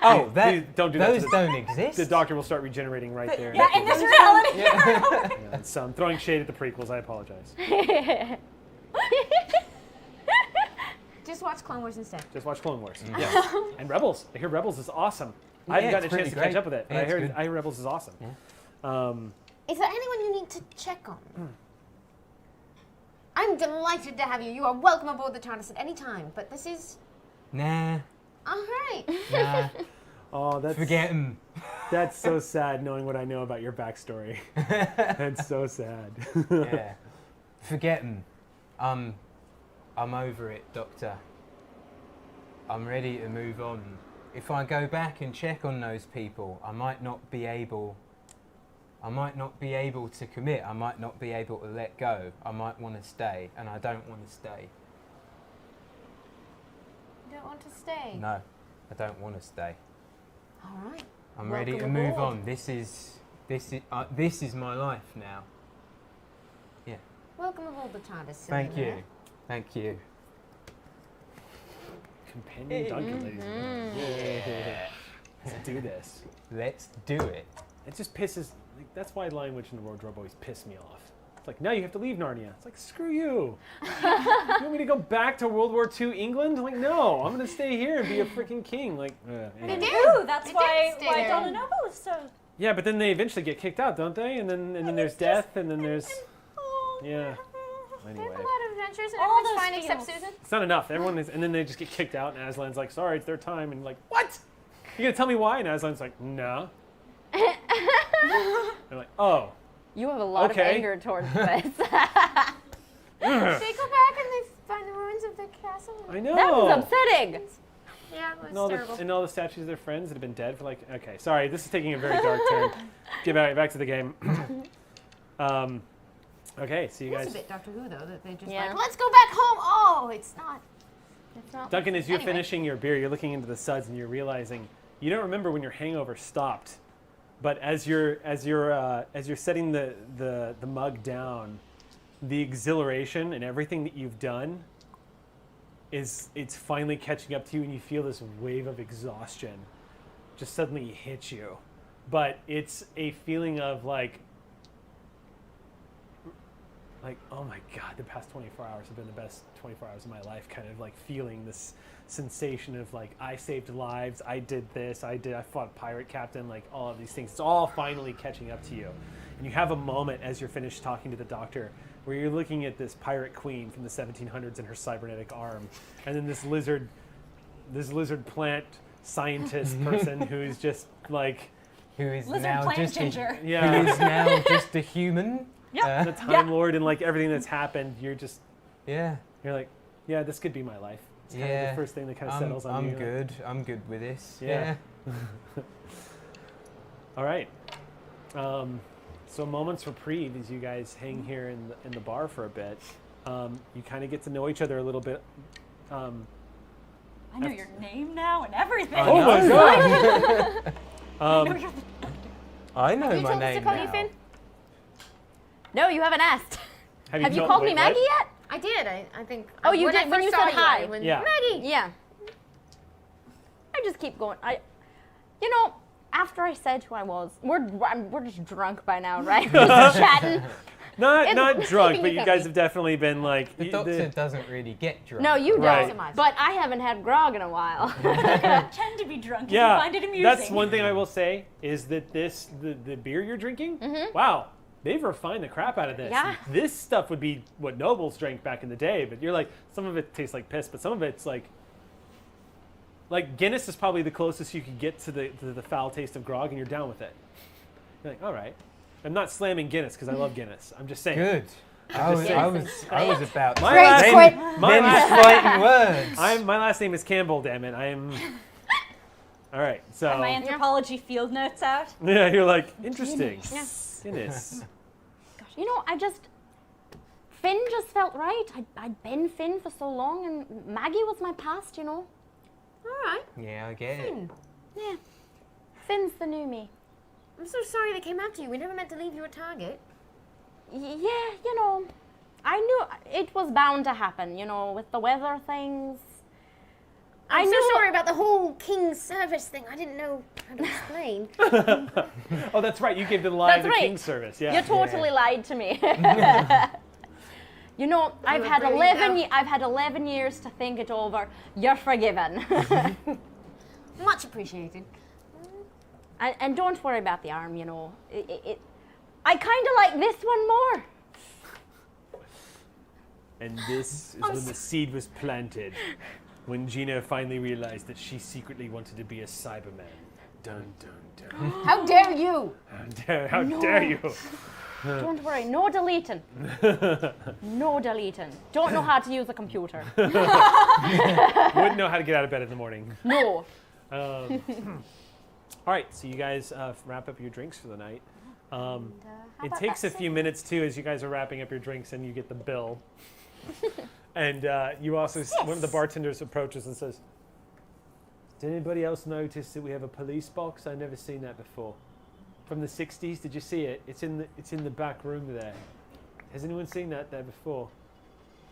Oh, Please don't do that to those the- don't exist. The doctor will start regenerating right there. Yeah, in this reality. Yeah, so I'm throwing shade at the prequels. I apologize. Just watch Clone Wars instead. Just watch Clone Wars. Yeah. And Rebels. I hear Rebels is awesome. I haven't Yeah, gotten a it's chance to pretty catch great. up with it, but Yeah, I it's heard good. Rebels is awesome. Is there anyone you need to check on? I'm delighted to have you. You are welcome aboard the TARDIS at any time, but this is... Nah, All right. nah. Oh, that's Forget 'em. That's so sad knowing what I know about your backstory. That's so sad. Yeah. Forget 'em. I'm over it, Doctor. I'm ready to move on. If I go back and check on those people, I might not be able to commit. I might not be able to let go. I might want to stay, and I don't want to stay. You don't want to stay? No, I don't want to stay. All right. I'm ready to Welcome move aboard. on. This is my life now. Yeah. Welcome aboard the TARDIS. Thank Cillian. you. Thank you. Companion Duncan, ladies and gentlemen. Yeah. Let's do this. Let's do it. It just pisses. Like, that's why Lion Witch and the Wardrobe always piss me off. It's like, now you have to leave Narnia. It's like, screw you. You want me to go back to World War II England? Like, no, I'm gonna stay here and be a freaking king. Like, anyway. Ooh, that's They why did stay there. Donna Noble is so. Yeah, but then they eventually get kicked out, don't they? And then there's death, and then there's yeah. They Anyway, have a lot of adventures and All everyone's those fine except feels. Susan. it's not enough. Everyone is, and then they just get kicked out, and Aslan's like, sorry, it's their time, and like, what? You gonna tell me why? And Aslan's like, no. They're like, oh. You have a lot Okay. of anger towards this. They go back and they find the ruins of the castle. I know. That was upsetting. Yeah, it was And all, terrible. and all the statues of their friends that have been dead for like, okay, sorry, this is taking a very dark turn. Get back to the game. Okay, so you It's a guys, bit Doctor Who, though, that they just Yeah. like, let's go back home. Oh, it's not. It's not. Duncan, as you're Anyway. finishing your beer, you're looking into the suds and you're realizing you don't remember when your hangover stopped, but as you're setting the mug down, the exhilaration and everything that you've done it's finally catching up to you, and you feel this wave of exhaustion just suddenly hit you. But it's a feeling of like, oh my God, the past 24 hours have been the best 24 hours of my life, kind of like feeling this sensation of like, I saved lives, I did this, I fought a pirate captain, like all of these things. It's all finally catching up to you. And you have a moment as you're finished talking to the doctor where you're looking at this pirate queen from the 1700s and her cybernetic arm, and then this lizard plant scientist person who's just like, Who is Lizard now plant just ginger. who yeah, is now just a human? Yep. the Time Lord, and like everything that's happened. You're Yeah. like, yeah, this could be my life. It's kind of Yeah. the first thing that kind of settles on I'm you. good. I'm good with this. Yeah. All right. So moments reprieve as you guys hang here in the bar for a bit. You kind of get to know each other a little bit. I know your name now and everything. Oh my God! I know your I know Have you my told us to name call now. you Finn? No, you haven't asked. Have you told- called me wait, what? Maggie yet? I did. I think. Oh, you when did I when first you saw said hi. when Yeah. Maggie. Yeah. I just keep going. After I said who I was, we're just drunk by now, right? We're just chatting. Not drunk, keeping but you you guys company. have definitely been like. The doctor doesn't really get drunk. No, you don't. Right. So much. But I haven't had grog in a while. tend to be drunk if Yeah, you find it amusing. that's one thing I will say is that the beer you're drinking, wow, they've refined the crap out of this. Yeah. This stuff would be what nobles drank back in the day, but you're like, some of it tastes like piss, but some of it's like Guinness is probably the closest you could get to the foul taste of grog, and you're down with it. You're like, all right. I'm not slamming Guinness because I love Guinness. I'm just saying. Good. I was about My to last, then, my then last- fighting words. my last name is Campbell. Damn it, I am. All right, so And my anthropology field notes out. yeah, you're like interesting. Guinness. Gosh, Finn just felt right. I'd been Finn for so long, and Maggie was my past, All right. Yeah, I get it. Finn. Yeah. Finn's the new me. I'm so sorry they came after you. We never meant to leave you a target. Yeah, I knew it was bound to happen, with the weather things. I'm so knew- sorry about the whole King's service thing. I didn't know how to explain. Oh, that's right. You gave the lie That's to right. King's service. Yeah. You totally lied to me. I've were had brilliant, I've had 11 years to think it over. You're forgiven. Much appreciated. and don't worry about the arm, I kind of like this one more. And this is when the seed was planted. When Gina finally realized that she secretly wanted to be a Cyberman. Dun dun dun. How dare you? How dare you? Don't worry, no deleting. No deleting. Don't know how to use a computer. Wouldn't know how to get out of bed in the morning. No. All right, so you guys wrap up your drinks for the night. It takes a few minutes too as you guys are wrapping up your drinks and you get the bill. And you also, one of the bartenders approaches and says, "Did anybody else notice that we have a police box? I've never seen that before. From the 60s, did you see it? It's in the back room there. Has anyone seen that there before?"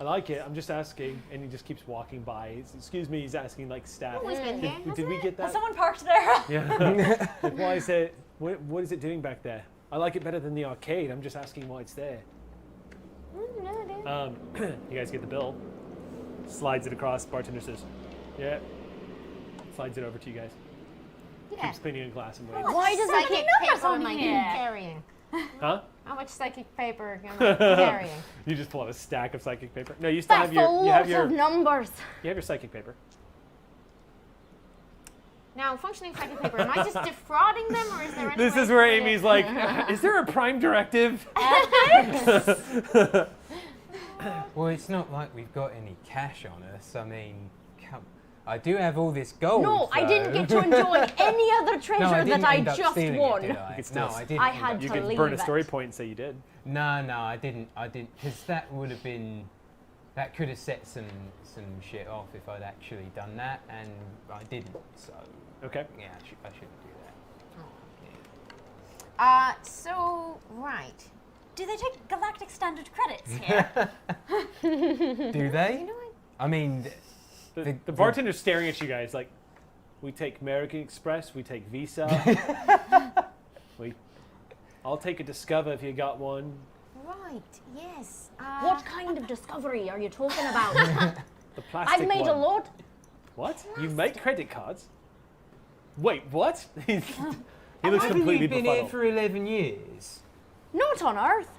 I like it. I'm just asking. And he just keeps walking by. Excuse me, he's asking like staff. Always been here, Did we get that? Has someone parked there? Yeah. Like, why is it? What is it doing back there? I like it better than the arcade. I'm just asking why it's there. No, dude. You guys get the bill. Slides it across. Bartender says, "Yeah." Slides it over to you guys. Yeah. Keeps cleaning a glass and waits. Why does it Psychic keep numbers paper on am I here? carrying? Huh? How much psychic paper am I carrying? You just pull out a stack of psychic paper. No, you still That's have your. a lot of numbers. You have your psychic paper. Now, functioning psychic paper, am I just defrauding them, or is there any This way is where for me to- Amy's like, "Is there a prime directive?" Well, it's not like we've got any cash on us. I mean, I do have all this gold. No, I didn't though. get to enjoy any other treasure No, I didn't that I end up just stealing won. It, did I? could still No, I s- didn't. I end had up You to can leave burn a it. story point and say you did. No, I didn't, because that would have been, that could have set some shit off if I'd actually done that, and I didn't, so, Okay. yeah, I shouldn't do Right. Do they take galactic standard credits here? that. Do they? You know what? I mean, The bartender's staring at you guys like, "We take American Express, we take Visa. I'll take a Discover if you got one." Right, yes. What kind of discovery are you talking about? The plastic I've made one. a lot. What? You make credit cards? Wait, what? he looks haven't completely you been here befuddled. for 11 years? Not on Earth.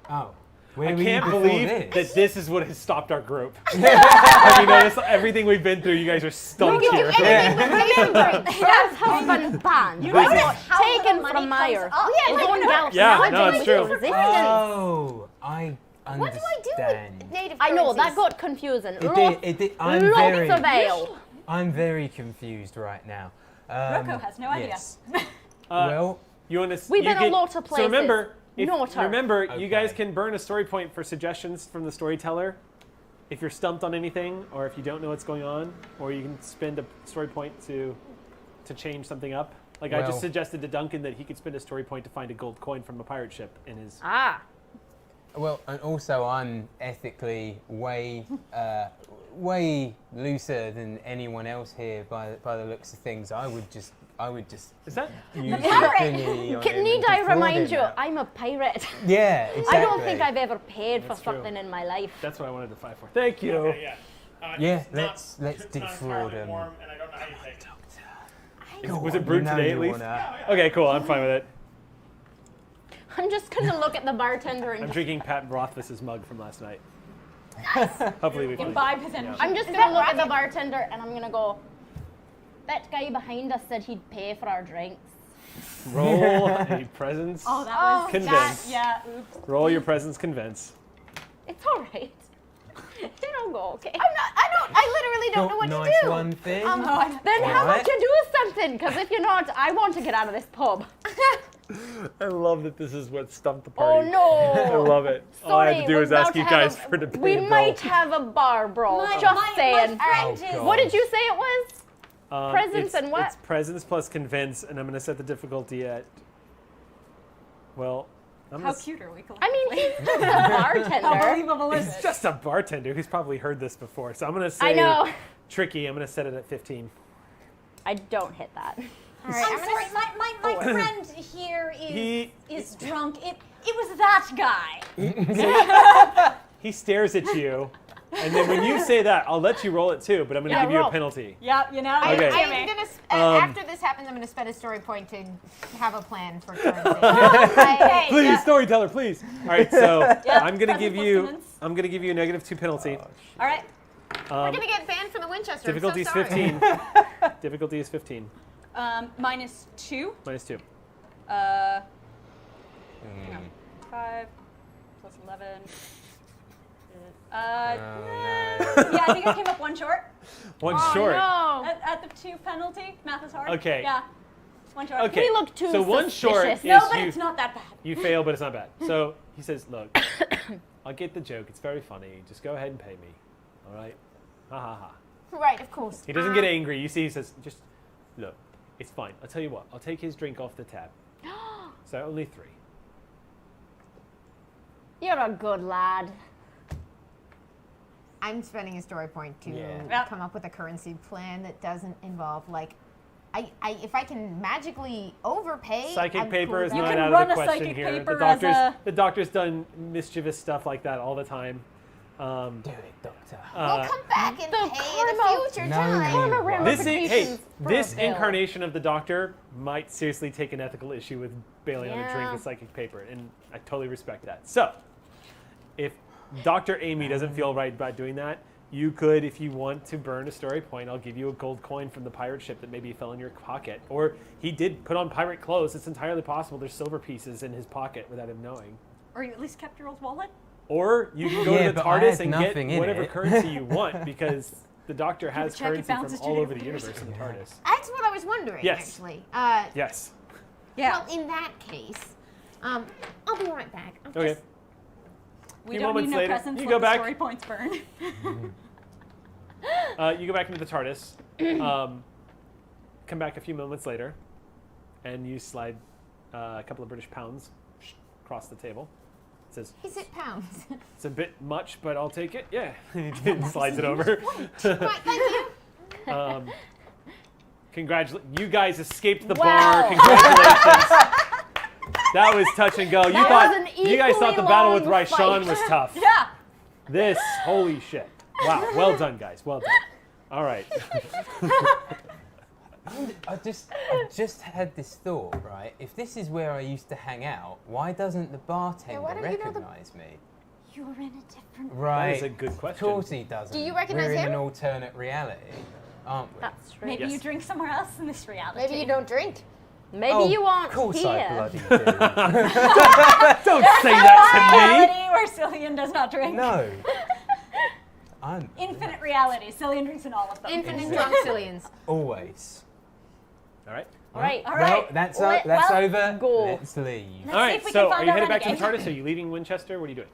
Oh. Where I were you can't before believe this? that this is what has stopped our group. Have you noticed everything we've been through? You guys are stumped here. First husband banned. This is- Taken from my Earth. Oh, We're going to Galaxy. Yeah, Now no, I'm it's doing true. Resistance. Oh, I understand. What do I do with native I know, that currencies? got confusing. It did. I'm Lots of ale. I'm very confused right now. Rocco has no idea. yes. Uh, Well, You want to? We've been a lot of So places. remember, Not Earth. remember, you guys Okay. can burn a story point for suggestions from the storyteller. If you're stumped on anything, or if you don't know what's going on, or you can spend a story point to change something up. Like I Well- just suggested to Duncan that he could spend a story point to find a gold coin from a pirate ship in his. Ah. well, and also I'm ethically way looser than anyone else here by the looks of things. I would just Is that? use the thingy on him Need and I defraud remind him. you, I'm a pirate. Yeah, exactly. I don't think I've ever paid for That's true. something in my life. That's what I wanted to fight for. Thank you. Yeah. Yeah, It's not- let's it's not defraud entirely him. warm, and I don't know how you take it. Was it brewed You know today you at least? wanna- Okay, cool. I'm fine with it. I'm just going to look at the bartender and I'm just, drinking Pat Rothfuss's mug from last night. Hopefully we can. Imbibe his energy. I'm just Is going to that look at the right? bartender and I'm going to go, that guy behind us said he'd pay for our drinks. Roll a presence. Oh, that was Convince. yeah. Oops. Roll your presence convince. It's all right. It'll go okay. I literally don't know what nice to do. one thing. Then how Alright. about you do something? Because if you're not, I want to get out of this pub. I love that this is what stumped the Oh party. no. I love it. All I had to do we're was about ask to you have guys a- for to pay We the bill. might have a bar brawl. Just saying. Oh, God. What did you say it was? Presence it's, and what? It's presence plus convince, and I'm going to set the difficulty at. Well, I'm How gonna cute are we? I mean, he's just a bartender. Unbelievable is He's it? just a bartender who's probably heard this before, so I'm going to say I know. tricky. I'm going to set it at 15. I don't hit that. All right, I'm I'm sorry, gonna. my friend here He- is drunk. It was that guy. He stares at you, and then when you say that, I'll let you roll it too, but I'm going to Yeah, give you roll. a penalty. Yep, you know. Okay. I'm gonna. After this happens, I'm gonna spend a story point to have a plan for currency. Hey, Please, yeah. storyteller, please. All right, so I'm going to presence give plus you. convince. I'm going to give you a -2 penalty. All right. We're gonna get banned from the Winchester. Difficulty is I'm so sorry. 15. Difficulty is 15. -2. -2. Hang on. 5 plus 11. Oh, Yeah, I think I came up one short One Oh short. no. at the 2 penalty. Math is hard. Okay. Yeah. One short. Okay. We look too so one short suspicious. is No, but you, it's not that bad. you fail, but it's not bad. So he says, "Look, I get the joke. It's very funny. Just go ahead and pay me. All right? Ha ha ha." Right, of course. He doesn't get angry. You see, he says, "Just look, it's fine. I'll tell you what. I'll take his drink off the tab. So only 3. You're a good lad. I'm spending a story point to Yeah. come up with a currency plan that doesn't involve like, if I can magically overpay. Psychic I'm paper cool is with not that. out run of the a question psychic here. paper as The doctor's done mischievous stuff like that all the time. Do it, Doctor. We'll come back and the pay at a karma- future No, time. karma ramifications for this a bill. incarnation of the doctor might seriously take an ethical issue with bailing on a drink Yeah. with psychic paper, and I totally respect that. So, if Dr. Amy doesn't feel right about doing that, you could, if you want to burn a story point, I'll give you a gold coin from the pirate ship that maybe fell in your pocket. Or he did put on pirate clothes. It's entirely possible there's silver pieces in his pocket without him knowing. Or you at least kept your old wallet? Or you can go Yeah, to the but I TARDIS had and nothing get in wherwver it. currency you want, because the Doctor has check, it currency from bounces to all the over the computers. universe in the TARDIS. That's what I was wondering, Yes. actually. Yes. Yeah. Well, in that case, I'll be right back. I'm Okay. just- we few don't moments need no later, presents you when go the back. story points burn. You go back into the TARDIS. Come back a few moments later, and you slide a couple of British pounds across the table. It says, Is it pounds? it's a bit much, but I'll take it. Yeah. He slides it over. Right, thank you. Congratulations. You guys escaped the Wow. bar. Congratulations. That was touch and go. That was an You guys thought the battle with equally long Raishan was tough. Yeah. This, holy shit. Wow. Well done, guys. Well done. All right. I just had this thought, right? If this is where I used to hang out, why doesn't the bartender why don't you know the- recognize me? You're in a different. Right. That is a good Of question. course he doesn't. Do you recognize We're in him? an alternate reality, aren't we? That's true. Maybe Yes. you drink somewhere else in this reality. Maybe you don't drink. Maybe Oh, you aren't Of course here. I bloody do. Don't say that Reality where Cillian does not drink. No. I'm Infinite reality. Cillian drinks in all of them. Infinite drunk Cillians. always. to me. All right. All right. All Well, right. that's Well, over. go. Let's leave. Let's All see right. if we So, can are find you our headed back to the renegade. TARDIS? Are you leaving Winchester? What are you doing?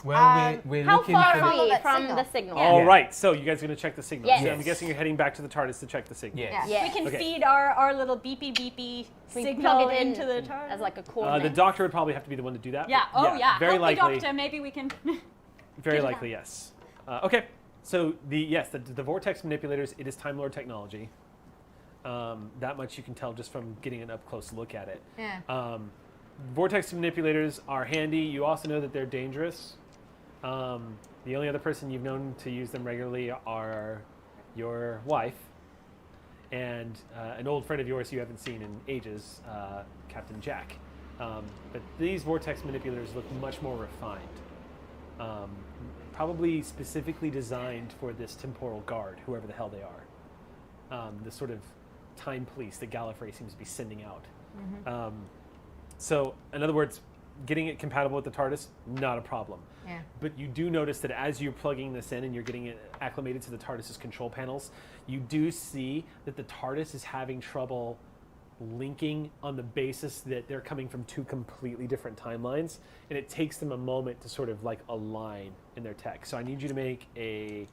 Well, we're How looking far for are Follow we that from signal. the signal? Yeah. All right. So, you guys are going to check the signal. Yes. So I'm guessing you're heading back to the TARDIS to check the signal. Yes. Yeah. We can Okay. feed our little beepy beepy We signal plug it in into the TARDIS. as like a The coordinate. Doctor would probably have to be the one to do that. Yeah. but Oh yeah. Very Help me, likely. Doctor. Maybe we can. Very Get it likely, yes. Okay, so the vortex manipulators, it is Time Lord technology. That much you can tell just from getting an up close look at it. Yeah. Vortex manipulators are handy. You also know that they're dangerous. The only other person you've known to use them regularly are your wife and an old friend of yours you haven't seen in ages, Captain Jack. But these vortex manipulators look much more refined. Probably specifically designed for this Temporal Guard, whoever the hell they are. The sort of time police that Gallifrey seems to be sending out. So, in other words, getting it compatible with the TARDIS, not a problem. Yeah. But you do notice that as you're plugging this in and you're getting it acclimated to the TARDIS's control panels, you do see that the TARDIS is having trouble linking on the basis that they're coming from two completely different timelines, and it takes them a moment to sort of like align in their tech. So I need you to make a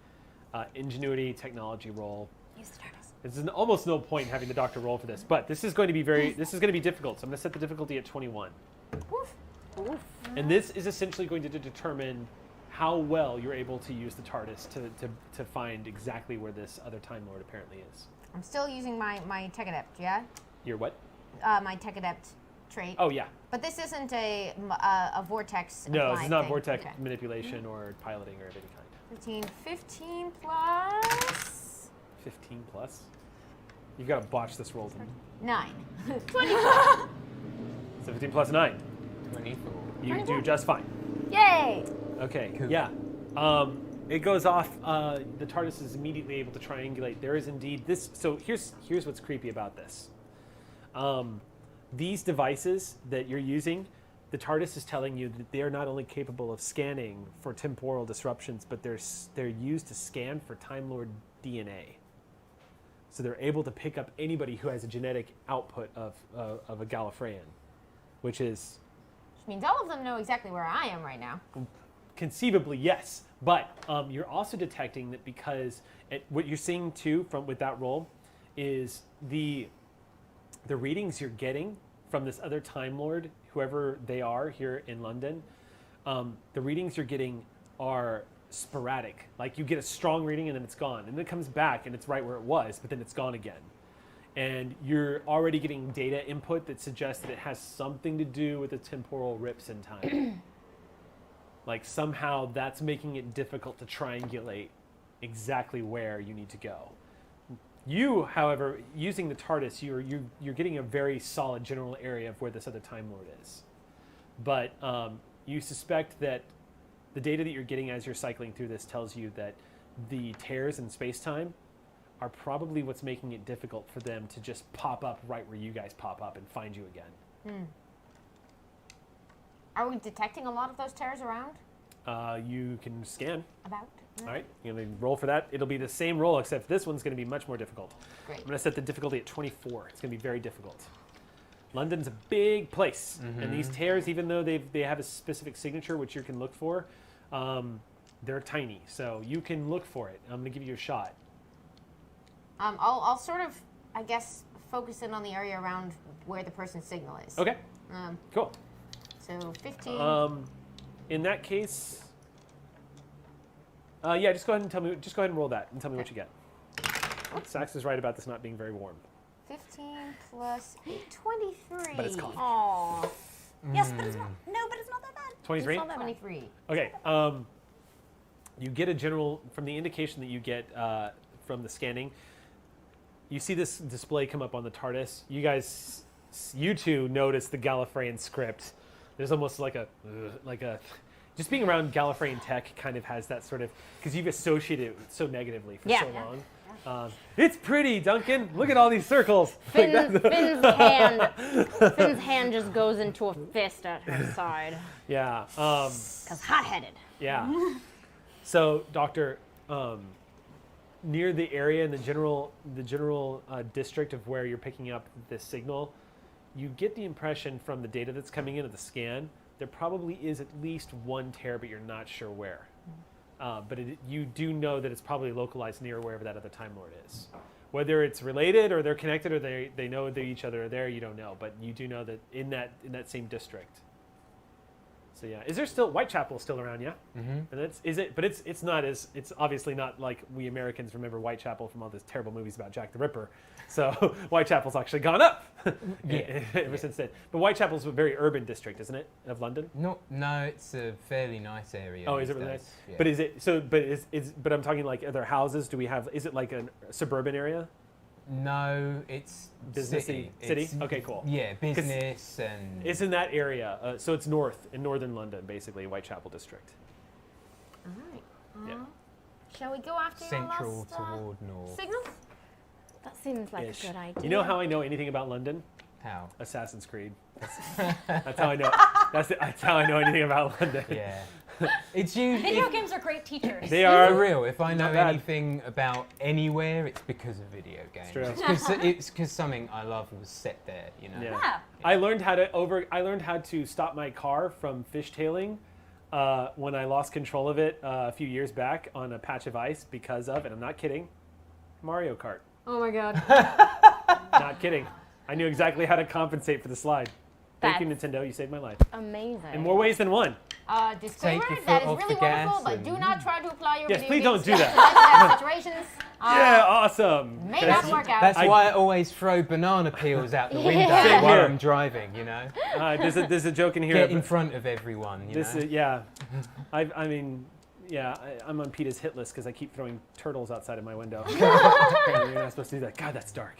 ingenuity technology roll. Use the TARDIS. There's almost no point in having the Doctor roll for this, but this is going to be difficult. So I'm going to set the difficulty at 21. And this is essentially going to determine how well you're able to use the TARDIS to find exactly where this other Time Lord apparently is. I'm still using my Tech Adept, yeah? Your what? My Tech Adept trait. Oh, yeah. But this isn't a vortex. No, this applied is not thing. vortex Okay. manipulation or piloting or of any kind. 15 plus 15 plus? You've got to botch this roll. 9. So 15 plus 9. 24. You do just fine. Yay! Okay, Cool. yeah. It goes off. The TARDIS is immediately able to triangulate. There is indeed this. So here's what's creepy about this. These devices that you're using, the TARDIS is telling you that they are not only capable of scanning for temporal disruptions, but they're used to scan for Time Lord DNA. So they're able to pick up anybody who has a genetic output of a Gallifreyan, which is Which means all of them know exactly where I am right now. conceivably yes. But you're also detecting that because what you're seeing too with that roll is the readings you're getting from this other Time Lord, whoever they are here in London, the readings you're getting are sporadic. Like you get a strong reading and then it's gone. And then it comes back and it's right where it was, but then it's gone again. And you're already getting data input that suggests that it has something to do with the temporal rips in time. Like somehow that's making it difficult to triangulate exactly where you need to go. You, however, using the TARDIS, you're getting a very solid general area of where this other Time Lord is. But you suspect that the data that you're getting as you're cycling through this tells you that the tears in space-time are probably what's making it difficult for them to just pop up right where you guys pop up and find you again. Are we detecting a lot of those tears around? You can scan. About? All right, you're going to roll for that. It'll be the same roll, except this one's going to be much more difficult. Great. I'm going to set the difficulty at 24. It's going to be very difficult. London's a big place, and these tears, even though they have a specific signature, which you can look for, they're tiny. So you can look for it. I'm going to give you a shot. I'll sort of, I guess, focus in on the area around where the person's signal is. Okay, cool. So 15. In that case, yeah, just go ahead and tell me. Just go ahead and roll that and tell me what you get. Sax is right about this not being very warm. 15 plus 23. But it's coffee. Aww. Yes, but it's not. No, but it's not that bad. 23? 23. Okay. You get a general, from the indication that you get from the scanning, you see this display come up on the TARDIS. You two notice the Gallifreyan script. There's almost like a, just being around Gallifreyan tech kind of has that sort of, because you've associated it so negatively for so long. It's pretty, Duncan. Look at all these circles. Finn's hand just goes into a fist at her side. Yeah. Because hot-headed. Yeah. So, Doctor, near the area in the general district of where you're picking up this signal, you get the impression from the data that's coming in of the scan, there probably is at least one tear, but you're not sure where. But you do know that it's probably localized near wherever that other Time Lord is. Whether it's related or they're connected or they know that each other are there, you don't know. But you do know that in that same district. So yeah, is there still Whitechapel still around? Yeah, and it's not as it's obviously not like we Americans remember Whitechapel from all those terrible movies about Jack the Ripper. So Whitechapel's actually gone up ever since then. But Whitechapel's a very urban district, isn't it, of London? No, it's a fairly nice area. Oh, is it these really days. nice? Yeah. But is it so? But I'm talking like other houses. Do we have? Is it like a suburban area? No, it's Businessy city? It's- Okay, cool. Yeah, business and It's in that area. So it's in northern London, basically, Whitechapel district. All right. Yeah. Shall we go after central your last toward north. signals? That seems like Ish. a good idea. You know how I know anything about London? How? Assassin's Creed. That's how I know. That's how I know anything about London. Yeah. It's usually Video games are great teachers. They for are. real. If I know Not bad. anything about anywhere, it's because of video games. true. It's because something I love was set there. You know. Yeah. Yeah. I learned how to stop my car from fishtailing when I lost control of it a few years back on a patch of ice because of, and I'm not kidding, Mario Kart. Oh my god. Not kidding. I knew exactly how to compensate for the slide. Thank you, Nintendo. You saved my life. Amazing. In more ways than one. Disclaimer, Take your that foot is off really the gas wonderful, but and- do not try to apply your Yes, video please game don't do skills that. to life-and-death situations. Yeah, awesome. May not work out. That's why I always throw banana peels out the window Same while here. I'm driving. You know. There's a joke in here. Get in front of everyone. You This know. is, yeah. I'm on PETA's hit list because I keep throwing turtles outside of my window. Apparently you're not supposed to do that. God, that's dark.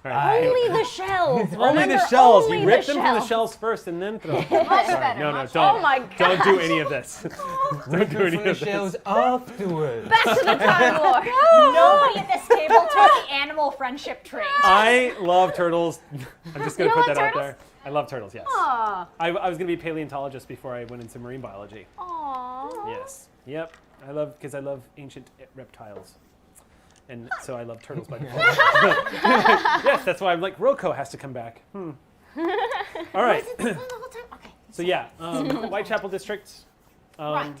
All right. Only the shells. Only the Remember, shells. only You rip the them from the shells. shells first and then throw them. Much Sorry. better. No, much don't. Oh my Don't do gosh. any of this. Don't do Rip them any from the of this. shells afterwards. Back to the Time Lord. Nobody at this table took the animal friendship trait. I love turtles. I'm just going to You put that love out there. I love turtles, yes. Aw. I was going to be a paleontologist before I went into marine biology. Aww. Yes. Yep. Because I love ancient reptiles. And so I love turtles by default. Yes, that's why I'm like, Rocco has to come back. All right. Was it the whole time? Okay. So yeah, Whitechapel district. Right.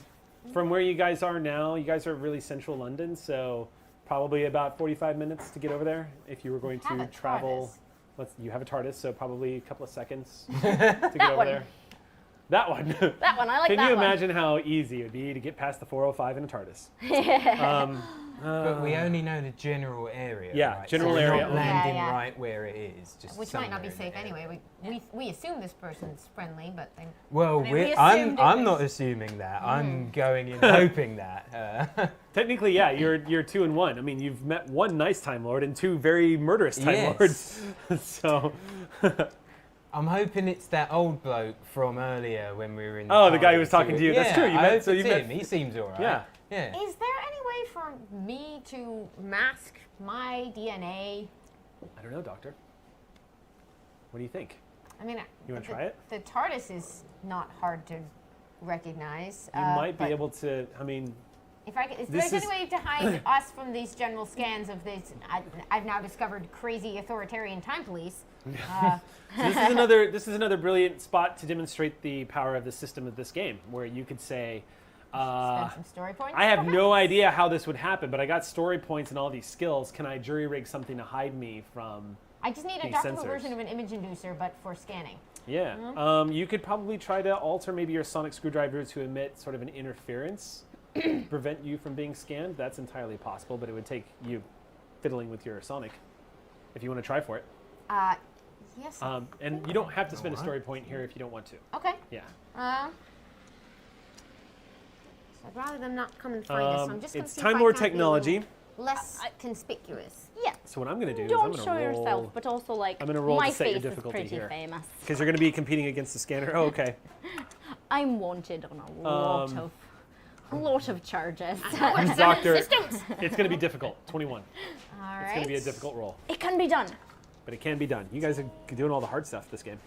From where you guys are now, you guys are really central London, so probably about 45 minutes to get over there. If you were going have to a travel, TARDIS. you have a TARDIS, so probably a couple of seconds to get over one. there. That one. That one, I like Can that you one. imagine how easy it would be to get past the 405 in a TARDIS? But we only know the general area. Yeah, right? general so we're area not only. landing Yeah, yeah. right where it is. Just Which might not be somewhere in safe the area. anyway. We assume this person's friendly, but Well, mean, we I'm assumed it I'm was- not assuming that. I'm going in hoping that. Technically, yeah, you're 2 and 1. I mean, you've met one nice Time Lord and 2 very murderous Time Yes. Lords. So, I'm hoping it's that old bloke from earlier when we were in. Oh, the guy who party was talking too. to you. Yeah, That's true, you I met- hope so you it's met- him. He seems alright. yeah. Yeah. is there any way for me to mask my DNA? I don't know, Doctor. What do you think? I mean, You wanna try it? The TARDIS is not hard to recognize. You might be but able to, I mean, if this there's any is- way to hide us from these general scans of this, I've now discovered crazy authoritarian time police. so this is another brilliant spot to demonstrate the power of the system of this game, where you could say, Spend some story points. I have no perhaps? idea how this would happen, but I got story points and all these skills. Can I jury rig something to hide me from? I just need a these Doctor Who sensors? version of an image inducer, but for scanning. Yeah. Mm-hmm. You could probably try to alter maybe your sonic screwdriver to emit sort of an interference, prevent you from being scanned. That's entirely possible, but it would take you fiddling with your sonic if you want to try for it. Yes. And you don't have to spend a story point here if you don't want to. Okay. Yeah. So I'd rather them not come and find us. So I'm just going to It's see Time if I Lord can't be technology. less conspicuous. Yeah. So what I'm going to do is Don't I'm going show to roll, yourself, but also like I'm gonna roll my to set your face is difficulty pretty here. famous. because you're going to be competing against the scanner. Oh, okay. I'm wanted on a lot of charges. Doctor, it's going to be difficult. 21. All It's right. going to be a difficult roll, It can be done. but it can be done. You guys are doing all the hard stuff this game.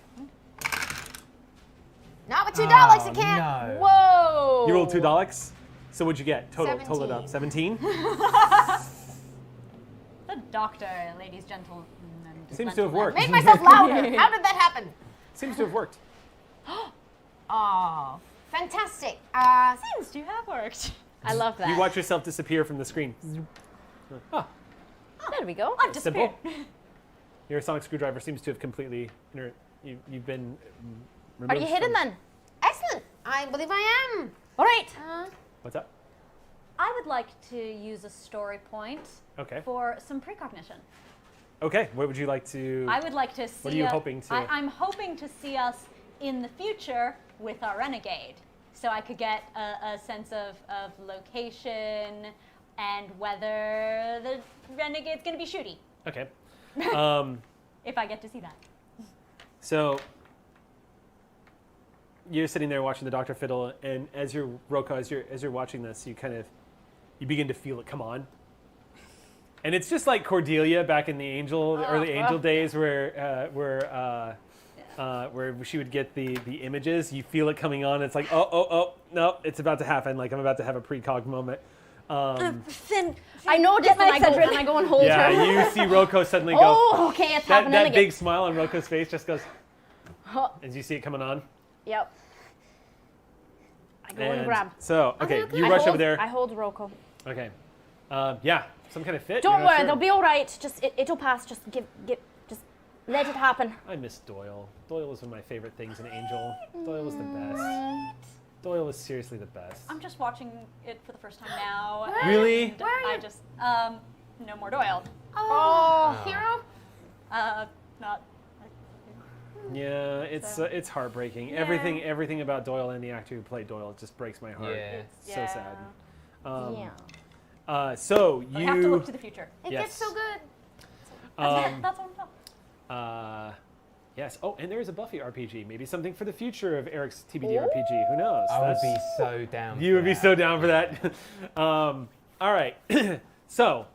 Not with $2, I can't. No. Whoa! You rolled $2. So what'd you get? Total it up. 17? The doctor, ladies, gentlemen. Seems to have worked. Made myself louder. How did that happen? Seems to have worked. Oh, fantastic. Seems to have worked. I love that. You watch yourself disappear from the screen. Oh, There we go. I've disappeared. simple. Your sonic screwdriver seems to have completely. You've been. Are removed you hidden from- then? Excellent. I believe I am. All right. What's up? I would like to use a story point Okay. for some precognition. Okay. What would you like to? I would like to see. What are you hoping to- I'm hoping to see us in the future with our renegade, so I could get a sense of location and whether the renegade's going to be shooty. Okay. If I get to see that. So you're sitting there watching the Doctor fiddle, and as you're Roko, as you're watching this, you begin to feel it come on. And it's just like Cordelia back in the early Angel days, where she would get the images. You feel it coming on. It's like, oh, no, it's about to happen. Like I'm about to have a precog moment. Finn, I know just when I go and hold Yeah, her. you see Roko suddenly go. Oh, okay, it's happening That again. big smile on Roko's face just goes. Huh. As you see it coming on. Yep. I go and grab. So, okay, you I rush hold, over there. I hold Roko. Okay. Yeah, some kind of fit. Don't you're not worry, sure? they'll be all right. Just it'll pass. Just just let it happen. I miss Doyle. Doyle was one of my favorite things in Angel. Doyle was the best. Doyle was seriously the best. I'm just watching it for the first time now. Really? and I just no more Doyle. Oh, hero. Not. Yeah, it's heartbreaking. Yeah. Everything about Doyle and the actor who played Doyle just breaks my heart. Yeah. It's so sad. Yeah. So We have to you look to the future. It Yes. gets so good. That's what I'm talking. yes. Oh, and there is a Buffy RPG. Maybe something for the future of Eric's TBD RPG. Who knows? I would be That's- so down. You for would be that. so down for that. All right. So,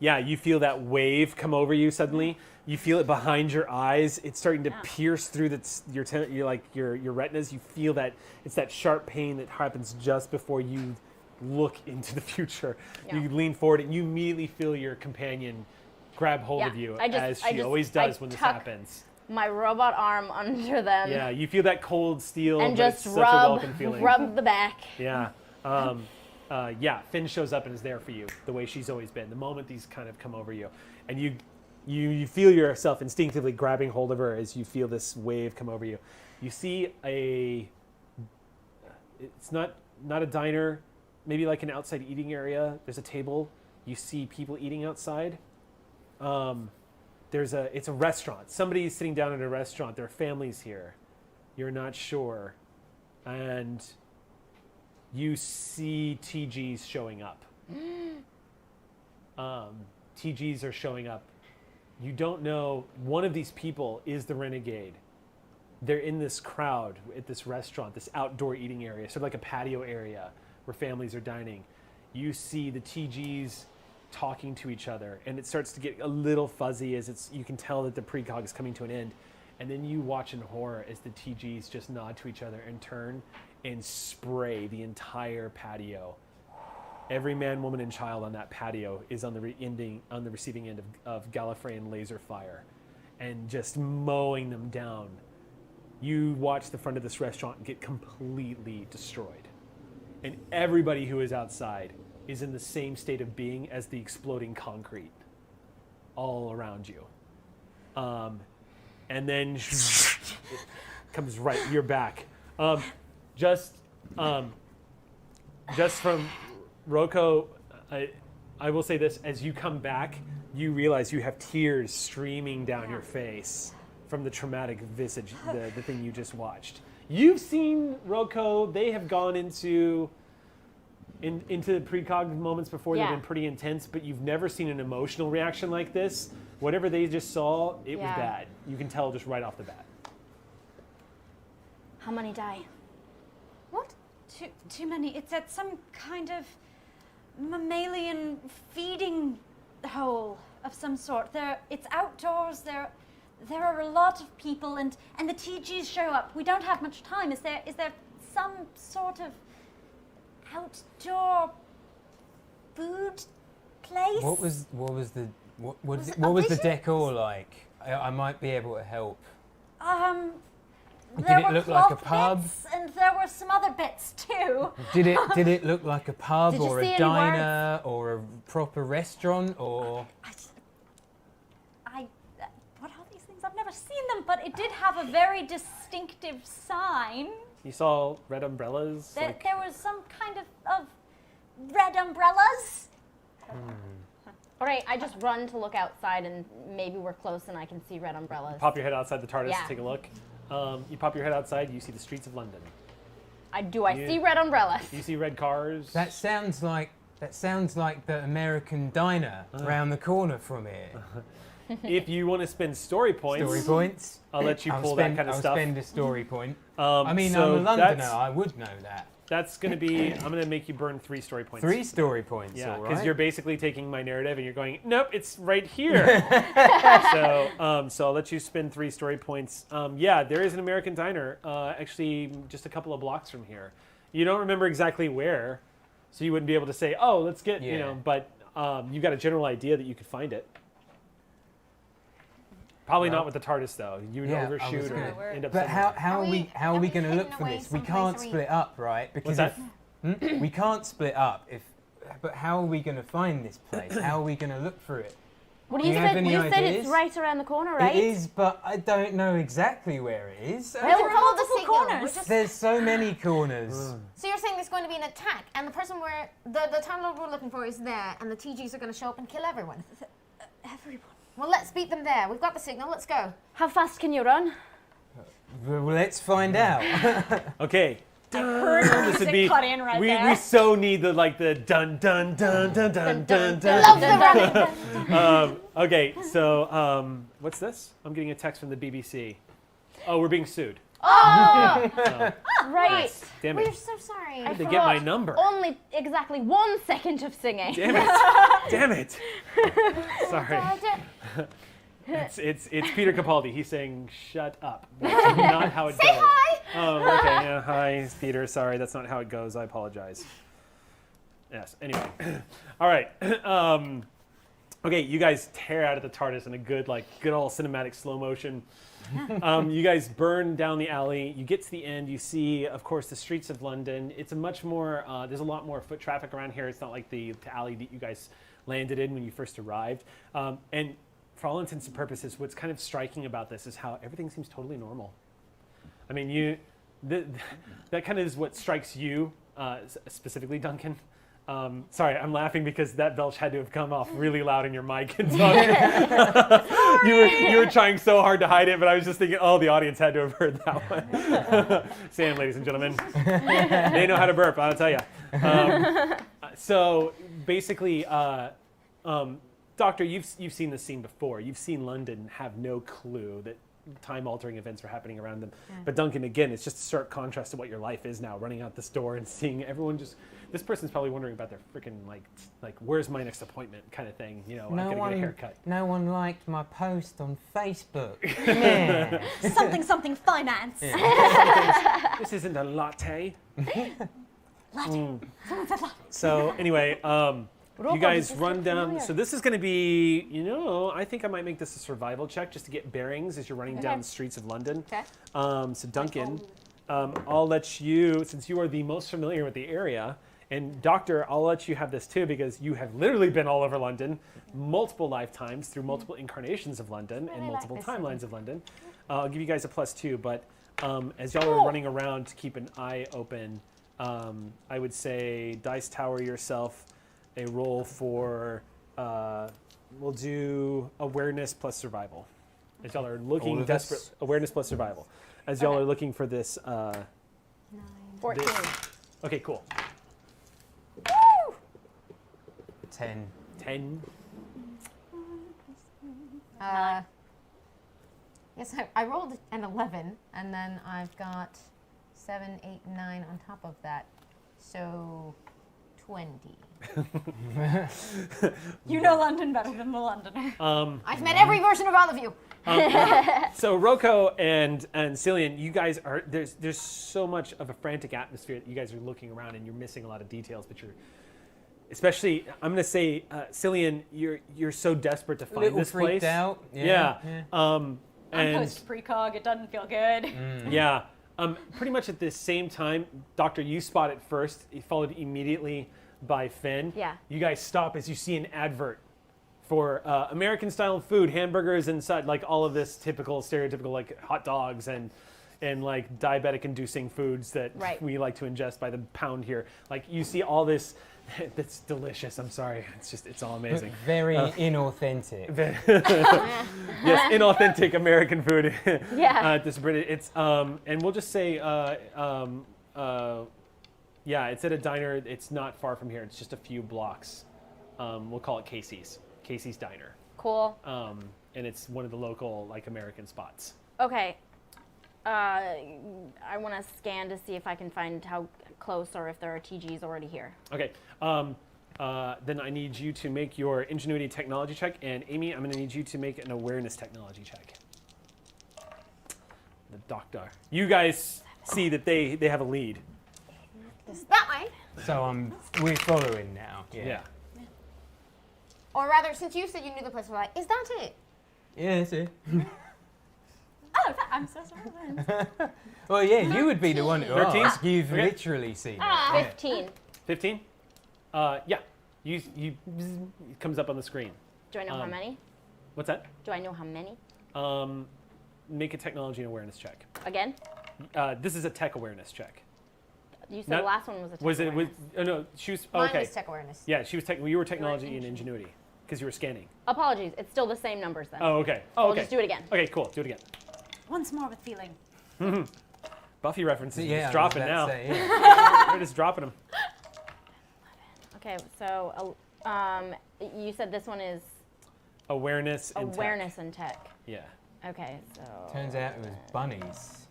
yeah, you feel that wave come over you suddenly. You feel it behind your eyes. It's starting to pierce through your retinas. You feel that it's that sharp pain that happens just before you look into the future. Yeah. You lean forward and you immediately feel your companion grab hold of you, as she always does when this tuck happens. My robot arm under them. Yeah, you feel that cold steel, And but just it's such a welcome feeling. rub the back. Yeah. Yeah, Finn shows up and is there for you the way she's always been. The moment these kind of come over you, and you feel yourself instinctively grabbing hold of her as you feel this wave come over you. You see it's not a diner, maybe like an outside eating area. There's a table. You see people eating outside. It's a restaurant. Somebody's sitting down at a restaurant. There are families here. You're not sure. And you see TGs showing up. TGs are showing up. You don't know, one of these people is the renegade. They're in this crowd at this restaurant, this outdoor eating area, sort of like a patio area where families are dining. You see the TGs talking to each other, and it starts to get a little fuzzy as you can tell that the precog is coming to an end. And then you watch in horror as the TGs just nod to each other and turn and spray the entire patio. Every man, woman, and child on that patio is on the receiving end of Gallifreyan laser fire, and just mowing them down. You watch the front of this restaurant get completely destroyed, and everybody who is outside is in the same state of being as the exploding concrete all around you. And then it comes right, you're back. Just from Roko, I will say this, as you come back, you realize you have tears streaming down your face from the traumatic visage, the thing you just watched. You've seen Roko, they have gone into precog moments before. They've been pretty intense, but you've never seen an emotional reaction like this. Whatever they just saw, it was bad. You can tell just right off the bat. How many die? What? Too many. It's at some kind of mammalian feeding hole of some sort. It's outdoors. There are a lot of people, and the TGs show up. We don't have much time. Is there some sort of outdoor food place? What was the decor like? I might be able to help. There Did it were look like a cloth pub? bits, and there were some other bits too. Did it look like a pub Did you or see a any diner or a proper restaurant or? What are these things? I've never seen them, but it did have a very distinctive sign. You saw red umbrellas? There was some kind of red umbrellas. All right, I just run to look outside, and maybe we're close and I can see red umbrellas. Pop your head outside the TARDIS Yeah. to take a look. You pop your head outside, you see the streets of London. I see red umbrellas. You see red cars. That sounds like the American diner around the corner from here. If you want to spend story points, Story points. I'll let you pull that kind of stuff. I'll spend a story point. So I'm a Londoner. that's- I would know that. That's going to be, I'm going to make you burn 3 story points. 3 story points. Yeah, all because right. you're basically taking my narrative and you're going, nope, it's right here. So I'll let you spend 3 story points. Yeah, there is an American diner, actually just a couple of blocks from here. You don't remember exactly where, so you wouldn't be able to say, oh, let's get, but you got a general idea that you could find it. Probably not with the TARDIS though. You would overshoot or end up. But somewhere. how are we going to look hidden for away this? We someplace, can't or split up, right? Because What's we can't split up. But how are we going to find this place? How are we going to look for it? What Do you have any you said it's ideas? right around the corner, right? It is, but I don't know exactly where it is. Well, Follow the multiple signal. corners. We're just- There's so many corners. So you're saying there's going to be an attack, and the person the Time Lord we're looking for is there, and the TGs are going to show up and kill everyone. Everyone. Well, let's beat them there. We've got the signal. Let's go. How fast can you run? Well, let's find out. Okay. This would be. cut in right we there. so need the dun dun dun dun dun dun dun. Love the running. Okay, so what's this? I'm getting a text from the BBC. Oh, we're being sued. Right. Damn We're it. so sorry. They get my number. Only exactly 1 second of singing. Damn it. Damn it. Sorry. It's Peter Capaldi. He's saying, shut up. That's not how it goes. Say hi. Oh, okay. Yeah, hi, Peter. Sorry, that's not how it goes. I apologize. Yes, anyway. All right. Okay, you guys tear out of the TARDIS in a good old cinematic slow motion. You guys burn down the alley. You get to the end. You see, of course, the streets of London. It's a much more, there's a lot more foot traffic around here. It's not like the alley that you guys landed in when you first arrived. And for all intents and purposes, what's kind of striking about this is how everything seems totally normal. I mean, that kind of is what strikes you, specifically, Duncan. Sorry, I'm laughing because that belch had to have come off really loud in your mic. And so you were trying so hard to hide it, but I was just thinking, oh, the audience had to have heard that one. Sam, ladies and gentlemen, they know how to burp, I'll tell you. So basically, Doctor, you've seen this scene before. You've seen London have no clue that time-altering events are happening around them. Yeah. But Duncan, again, it's just a stark contrast to what your life is now, running out this door and seeing everyone just... This person's probably wondering about their freaking, like, where's my next appointment kind of thing. You know, I'm going to get a haircut. No one liked my post on Facebook. Yeah. Something finance. Yeah. This isn't a latte. So anyway, you guys run down. So this is going to be, I think I might make this a survival check just to get bearings as you're running down the streets of London. Okay. So Duncan, I'll let you, since you are the most familiar with the area, and Doctor, I'll let you have this too because you have literally been all over London, multiple lifetimes through multiple incarnations of London and multiple timelines of London. I'll give you guys a +2, but as y'all are running around to keep an eye open, I would say dice tower yourself a roll for, we'll do awareness plus survival. As y'all are looking desperate, awareness plus survival. As y'all are looking for this. 14. Okay, cool. Woo! 10. 10. Yes, I rolled an 11, and then I've got 7, 8, 9 on top of that. So 20. You know London better than the Londoner. I've met every version of all of you. So Rocco and Cillian, you guys are there's so much of a frantic atmosphere that you guys are looking around and you're missing a lot of details, but you're especially I'm gonna say Cillian, you're so desperate to find this place. Freaked out. Yeah. I'm post precog. It doesn't feel good. Yeah. Pretty much at the same time, Doctor, you spot it first. Followed immediately by Finn. Yeah. You guys stop as you see an advert for American-style food, hamburgers and such, like all of this typical, stereotypical, like hot dogs and like diabetic-inducing foods that we like to ingest by the pound here. Like you see all this. That's delicious. I'm sorry. It's all amazing. Very inauthentic. Yes, inauthentic American food. Yeah. This British. It's and we'll just say yeah, it's at a diner. It's not far from here. It's just a few blocks. We'll call it Casey's Diner. Cool. And it's one of the local like American spots. Okay. I want to scan to see if I can find how close or if there are TGs already here. Okay. Then I need you to make your ingenuity technology check, and Amy, I'm going to need you to make an awareness technology check. The Doctor. You guys see that they have a lead. That way. So we're following now. Yeah. Or rather, since you said you knew the place, we're like, is that it? Yeah, that's it. Oh, I'm so sorry. Well, yeah, you would be the one to 13? ask. You've Okay. literally seen it. 15. 15? Yeah. You it comes up on the screen. Do I know how many? What's that? Do I know how many? Make a technology and awareness check. Again? This is a tech awareness check. You said Not- the last one was a tech Was it? awareness. Oh no, she was. Mine Okay. was tech awareness. Yeah, she was tech. You were technology and ingenuity because you were scanning. Apologies. It's still the same numbers then. Oh, okay. Oh, We'll okay. just do it again. Okay, cool. Do it again. Once more with feeling. Buffy references Yeah, just dropping now. yeah. They're just dropping them. Okay, so you said this one is Awareness and awareness tech. and tech. Yeah. Okay, so Turns out it was bunnies.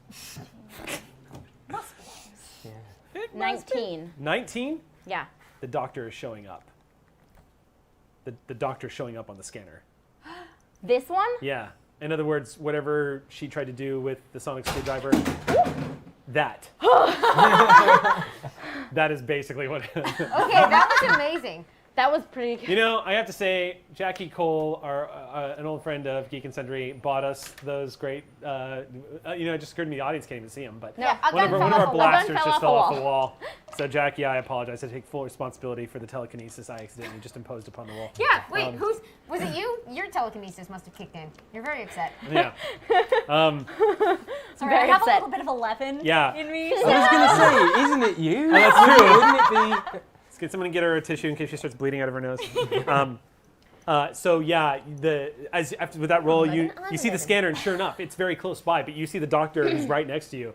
Yeah. 19. 19. Yeah. The Doctor is showing up. The Doctor's showing up on the scanner. This one? Yeah. In other words, whatever she tried to do with the sonic screwdriver, that. That is basically what. Okay, that was amazing. That was pretty good. You know, I have to say, Jackie Cole, an old friend of Geek and Sundry, bought us those great. It just occurred to me the audience can't even see them, but No, a one gun of fell our off a wall. blasters fell just off fell a off the wall. So Jack, yeah, I apologize. I take full responsibility for the telekinesis I accidentally just imposed upon the roll. Yeah, wait, was it you? Your telekinesis must have kicked in. You're very upset. Yeah. Sorry, I have a little bit of 11 Yeah. in me. I was going to say, isn't it you? that's true. Wouldn't it be? Let's get someone to get her a tissue in case she starts bleeding out of her nose. So yeah, with that roll, you see the scanner, and sure enough, it's very close by. But you see the doctor who's right next to you.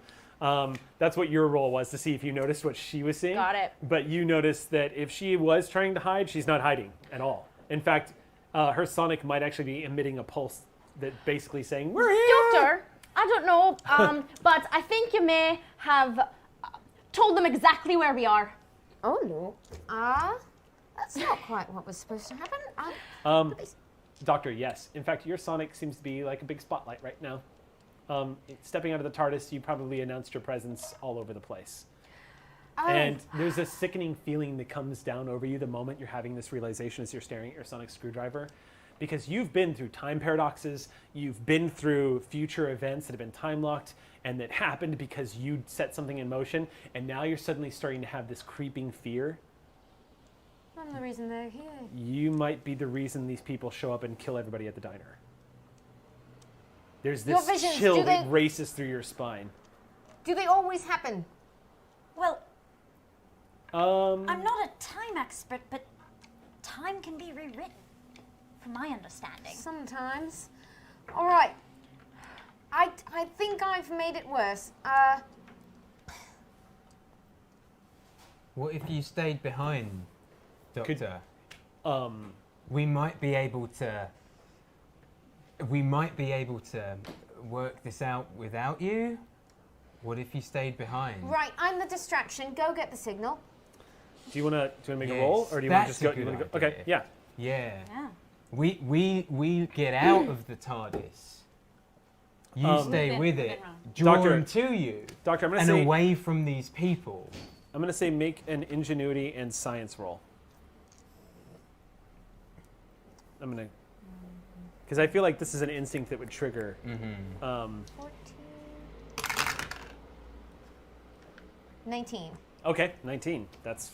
That's what your roll was, to see if you noticed what she was seeing. Got it. But you noticed that if she was trying to hide, she's not hiding at all. In fact, her sonic might actually be emitting a pulse that basically saying, "We're here." Doctor, I don't know, but I think you may have told them exactly where we are. Oh no. That's not quite what was supposed to happen. Doctor, yes. In fact, your sonic seems to be like a big spotlight right now. Stepping out of the TARDIS, you probably announced your presence all over the place. And there's a sickening feeling that comes down over you the moment you're having this realization as you're staring at your sonic screwdriver. Because you've been through time paradoxes, you've been through future events that have been time locked, and that happened because you set something in motion, and now you're suddenly starting to have this creeping fear. I'm the reason they're here. You might be the reason these people show up and kill everybody at the diner. There's this Your visions, chill do that they- races through your spine. Do they always happen? Well, Um, I'm not a time expert, but time can be rewritten, from my understanding. Sometimes. All right. I think I've made it worse. What if you stayed behind, Doctor? Could- we might be able to. We might be able to work this out without you. What if you stayed behind? Right, I'm the distraction. Go get the signal. do you want to make a Yes, roll, or do you want to that's just go? a good You wanna go? idea. Okay, yeah. Yeah. Yeah. We get out of the TARDIS. You stay Move it, with move it, it around. draw Doctor- them to you, Doctor, I'm and gonna say away from these people. make an ingenuity and science roll. Because I feel like this is an instinct that would trigger. 14. 19. Okay, 19. That's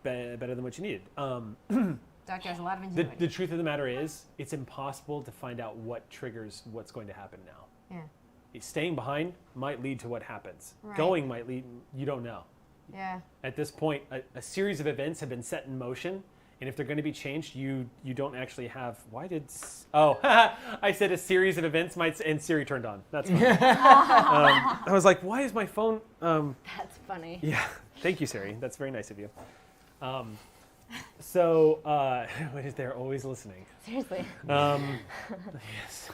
better than what you needed. Doctor has a lot of The ingenuity. truth of the matter is, it's impossible to find out what triggers what's going to happen now. Yeah. Staying behind might lead to what happens. Right. Going might lead, you don't know. Yeah. At this point, a series of events have been set in motion, and if they're going to be changed, you don't actually have. Why did? I said a series of events might, and Siri turned on. That's fine. I was like, why is my phone? That's funny. Yeah, thank you, Siri. That's very nice of you. They're always listening. Seriously. Yes.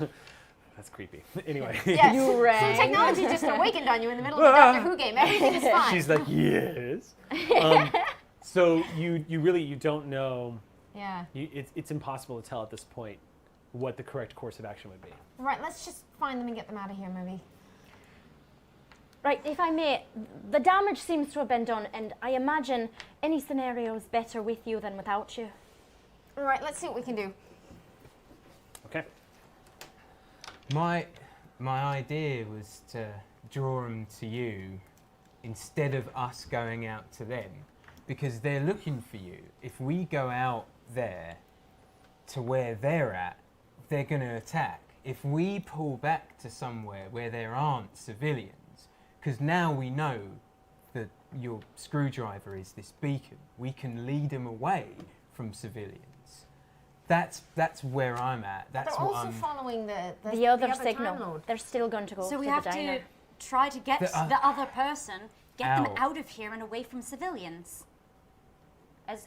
That's creepy. Anyway. Yes. You Some rang. technology just awakened on you in the middle of the Doctor Who game. Everything is fine. She's like, yes. So you don't know. Yeah. It's impossible to tell at this point what the correct course of action would be. Right, let's just find them and get them out of here, maybe. Right, if I may, the damage seems to have been done, and I imagine any scenario is better with you than without you. All right, let's see what we can do. Okay. My idea was to draw them to you instead of us going out to them, because they're looking for you. If we go out there to where they're at, they're going to attack. If we pull back to somewhere where there aren't civilians, because now we know that your screwdriver is this beacon, we can lead them away from civilians. That's where I'm at. That's They're what also I'm. following The other Time signal. Lord. They're still going to go So to we the have diner. to try to get The the other person, get them Out. out of here and away from civilians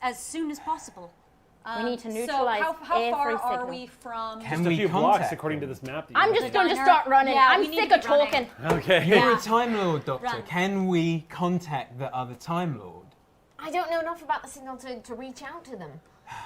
as soon as possible. We need to neutralize so how every far are signal. we from? Can Just a we few blocks contact according to them? this map. That you I'm have. just going to Diner. start running. Yeah, I'm we need sick to of be running. talking. Okay. You're a Time Lord, Doctor. Run. Can we contact the other Time Lord? I don't know enough about the signal to reach out to them.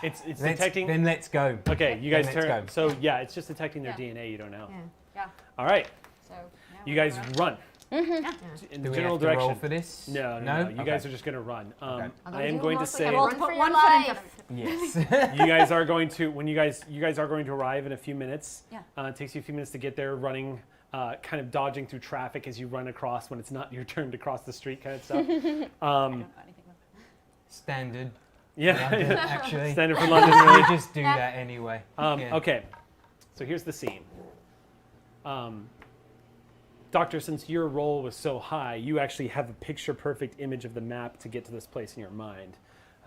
It's Let's- detecting. Then let's go. Okay, you guys Then let's turn. go. So yeah, it's just detecting their Yeah. DNA. You don't know. Yeah. Yeah. All right, So now you we're guys running. run in Do the we general have to direction. roll for this? No. You Okay. guys are just going to run. Okay. I am going to say Roll Put for your one foot in life. front of Yes. you guys are going to you guys are going to arrive in a few minutes. Yeah. It takes you a few minutes to get there running. kind of dodging through traffic as you run across when it's not your turn to cross the street kind of stuff. Standard. Yeah, London, actually. standard for London, really. We just do that anyway. Yeah. Okay, so here's the scene. Doctor, since your roll was so high, you actually have a picture-perfect image of the map to get to this place in your mind.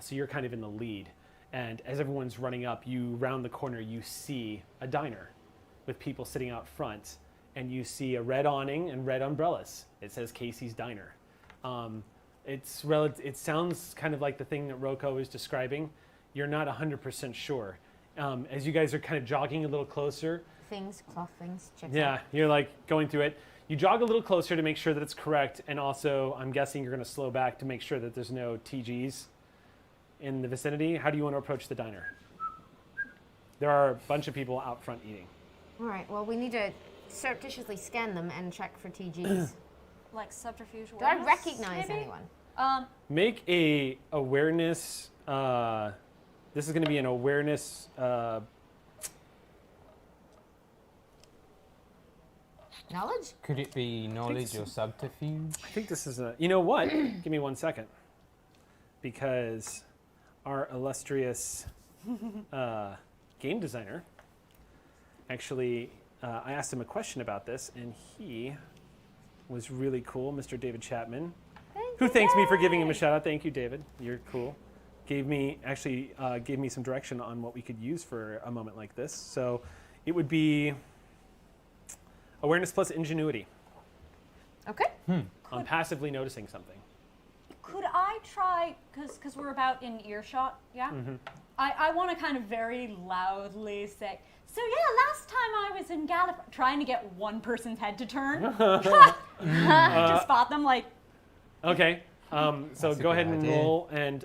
So you're kind of in the lead. And as everyone's running up, you round the corner, you see a diner with people sitting out front. And you see a red awning and red umbrellas. It says Casey's Diner. It sounds kind of like the thing that Rocco was describing. You're not 100% sure. As you guys are kind of jogging a little closer. Things, cloth things, check Yeah, you're like going through it. You jog a little closer to make sure that it's correct. And also, I'm guessing you're going to slow back to make sure that there's no TGs in the vicinity. How do you want to approach the diner? There are a bunch of people out front eating. All right, well, we need to surreptitiously scan them and check for TGs. Like subterfuge. Do I recognize anyone? Make a awareness. This is going to be an awareness. Knowledge? Could it be knowledge or subterfuge? I think this is a. You know what? Give me 1 second, because our illustrious game designer actually. I asked him a question about this, and he was really cool, Mr. David Chapman, who thanks me for giving him a shout out. Thank you, David. You're cool. Gave me some direction on what we could use for a moment like this. So it would be awareness plus ingenuity. Okay. On passively noticing something. Could I try, because we're about in earshot, yeah? I want to kind of very loudly say, so yeah, last time I was in Gallifrey, trying to get one person's head to turn. To spot them, like. Okay. So That's a go ahead good and idea. roll, and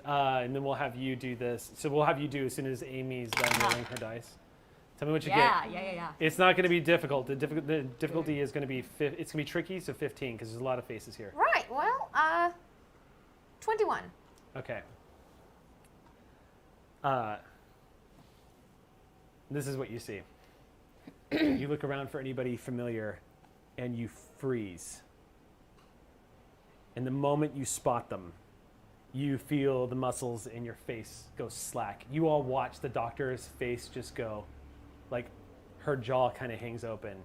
then we'll have you do this. So we'll have you do as soon as Amy's done rolling her dice. Tell me what you get. Yeah. It's not going to be difficult. The difficulty is going to be it's going to be tricky. So 15, because there's a lot of faces here. Right, well, 21. Okay. This is what you see. You look around for anybody familiar, and you freeze. And the moment you spot them, you feel the muscles in your face go slack. You all watch the doctor's face just go, like her jaw kind of hangs open,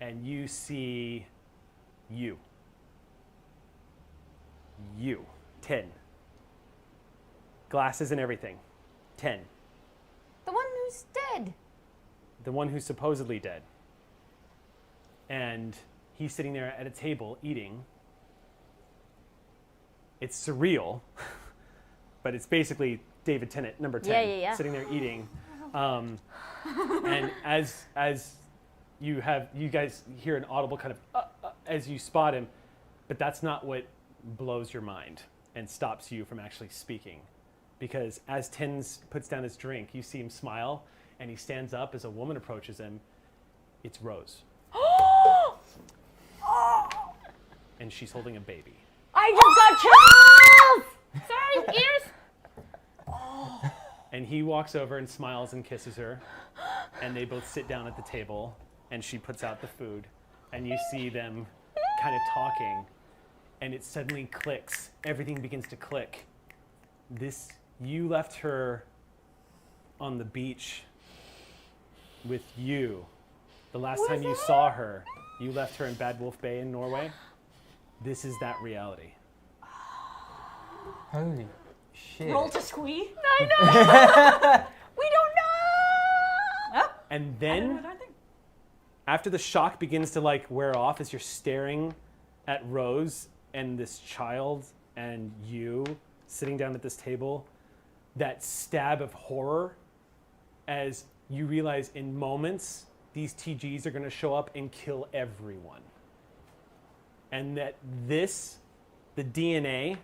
and you see you. 10. Glasses and everything. 10. The one who's dead. The one who's supposedly dead. And he's sitting there at a table eating. It's surreal, but it's basically David Tennant, number 10, Yeah. sitting there eating. And as you guys hear an audible kind of as you spot him, but that's not what blows your mind and stops you from actually speaking. Because as Tins puts down his drink, you see him smile, and he stands up as a woman approaches him. It's Rose. And she's holding a baby. I just got chills! Sorry, ears. And he walks over and smiles and kisses her. And they both sit down at the table, and she puts out the food. And you see them kind of talking, and it suddenly clicks. Everything begins to click. You left her on the beach with you. The last time you saw her, you left her in Bad Wolf Bay in Norway. This is that reality. Holy shit. Roll to squee. I know! We don't know! And then, after the shock begins to like wear off, as you're staring at Rose and this child and you sitting down at this table, that stab of horror as you realize in moments these TGs are going to show up and kill everyone. And that the DNA,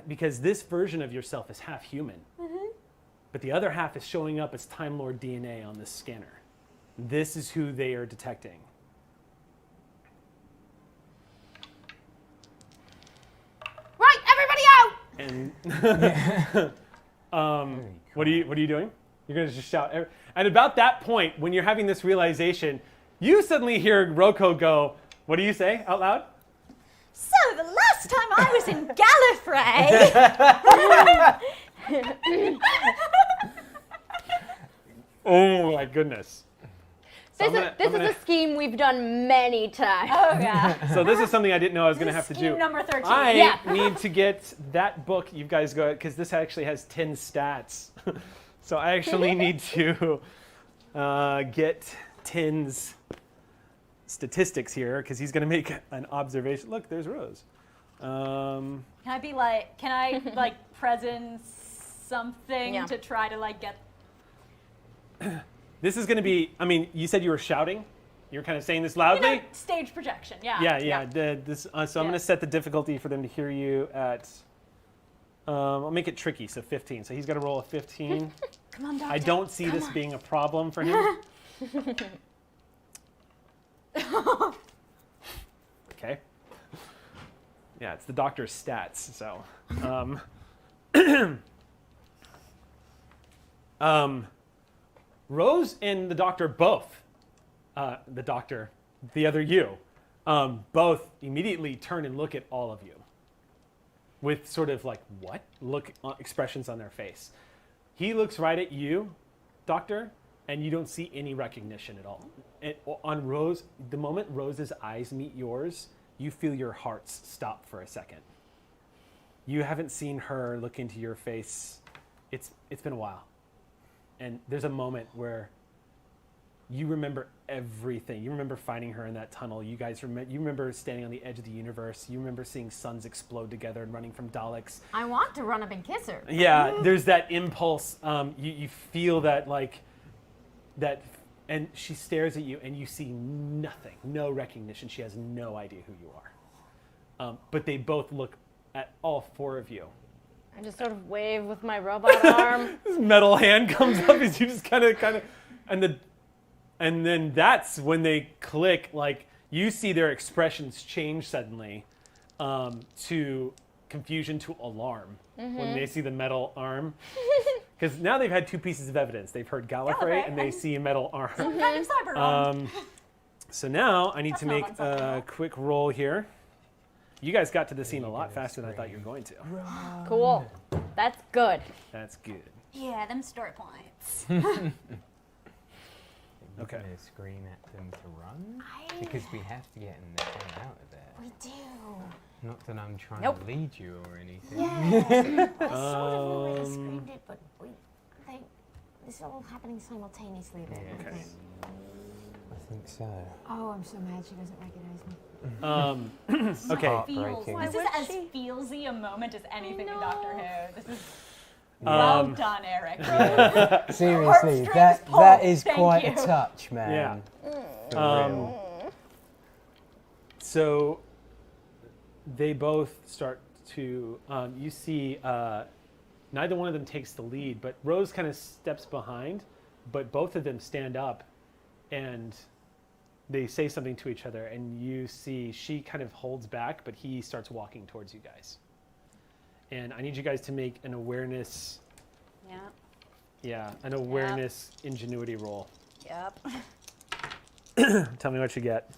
because this version of yourself is half human, but the other half is showing up as Time Lord DNA on this scanner. This is who they are detecting. Right, everybody out! And what are you doing? You're going to just shout. And about that point, when you're having this realization, you suddenly hear Roko go, what do you say out loud? So the last time I was in Gallifrey, Oh my goodness. So This is a scheme we've done many times. oh yeah, So this is something I didn't know I was going to have to scheme do. number 13. I need to get that book. You guys go because this actually has 10 stats. So I actually need to get 10's statistics here because he's going to make an observation. Look, there's Rose. Can I like presence something Yeah. to try to like get? This is going to be. I mean, you said you were shouting. You're kind of saying this loudly. Stage projection. Yeah. Yeah. So I'm going to set the difficulty for them to hear you at. I'll make it tricky, so 15. So he's got to roll a 15. Come on, Doctor. I don't see this being a problem for him. Okay. Yeah, it's the doctor's stats. So, Rose and the doctor both, the other you, both immediately turn and look at all of you with sort of like, what? Expressions on their face. He looks right at you, Doctor, and you don't see any recognition at all. On Rose, the moment Rose's eyes meet yours, you feel your hearts stop for a second. You haven't seen her look into your face. It's been a while. And there's a moment where you remember everything. You remember finding her in that tunnel. You remember standing on the edge of the universe. You remember seeing suns explode together and running from Daleks. I want to run up and kiss her. Yeah, there's that impulse. You feel that and she stares at you, and you see nothing, no recognition. She has no idea who you are. But they both look at all four of you. I just sort of wave with my robot arm. This metal hand comes up as you just kind of, and then that's when they click. Like you see their expressions change suddenly, to confusion to alarm when they see the metal arm. Because now they've had two pieces of evidence. They've heard Gallifrey and they see a metal arm. Kind of cyber. So now I need to not make unacceptable. a quick roll here. You guys got to the scene a lot faster than I thought you were going to. Cool. That's good. That's good. Yeah, them story points. Okay. Going to scream at them to run? Because we have to get in the hell out of there. We do. Not that I'm trying Nope. to lead you or anything. Yeah. I sort of already screamed it, but this is all happening simultaneously then. Yeah. Okay. I think so. Oh, I'm so mad she doesn't recognize me. Okay. Heartbreaking. This is would as she? feelsy a moment as anything in Doctor Who. This is Um, well done, Eric. Seriously, Heartstrings that pulled. is Thank quite you. a touch, man. For real. So they both start to, you see, neither one of them takes the lead, but Rose kind of steps behind, but both of them stand up and they say something to each other, and you see she kind of holds back, but he starts walking towards you guys. And I need you guys to make an awareness, an awareness ingenuity roll. Yep. Tell me what you get.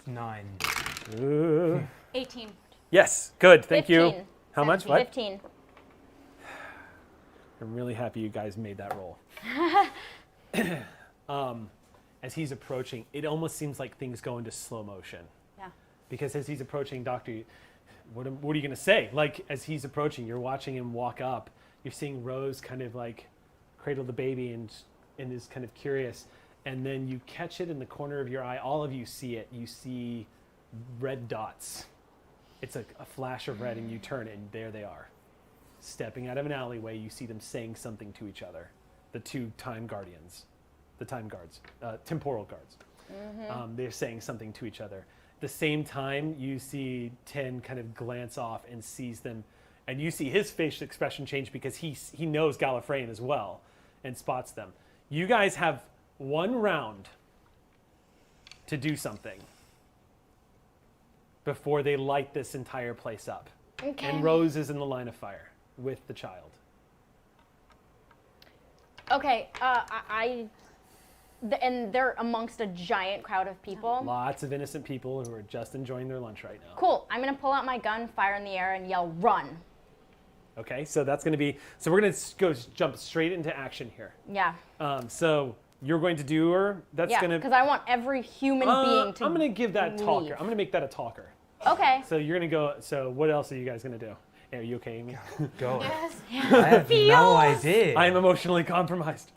9. Ooh. 18. Yes, good, thank 15. you. How much? What? 15. I'm really happy you guys made that roll. As he's approaching, it almost seems like things go into slow motion. Yeah. Because as he's approaching, Doctor, what are you going to say? Like, as he's approaching, you're watching him walk up. You're seeing Rose kind of like cradle the baby and is kind of curious. And then you catch it in the corner of your eye. All of you see it. You see red dots. It's a flash of red, and you turn, and there they are. Stepping out of an alleyway, you see them saying something to each other. The two Time Guardians. The Time Guards. Temporal Guards. They're saying something to each other. At the same time, you see Ten kind of glance off and sees them. And you see his facial expression change because he knows Gallifreyan as well and spots them. You guys have one round to do something before they light this entire place up. Okay. And Rose is in the line of fire with the child. Okay, I and they're amongst a giant crowd of people. Lots of innocent people who are just enjoying their lunch right now. Cool. I'm gonna pull out my gun, fire in the air, and yell, "Run!" Okay, so that's going to be. So we're going to jump straight into action here. Yeah. So you're going to do her. That's Yeah. going to. Because I want every human being to. I'm going to give that talker. leave. I'm going to make that a talker. Okay. So you're going to go. So what else are you guys going to do? Are you okay, Amy? God. Yes. I have no idea. I am emotionally compromised.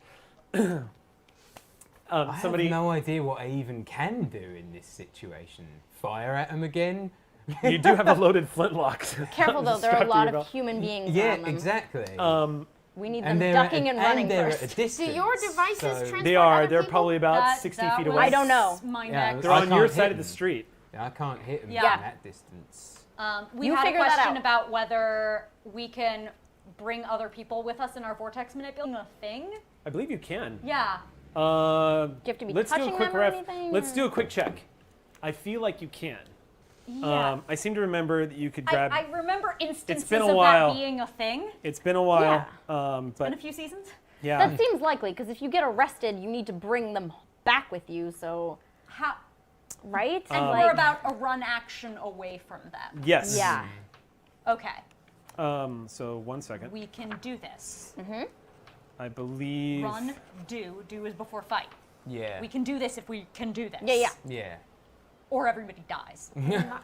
I Somebody. have no idea what I even can do in this situation. Fire at him again? You do have a loaded flintlock. Careful though, there are a strapped to lot your of belt. human beings Yeah, around them. exactly. We need them and they're ducking and running and they're first. at a distance. Do your devices so- transport They are. other They're people? probably about That- 60 that feet was away. I don't know. My Yeah, next. They're I on your can't side hit of the them. street. I can't hit him Yeah. from that distance. We You had a figure that question out. about whether we can bring other people with us in our vortex manipulating a thing. I believe you can. Yeah. Do you have to be Let's do a touching quick them or ref. anything? Let's or- do a quick check. I feel like you can. Yeah. I seem to remember that you could grab. I remember instances been a of while. that being a thing. It's been a while. Been But a few seasons. yeah. That seems likely because if you get arrested, you need to bring them back with you. So, How? right? And we're about a run action away from them. Yes. Yeah. Okay. So 1 second. We can do this. I believe. Run, do. Do is before fight. Yeah. We can do this if we can do this. Yeah. Yeah. Or everybody dies.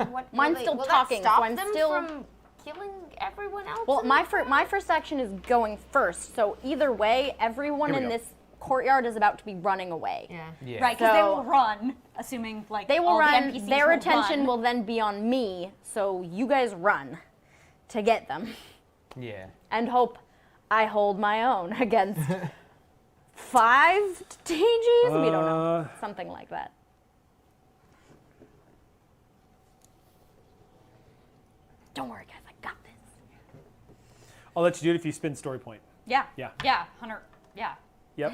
What, Mine's will still will talking, that stop so I'm them still- from killing everyone else? Well, in my the my first action is going first. So either way, everyone Here we in go. this courtyard is about to be running away. Yeah. Yeah. Right, because they So- will run, assuming like They will all run. the NPCs Their will attention run. will then be on me. So you guys run to get them Yeah. and hope I hold my own against 5 TGs. We don't know. Something like that. Don't worry, guys. I got this. I'll let you do it if you spin story point. Yeah. Yeah. Yeah. 100. Yeah. Yep.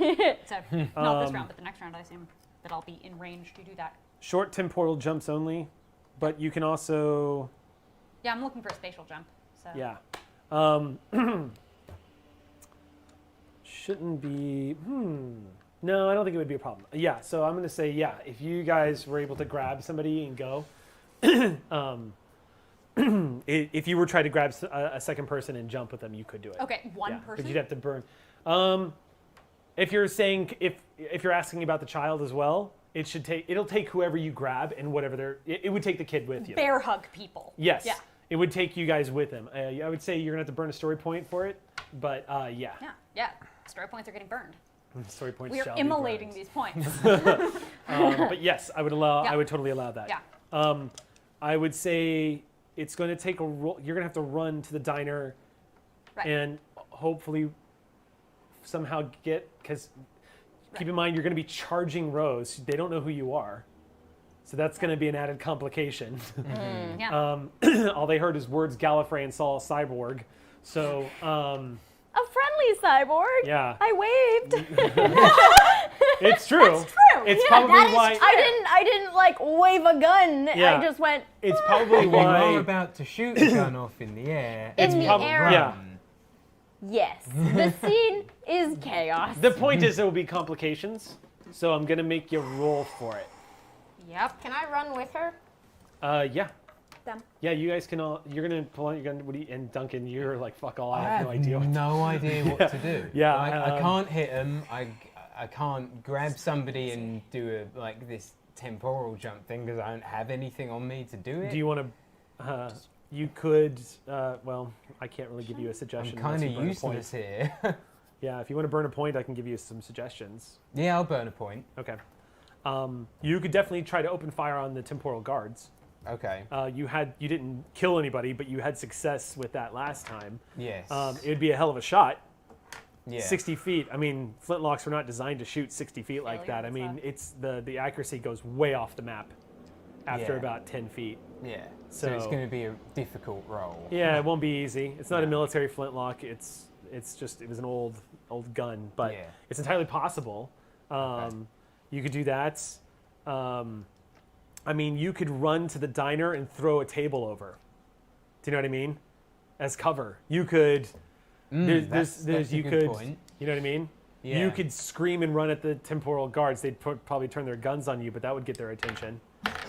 So not this round, but the next round, I assume that I'll be in range to do that. Short temporal jumps only, but you can also. Yeah, I'm looking for a spatial jump. So. Yeah. Shouldn't be. No, I don't think it would be a problem. Yeah, so I'm going to say, yeah, if you guys were able to grab somebody and go, if you were trying to grab a second person and jump with them, you could do it. Okay, one Yeah, person. but you'd have to burn. If you're saying if you're asking about the child as well, it'll take whoever you grab and whatever it would take the kid with you. Bear hug people. Yes. Yeah. It would take you guys with him. I would say you're gonna have to burn a story point for it, but yeah. Yeah. Yeah. Story points are getting burned. Story points We are shall be immolating burned. these points. But yes, I would allow. Yeah. I would totally allow that. Yeah. I would say it's going to take a roll. You're going to have to run to the diner, Right. and hopefully somehow get because. Keep in mind, you're going to be charging Rose. They don't know who you are. So that's going to be an added complication. Yeah. All they heard is words Gallifrey and saw a cyborg. So, A friendly cyborg. yeah. I waved. It's true. That's true. It's Yeah, probably that is why. I didn't like wave a gun. Yeah. I just went It's probably You are why. about to shoot a gun off in the air. in the prob- air. yeah. Yes. The scene is chaos. The point is there will be complications. So I'm going to make you roll for it. Yep. Can I run with her? Yeah. Them. Yeah, you guys can all. You're going to pull out your gun. And Duncan, you're like, fuck all. I I have no idea. What no idea what to do. Yeah, Like, I can't hit him. I can't grab somebody and do this temporal jump thing because I don't have anything on me to do it. Do you want to? You could. Well, I can't really give you a suggestion. I'm kind unless of you burn a point. useless here. Yeah, if you want to burn a point, I can give you some suggestions. Yeah, I'll burn a point. Okay. You could definitely try to open fire on the Temporal Guards. Okay. You didn't kill anybody, but you had success with that last time. Yes. It would be a hell of a shot. yeah. 60 feet. I mean, flintlocks were not designed to shoot 60 feet like yeah, that. I that's mean, not- it's the accuracy goes way off the map after Yeah. about 10 feet. Yeah. So it's So- going to be a difficult role. Yeah, it won't be easy. It's not a No. military flintlock. It's just it was an old gun, but Yeah. it's entirely possible. You could do that. I mean, you could run to the diner and throw a table over. Do you know what I mean? As cover, you could. That's There's a you good could. point. You know what I mean? Yeah. You could scream and run at the temporal guards. They'd probably turn their guns on you, but that would get their attention.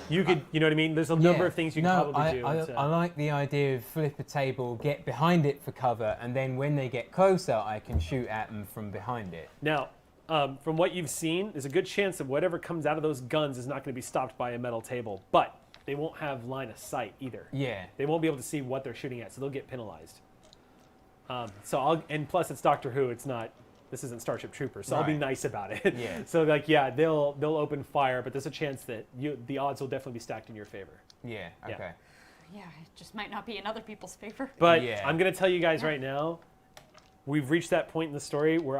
You could, you know what I mean? There's a number of things you could probably do. I like the idea of flip a table, get behind it for cover, and then when they get closer, I can shoot at them from behind it. Now, from what you've seen, there's a good chance that whatever comes out of those guns is not going to be stopped by a metal table, but they won't have line of sight either. Yeah. They won't be able to see what they're shooting at, so they'll get penalized. And plus it's Doctor Who, this isn't Starship Troopers, so I'll be nice about it. Yeah. So they'll open fire, but there's a chance that the odds will definitely be stacked in your favor. Yeah, okay. Yeah, it just might not be in other people's favor. But Yeah. I'm going to tell you guys right now, we've reached that point in the story where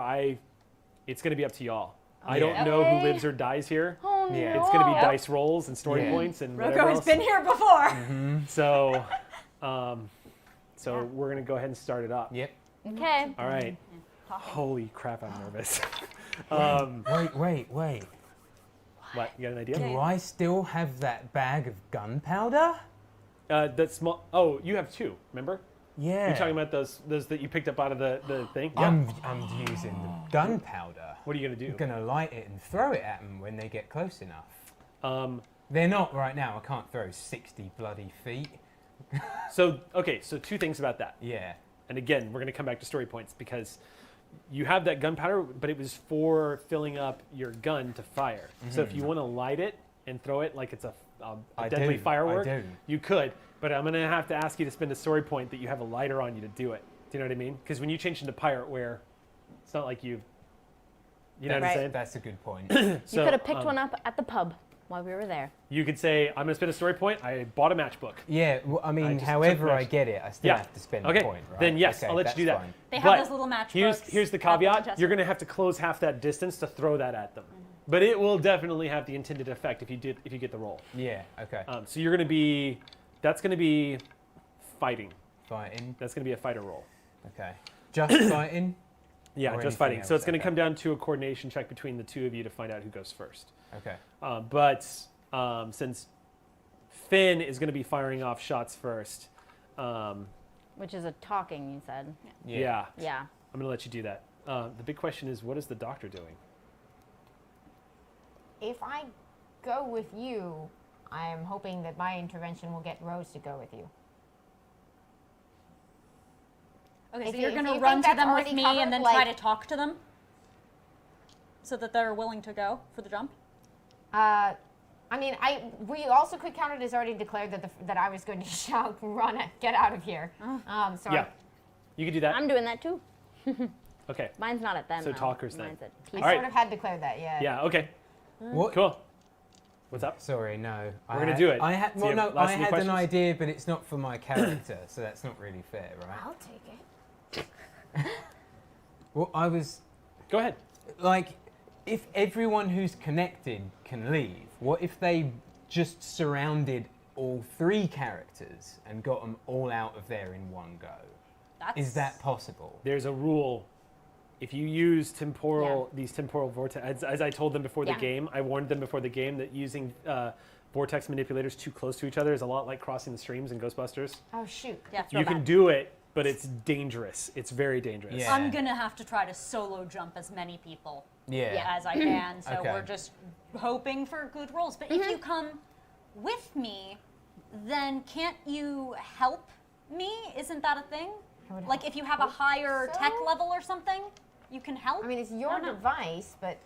it's going to be up to y'all. I don't know who lives or dies here. Oh, Yeah. no. It's going to be dice rolls and story points and whatever Rocco has else. been here before. So, we're going to go ahead and start it up. Yep. Okay. All right. Holy crap, I'm nervous. Wait. What? You got an idea? Do I still have that bag of gunpowder? That small. Oh, you have two. Remember? Yeah. You're talking about those that you picked up out of the thing. Yeah. I'm using the gunpowder. What are you gonna do? I'm gonna light it and throw it at them when they get close enough. They're not right now. I can't throw 60 bloody feet. So two things about that. Yeah. And again, we're gonna come back to story points because you have that gunpowder, but it was for filling up your gun to fire. So if you want to light it and throw it like it's a deadly firework, you could. But I'm gonna have to ask you to spend a story point that you have a lighter on you to do it. Do you know what I mean? Because when you change into pirate wear, it's not like you know what I'm saying? That's a good point. You could have picked one up at the pub while we were there. You could say, I'm going to spend a story point. I bought a matchbook. Yeah, well, I mean, just however took I get it, I still have to spend a point, right? Then yes, Okay, I'll let you that's do that. fine. They have But those little matchbooks. Here's the at caveat. Manchester. You're going to have to close half that distance to throw that at them. But it will definitely have the intended effect if you get the roll. Yeah, okay. So you're going to be, that's going to be fighting. Fighting. That's going to be a fighter roll. Okay. Just fighting? Yeah, Or just anything fighting. So else, it's going to okay. come down to a coordination check between the two of you to find out who goes first. Okay. But since Finn is going to be firing off shots first, Which is a talking, you said. yeah, Yeah. I'm going to let you do that. The big question is, what is the doctor doing? If I go with you, I am hoping that my intervention will get Rose to go with you. Okay, If so you- you're if going to you run think to that's them with already me covered, and then try like- to talk to them? So that they're willing to go for the jump? I mean, we also could count it as already declared that I was going to shout, run, get out of here. So Yeah, you could do that. I'm doing that too. Okay. Mine's not at them. So though. talkers then. Mine's at I people. All right. sort of had declared that, yeah. Yeah. Okay. What? Cool. What's up? Sorry, no. We're gonna do it. I had, So well, you no, have I last any had questions? an idea, but it's not for my character, so that's not really fair, right? I'll take it. Well, I was Go ahead. like, if everyone who's connected can leave, what if they just surrounded all three characters and got them all out of there in one go? Is that possible? There's a rule. If you use these temporal vortex, as I told them before the Yeah. game, I warned them before the game that using vortex manipulators too close to each other is a lot like crossing the streams in Ghostbusters. Oh, shoot. Yeah, You can do it, but it's dangerous. It's very dangerous. Yeah. I'm going to have to try to solo jump as many people Yeah. as I can, so Okay. we're just hoping for good rolls. But if you come with me, then can't you help me? Isn't that a thing? Like if you have a higher so. tech level or something, you can help? I mean, it's your I don't know. device, but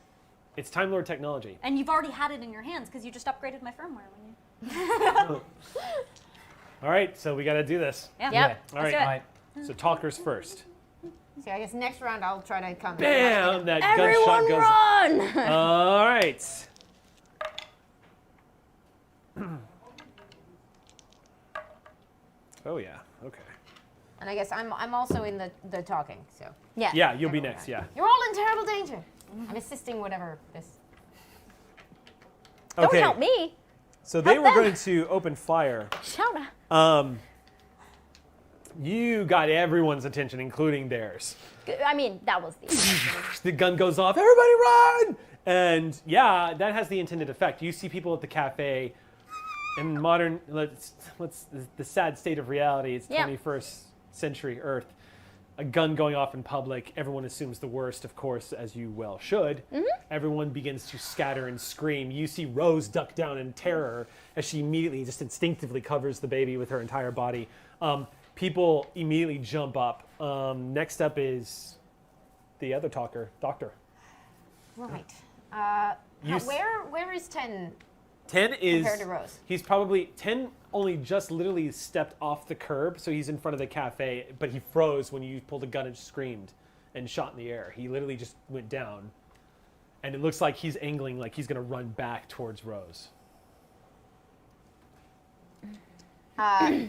It's Time Lord technology. And you've already had it in your hands because you just upgraded my firmware when you... All right, so we got to do this. Yeah. Yep. All right. do it. Right. So talkers first. so I guess next round I'll try to come. Bam! That Everyone gunshot goes. run! All right. Oh yeah. Okay. And I guess I'm also in the talking, so. Yeah. Yeah, you'll be next. Yeah. You're all in terrible danger. I'm assisting whatever this. Don't Okay. help me. So they Help were them. going to open fire. Shout out. You got everyone's attention, including theirs. I mean, that was the. The gun goes off. Everybody run! And yeah, that has the intended effect. You see people at the cafe. In modern, the sad state of reality. It's Yeah. 21st century Earth. a gun going off in public. Everyone assumes the worst, of course, as you well should. Everyone begins to scatter and scream. You see Rose duck down in terror as she immediately, just instinctively covers the baby with her entire body. People immediately jump up. Next up is the other talker, Doctor. Right. You s- Where is 10 10 is... compared to Rose? He's probably... 10 only just literally stepped off the curb, so he's in front of the cafe, but he froze when you pulled a gun and screamed and shot in the air. He literally just went down. And it looks like he's angling like he's going to run back towards Rose. I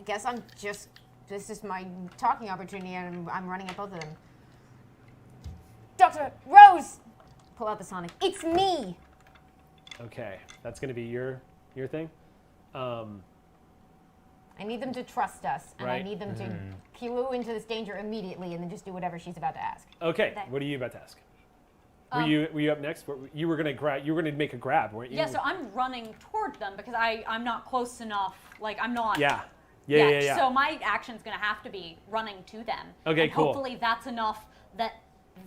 guess I'm just... This is my talking opportunity, and I'm running at both of them. Dr. Rose! Pull out the Sonic. It's me! Okay, that's going to be your thing? I need them to trust us, and I Right. need them to clue into this danger immediately, and then just do whatever she's about to ask. Okay, That- what are you about to ask? Were you up next? You were gonna make a grab, weren't you? Yeah, so I'm running toward them because I'm not close enough. Like, I'm not. Yeah. So my action's going to have to be running to them. Okay, and cool. Hopefully that's enough that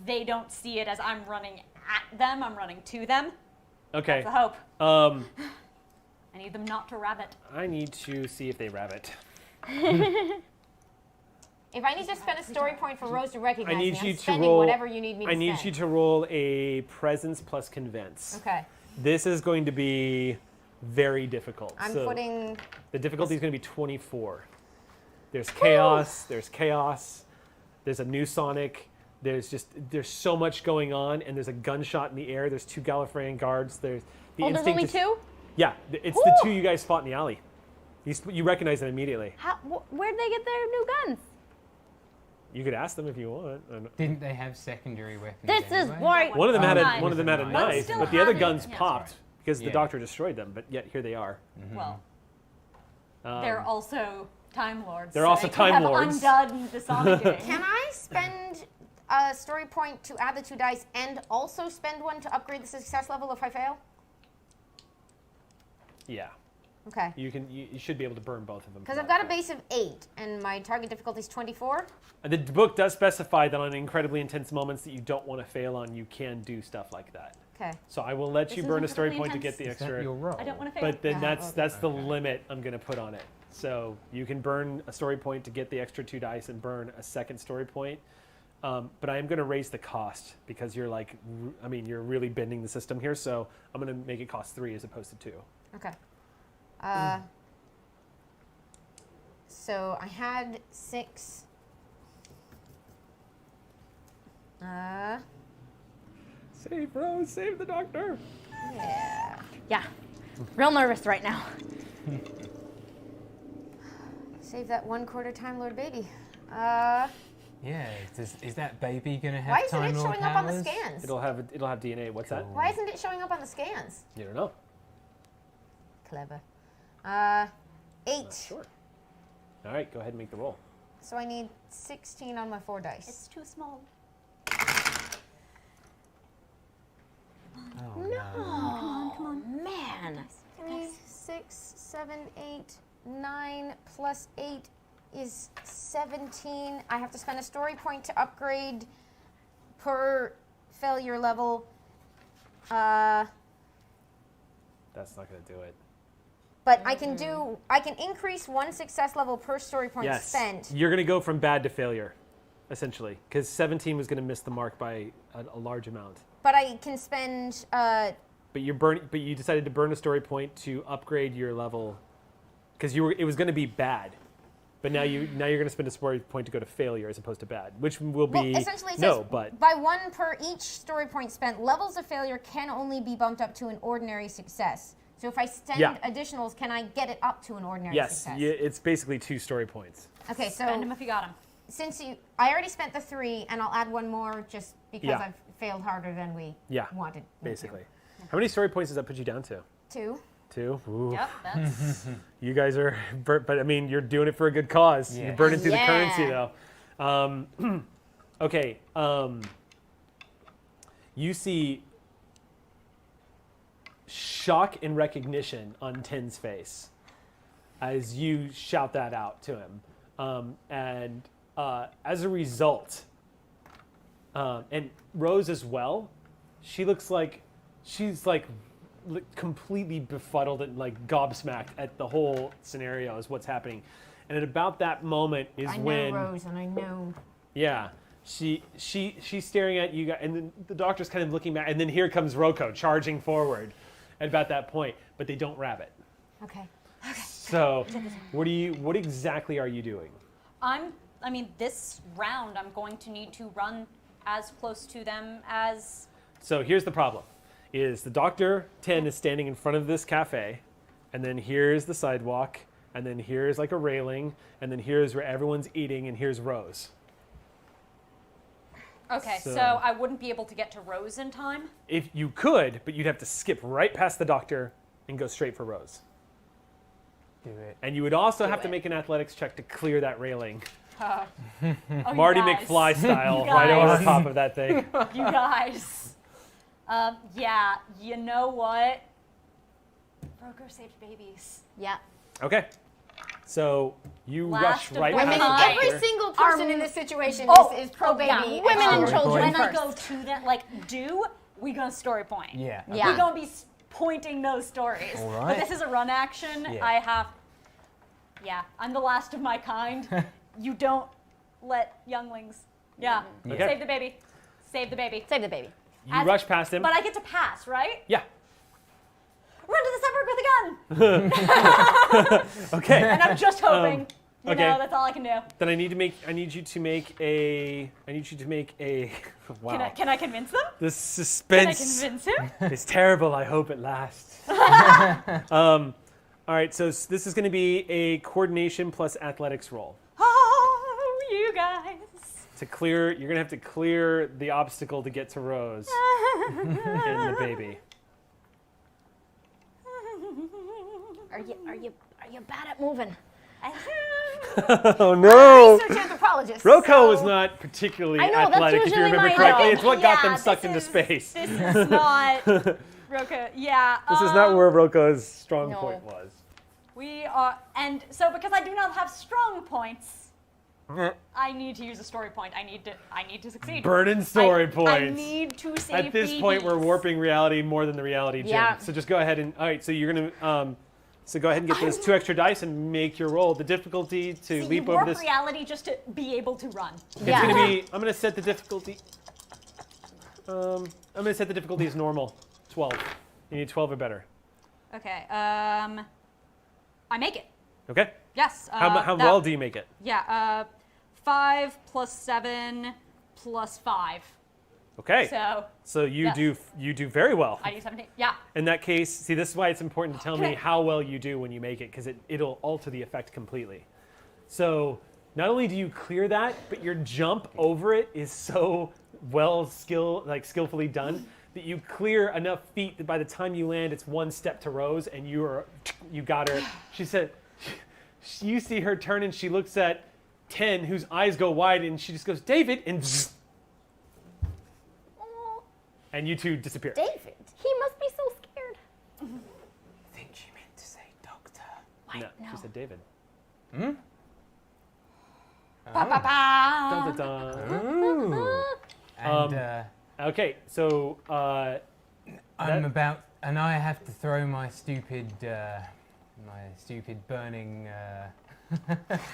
they don't see it as I'm running at them. I'm running to them. Okay. That's the hope. I need them not to rabbit. I need to see if they rabbit. If I need to spend a story point for Rose to recognize I need me, you I'm to spending roll. whatever you need me to I need spend. you to roll a presence plus convince. Okay. This is going to be very difficult. I'm so putting... the difficulty is going to be 24. There's chaos. There's a new Sonic. There's so much going on, and there's a gunshot in the air. There's 2 Gallifreyan guards. There's the Oh, there's instinct only is- 2? Yeah, it's the 2 you guys fought in the alley. You recognize them immediately. Where'd they get their new guns? You could ask them if you want. I don't- Didn't they have secondary weapons? This is anyway? why. One of them had a knife. one of them had a One knife, still but the other have it. guns Yeah, popped because the Yeah. doctor destroyed them. But yet here they are. Well, Um, they're also Time Lords. They're so also they could Time have Lords. undone the Sonic game. Can I spend a story point to add the 2 dice and also spend one to upgrade the success level if I fail? Yeah, Okay. you should be able to burn both of them. Because I've got a base of 8, and my target difficulty is 24. The book does specify that on incredibly intense moments that you don't want to fail on, you can do stuff like that. Okay. So I will let you This burn a is story incredibly point to get the Is that extra. your roll? I don't want to fail. But then Yeah, that's the Okay. limit I'm going to put on it. So you can burn a story point to get the extra 2 dice and burn a second story point. But I am going to raise the cost because you're you're really bending the system here. So I'm going to make it cost 3 as opposed to 2. Okay. So I had 6. Save Rose, save the doctor. Yeah. Yeah. Real nervous right now. Save that 1/4 Time Lord baby. Yeah, is that baby gonna have Why isn't Time it Lord showing up on the powers? scans? It'll have DNA. What's that? Why isn't it showing up on the scans? You don't know. Clever. 8. Sure. All right, go ahead and make the roll. So I need 16 on my 4 dice. It's too small. Oh, no. Come on, man. 3, 6, 7, 8, 9 plus 8 is 17. I have to spend a story point to upgrade per failure level. That's not going to do it. But I can increase 1 success level per story point Yes. spent. You're going to go from bad to failure, essentially, because 17 was going to miss the mark by a large amount. But I can spend But you decided to burn a story point to upgrade your level, because it was going to be bad, but now you're going to spend a story point to go to failure as opposed to bad, which will be essentially it no. says But by 1 per each story point spent, levels of failure can only be bumped up to an ordinary success. So if I spend Yeah. additionals, can I get it up to an ordinary yes, success? it's basically 2 story points. Okay, Spend so them if you got them. since I already spent the 3, and I'll add 1 more just because Yeah. I've failed harder than we Yeah, wanted. me to. basically. How many story points does that put you down to? 2. 2. Ooh. Yep, that's. You guys are, but I mean, you're doing it for a good cause. Yeah. You're burning through Yeah. the currency, though. Okay. You see shock and recognition on 10's face as you shout that out to him. And as a result, and Rose as well, she looks like she's like completely befuddled and like gobsmacked at the whole scenario as what's happening. And at about that moment is when Rose, and I know. Yeah, she's staring at you guys, and then the doctor's kind of looking back, and then here comes Rocco charging forward at about that point, but they don't grab it. Okay. So, what exactly are you doing? This round I'm going to need to run as close to them as. So here's the problem: is the Doctor 10 is standing in front of this cafe, and then here's the sidewalk, and then here's like a railing, and then here's where everyone's eating, and here's Rose. Okay, So- so I wouldn't be able to get to Rose in time. If you could, but you'd have to skip right past the Doctor and go straight for Rose. Do it. And you would also have to it. make an athletics check to clear that railing. Oh, Marty you guys. McFly style, You right over guys. top of that thing. You guys. Yeah, you know what? Broker saved babies. Yeah. Okay. So you Last rush of right the past Women, the Hi. every Doctor. single person Our- in this situation Oh, is pro baby. yeah, women and Story children point. When I first. go to them, we gonna story point. Yeah. Yeah. We're gonna be pointing those stories. All But right. this is a run action. Yeah. I'm the last of my kind. You don't let younglings. Yeah. Okay. Save the baby. Save the baby. Save the baby. You rush past him. But I get to pass, right? Yeah. Run to the suburb with a gun. Okay. And I'm just hoping. You okay. know, that's all I can do. Then I need you to make a. Wow. Can I convince them? The Can I suspense convince him? is terrible. I hope it lasts. All right. So this is going to be a coordination plus athletics roll. Oh, you guys. To clear, you're going to have to clear the obstacle to get to Rose and the baby. Are you bad at moving? Oh no! Research anthropologist. Rocco so- was not particularly I know, that's athletic, if you usually remember my, correctly. like, It's what got them yeah, sucked this into is- space. This is not Roka. Yeah. This is not where Rocco's strong no. point was. We are, and so because I do not have strong points, I need to use a story point. I need to succeed. Burden story I points. need to save At this babies. point, we're warping reality more than the reality, Jim. Yeah. So just go ahead and, all right, so you're going to, so go ahead and get those 2 extra dice and make your roll. The difficulty to See, leap you over warp this. reality just to be able to run. It's going to be, I'm going to set the difficulty. I'm going to set the difficulty as normal, 12. You need 12 or better. Okay. I make it. Okay? Yes. How well do you make it? Yeah. 5 plus 7 plus 5. Okay. So you yes. you do very well. I do 17. Yeah. In that case, see, this is why it's important to tell me Okay. how well you do when you make it, because it'll alter the effect completely. So not only do you clear that, but your jump over it is so skillfully done that you clear enough feet that by the time you land, it's 1 step to Rose, and you got her. She said, you see her turn, and she looks at 10, whose eyes go wide, and she just goes, David, and zzz, and you two disappear. David, he must be so scared. I think she meant to say doctor. No, she said David. Dun, dun, dun. Ooh. And Okay, so and I have to throw my stupid burning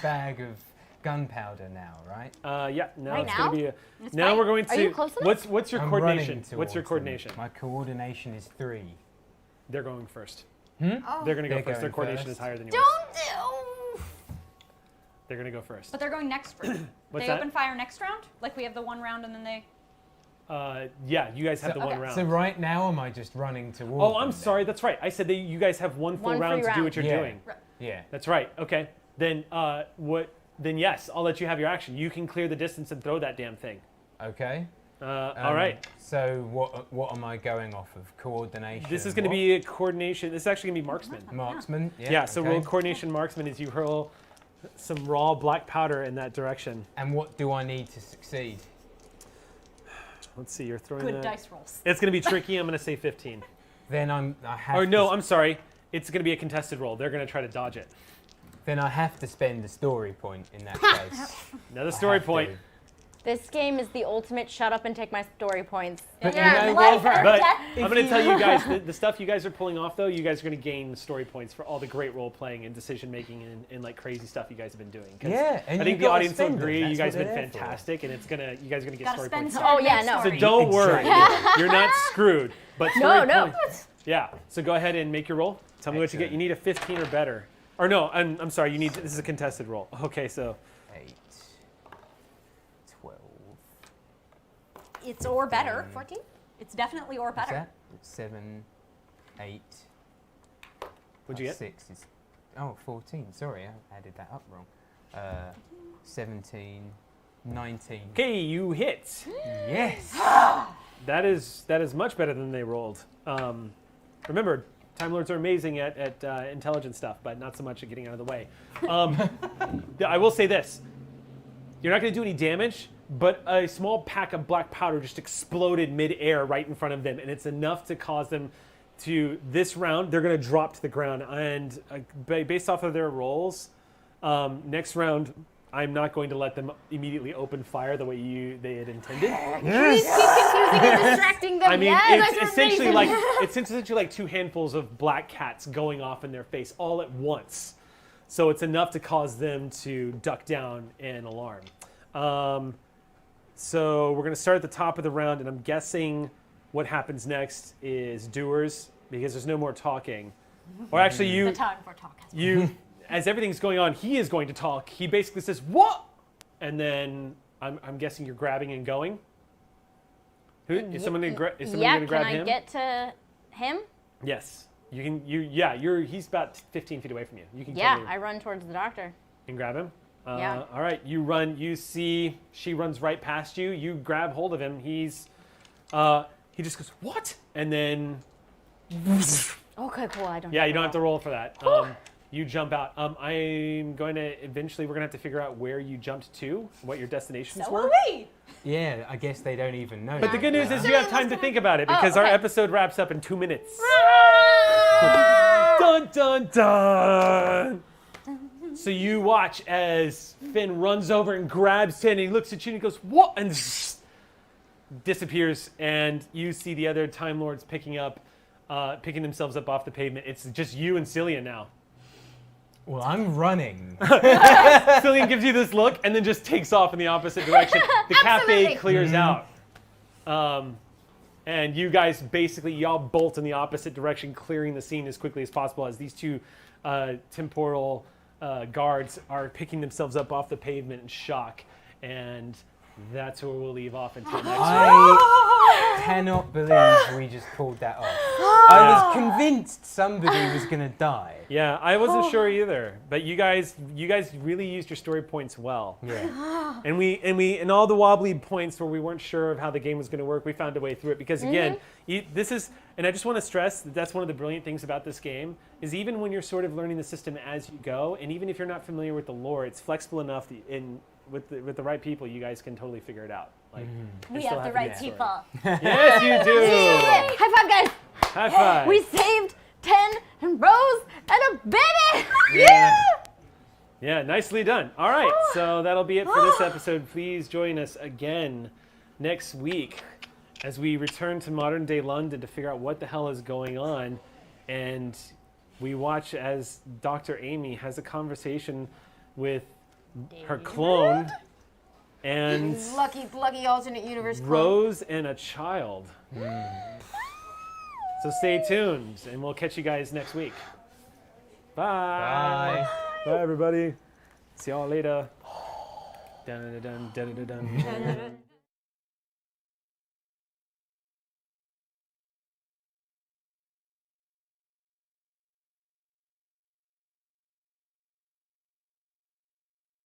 bag of gunpowder now, right? yeah, now Right it's now? going to be It's now fine. we're going to. Are you close enough? What's your I'm coordination? running What's your towards them. coordination? My coordination is 3. They're going first. Hmm? They're going to go They're first. Their going coordination first. is higher than yours. Don't do. They're going to go first. But they're going next round. What's they that? open fire next round? Like we have the 1 round and then they. Yeah, you guys have the So- 1 round. So right now, am I just running towards Oh, I'm them sorry. That's right. I said that you guys have 1 full One round free to do what round. you're Yeah. doing. then? Yeah. That's right. Okay. Then Then yes, I'll let you have your action. You can clear the distance and throw that damn thing. Okay. All right. So what am I going off of? Coordination. This is going to be a coordination. This is actually going to be marksman. marksman. Yeah, so okay. roll coordination marksman as you hurl some raw black powder in that direction. And what do I need to succeed? Let's see, you're throwing Good that. dice rolls. It's going to be tricky. I'm going to say 15. Then I have. Or no, to, I'm sorry. It's going to be a contested roll. They're going to try to dodge it. Then I have to spend a story point in that case. Another story point. This game is the ultimate shut up and take my story points. But Yeah, you know life what? or But death. I'm going to tell you guys, the stuff you guys are pulling off, though, you guys are going to gain story points for all the great role playing and decision making and like crazy stuff you guys have been doing. 'Cause Yeah, and I you think the gotta audience will spend them. agree. You That's guys what have been they're there for. fantastic, and you guys are going to get Gotta story spend points. some Oh, for the yeah, next no. So story. don't worry, Exactly. you're not screwed. But No, story no. points- Yeah. So go ahead and make your roll. Tell me what you get. Excellent. You need a 15 or better. Or no, I'm sorry. You need. This is a contested roll. Okay, so 8, 12. It's or better. 14? It's definitely or What's better. that? 7, 8. what'd you get? 6 is. Oh, 14. Sorry, I added that up wrong. 17, 19. Okay, you hit. Yes! That is much better than they rolled. Remember, Time Lords are amazing at intelligent stuff, but not so much at getting out of the way. I will say this. You're not going to do any damage, but a small pack of black powder just exploded mid-air right in front of them, and it's enough to cause them to, this round, they're going to drop to the ground. And based off of their rolls, next round, I'm not going to let them immediately open fire the way they had intended. Please keep confusing and distracting them. I mean, yes, it's essentially like two handfuls of black cats going off in their face all at once. So it's enough to cause them to duck down and alarm. So we're going to start at the top of the round, and I'm guessing what happens next is doers, because there's no more talking. Or actually, The time for talk. as everything's going on, he is going to talk. He basically says, "What?" And then I'm guessing you're grabbing and going. Is someone going to grab him? Can I get to him? Yes. You can. He's about 15 feet away from you. You can. Yeah, totally I run towards the doctor. and grab him. Yeah. All right. You run. You see, she runs right past you. You grab hold of him. He just goes, "What?" And then. Okay, cool. I don't. Yeah, you don't have to roll for that. You jump out. I'm going to eventually. We're going to have to figure out where you jumped to, what your destinations So were. are we. Yeah, I guess they don't even know. But the good news is you have time to think about it because our okay. episode wraps up in 2 minutes. Dun dun dun! So you watch as Finn runs over and grabs Finn, and he looks at you and he goes, "What?" and disappears. And you see the other Time Lords picking themselves up off the pavement. It's just you and Cillian now. Well, I'm running. Cillian gives you this look and then just takes off in the opposite direction. The cafe Absolutely. clears out. And you guys basically, y'all bolt in the opposite direction, clearing the scene as quickly as possible as these two temporal guards are picking themselves up off the pavement in shock. And that's where we'll leave off until next week. I cannot believe we just pulled that off. I was convinced somebody was going to die. Yeah, I wasn't sure either, but you guys really used your story points well. Yeah. And we in all the wobbly points where we weren't sure of how the game was going to work, we found a way through it because again, this is, and I just want to stress that that's one of the brilliant things about this game is even when you're sort of learning the system as you go, and even if you're not familiar with the lore, it's flexible enough with the right people, you guys can totally figure it out. Like We still have the have right to be people. yes, you do. High five, guys! High five. We saved 10 and Rose and a baby! Yeah. Yeah, nicely done. All right, so that'll be it for this episode. Please join us again next week as we return to modern day London to figure out what the hell is going on. And we watch as Dr. Amy has a conversation with her clone and Lucky alternate universe. clone. Rose and a child. So stay tuned, and we'll catch you guys next week. Bye. Bye. Bye, everybody. See y'all later. Dun, dun, dun, dun, dun, dun.